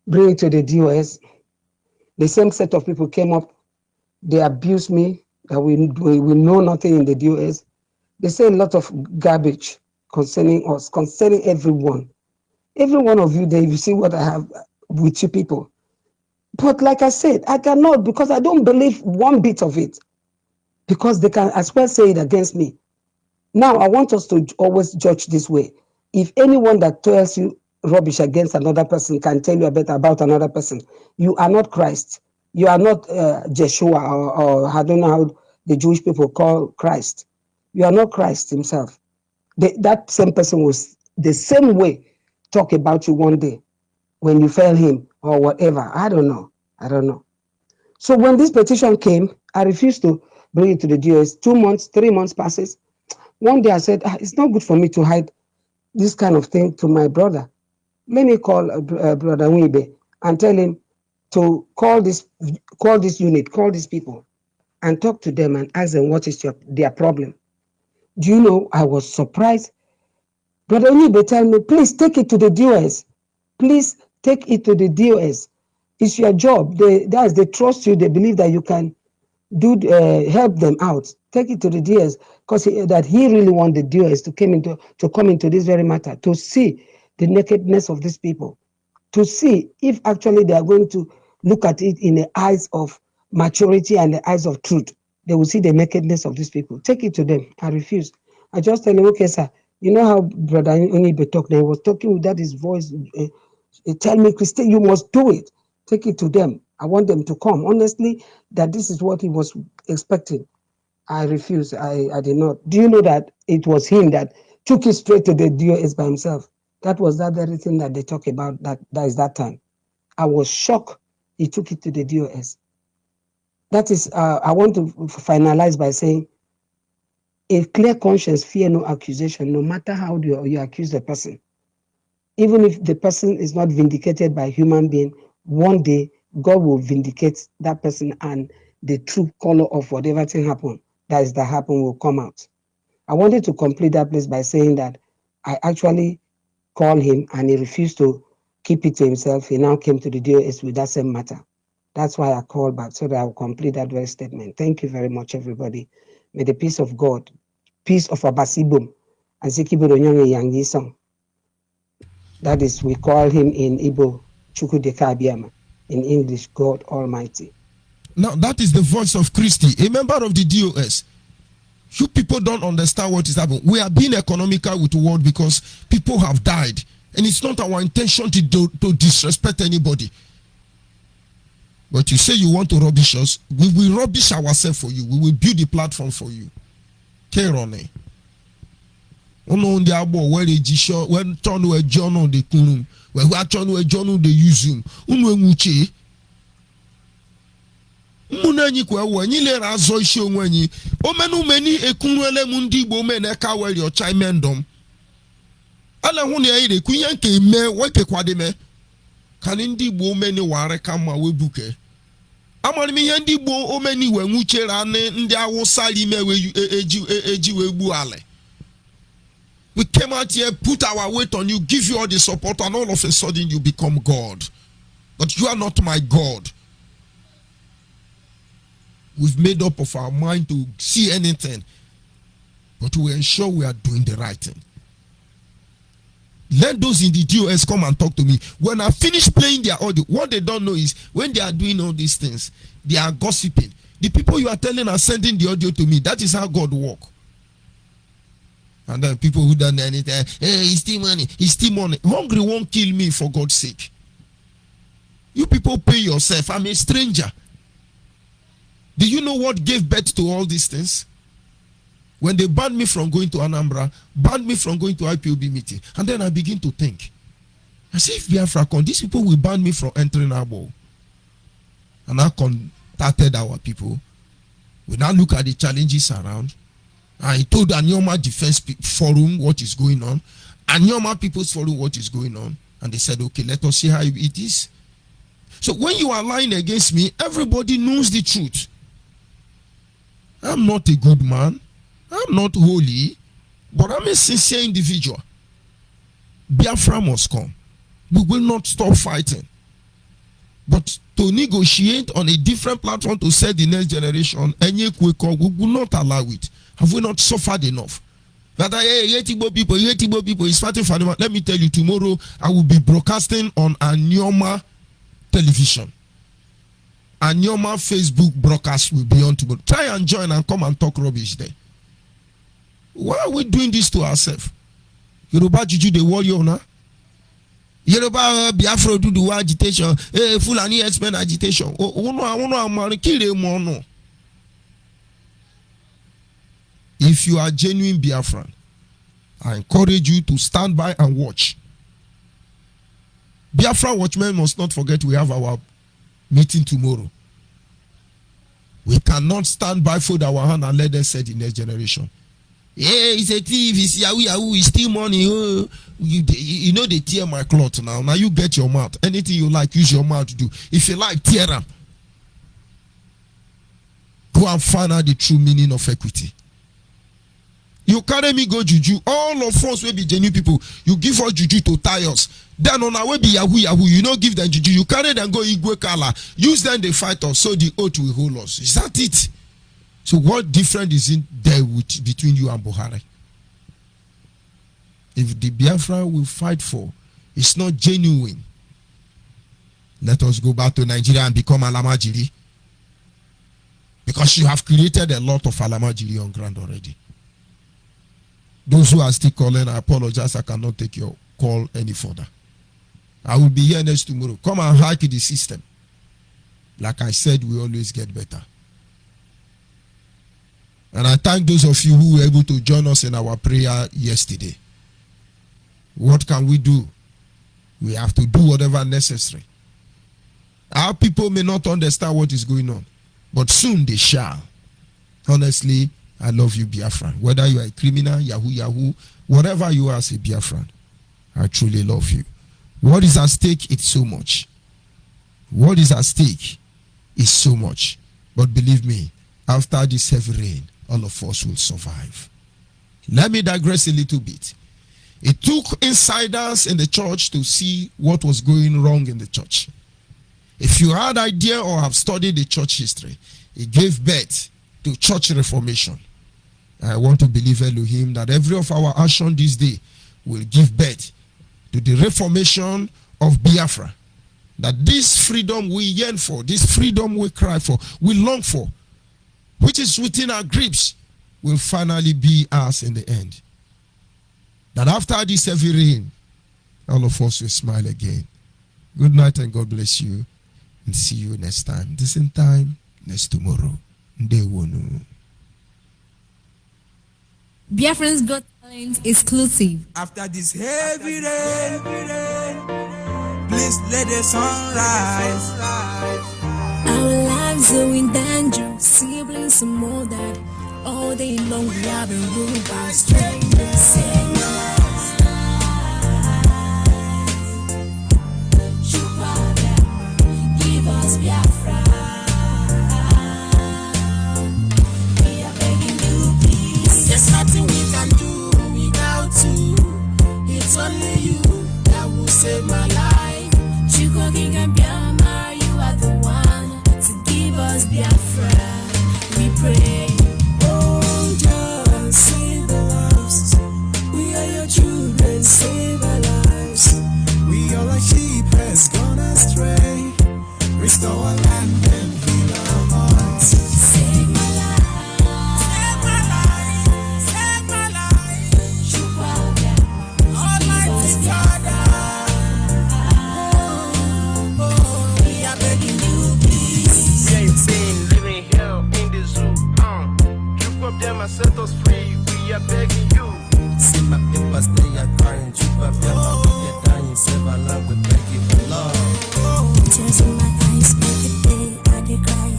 bring it to the DOS. The same set of people came up. They abused me, that we know nothing in the DOS. They say a lot of garbage concerning us, concerning everyone. Every one of you there, you see what I have with you people. But like I said, I cannot, because I don't believe one bit of it. Because they can as well say it against me. Now, I want us to always judge this way. If anyone that tells you rubbish against another person can tell you a bit about another person, you are not Christ. You are not Jeshua, or I don't know how the Jewish people call Christ. You are not Christ himself. That same person was the same way talk about you one day when you fail him or whatever. I don't know. So when this petition came, I refused to bring it to the DOS. 2 months, 3 months passes. One day I said, it's not good for me to hide this kind of thing to my brother. Let me call Brother Onyibe and tell him to call this unit, call these people and talk to them and ask them what is their problem. Do you know, I was surprised. Brother Onyibe tell me, please take it to the DOS. Please take it to the DOS. It's your job. They trust you. They believe that you can help them out. Take it to the DOS, because he really want the DOS to come into this very matter, to see the nakedness of these people, to see if actually they are going to look at it in the eyes of maturity and the eyes of truth. They will see the nakedness of these people. Take it to them. I refused. I just tell him, okay, sir, you know how Brother Onyibe talked? He was talking without his voice. He tell me, Christine, you must do it. Take it to them. I want them to come. Honestly, that this is what he was expecting. I refused. I did not. Do you know that it was him that took it straight to the DOS by himself? That was that very thing that they talk about that time. I was shocked he took it to the DOS. That is, I want to finalize by saying, a clear conscience fear no accusation, no matter how you accuse the person. Even if the person is not vindicated by a human being, one day God will vindicate that person and the true color of whatever thing happened, that happened will come out. I wanted to complete that place by saying that I actually called him and he refused to keep it to himself. He now came to the DOS with that same matter. That's why I called back, so that I will complete that very statement. Thank you very much, everybody. May the peace of God, peace of Abasibum, and Sikiburo Yangi song. That is, we call him in Igbo, Chukudekabiyama, in English, God Almighty. Now, that is the voice of Christy, a member of the DOS. You people don't understand what is happening. We are being economical with the world because people have died. And it's not our intention to disrespect anybody. But you say you want to rubbish us. We will rubbish ourselves for you. We will build a platform for you. Kerone. Ono ndi abo where the jisho when turn we jono the kunum. We turn we jono the usum. Unu enwuche. Munanyi kwa wanyi le razo ishi onwenyi. Omenu meni ekunu ele mundi bo mene ka weli o chai mendom. Ala huni ya ide kunyanke ime weke kwa deme. Kanindi bo meni ware kama webuke. amani mi yendi bo omeni we nguchera ne ndi awusa lime we eji we buale. We came out here, put our weight on you, give you all the support, and all of a sudden you become God. But you are not my God. We've made up of our mind to see anything, but we ensure we are doing the right thing. Let those in the DOS come and talk to me. When I finish playing their audio, what they don't know is when they are doing all these things, they are gossiping. The people you are telling are sending the audio to me. That is how God works. And then people who don't know anything, hey, it's still money, it's still money. Hungry won't kill me, for God's sake. You people pay yourself. I'm a stranger. Do you know what gave birth to all these things? When they banned me from going to Anambra, banned me from going to IPOB meeting, and then I begin to think, I say, if Biafra come, these people will ban me from entering our ball. And I contacted our people. We now look at the challenges around. I told Anyoma Defense Forum what is going on, Anyoma People's Forum what is going on, and they said, okay, let us see how it is. So when you are lying against me, everybody knows the truth. I'm not a good man. I'm not holy, but I'm a sincere individual. Biafra must come. We will not stop fighting. But to negotiate on a different platform to set the next generation, we will not allow it. Have we not suffered enough? That people is fighting for them. Let me tell you, tomorrow I will be broadcasting on Anyoma television. Anyoma Facebook broadcast will be on tomorrow. Try and join and come and talk rubbish there. Why are we doing this to ourselves? Yoruba Juju the warrior now. Yoruba Biafra do the agitation. Fulani explain agitation. If you are genuine Biafran, I encourage you to stand by and watch. Biafra watchmen must not forget we have our meeting tomorrow. We cannot stand by, fold our hand and let them set the next generation. Yeah, he's a thief, he's yahoo, he steal money. Oh, you know they tear my cloth now. Now you get your mouth. Anything you like, use your mouth to do. If you like, tear them. Go and find out the true meaning of equity. You carry me go juju. All of us will be genuine people. You give us juju to tie us. Then on our way be yahoo. You don't give them juju. You carry them go Igwe Kala. Use them they fight us. So the oath will hold us. Is that it? So what difference is in there between you and Buhari? If the Biafra will fight for, it's not genuine. Let us go back to Nigeria and become Alamajiri. Because you have created a lot of Alamajiri on ground already. Those who are still calling, I apologize. I cannot take your call any further. I will be here next tomorrow. Come and hack the system. Like I said, we always get better. And I thank those of you who were able to join us in our prayer yesterday. What can we do? We have to do whatever necessary. Our people may not understand what is going on, but soon they shall. Honestly, I love you, Biafran. Whether you are a criminal, yahoo, whatever you are as a Biafran, I truly love you. What is at stake? It's so much. What is at stake is so much. But believe me, after this heavy rain, all of us will survive. Let me digress a little bit. It took insiders in the church to see what was going wrong in the church. If you had idea or have studied the church history, it gave birth to church reformation. I want to believe Elohim that every of our action this day will give birth to the reformation of Biafra. That this freedom we yearn for, this freedom we cry for, we long for, which is within our grips, will finally be ours in the end. That after this heavy rain, all of us will smile again. Good night and God bless you. And see you next time. The same time, next tomorrow. Ndewonu. Biafran's Got Talent exclusive. After this heavy rain, please let the sun rise. Our lives are in danger, siblings and more that all day long we have been ruled by strangers. Sing give us Biafra. save my life. Chukwu King Biama, you are the one to give us Biafra. We pray. Oh, just save our lives. We are your children, save our lives. We all like sheep has gone astray. Restore our land and heal our hearts. Save my life. Save my life. Save my life. Chukwu King, Almighty Father. We are begging you, please. We ain't been living here in the zoo. You up them and set us free. We are begging you. See my papers, they are crying. Chupa Biafra, we are dying. Save our land, we beg you for love. Tears in my eyes every day, I dey cry.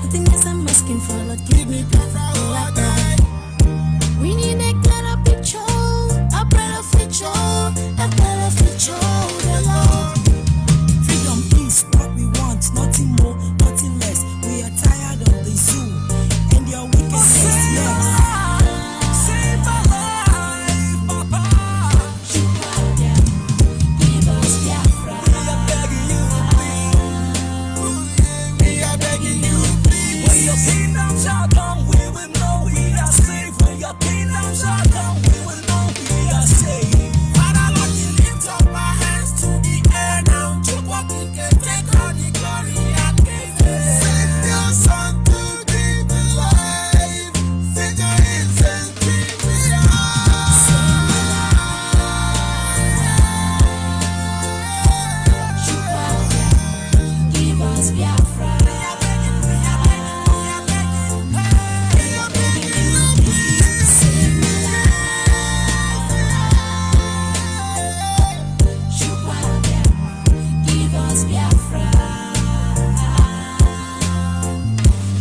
Nothing else I'm asking for, Lord, give me before I die. We need a clearer picture, a better future, a better future, the Lord. Freedom is what we want, nothing more, nothing less. We are tired of the zoo and your wickedness. Yes. Save my life, Papa. Give us Biafra. We are begging you, please. We are begging you, please. When your kingdom shall come, we will know we are safe. When your kingdom shall come, we will know we are safe. Father, Lord, we lift up our hands to the air now. Chukwu King, take all the glory and praise. Send your son to give me life. Send your innocent keep me Give us Biafra. Save my life. Give us Biafra.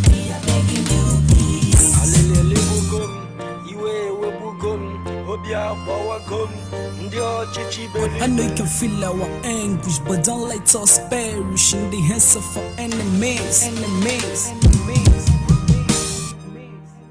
We are begging you, please. Alele bugum, iwe webugum, obia bawagum, ndio chichi I know you can feel our anguish, but don't let us perish in the hands of our enemies.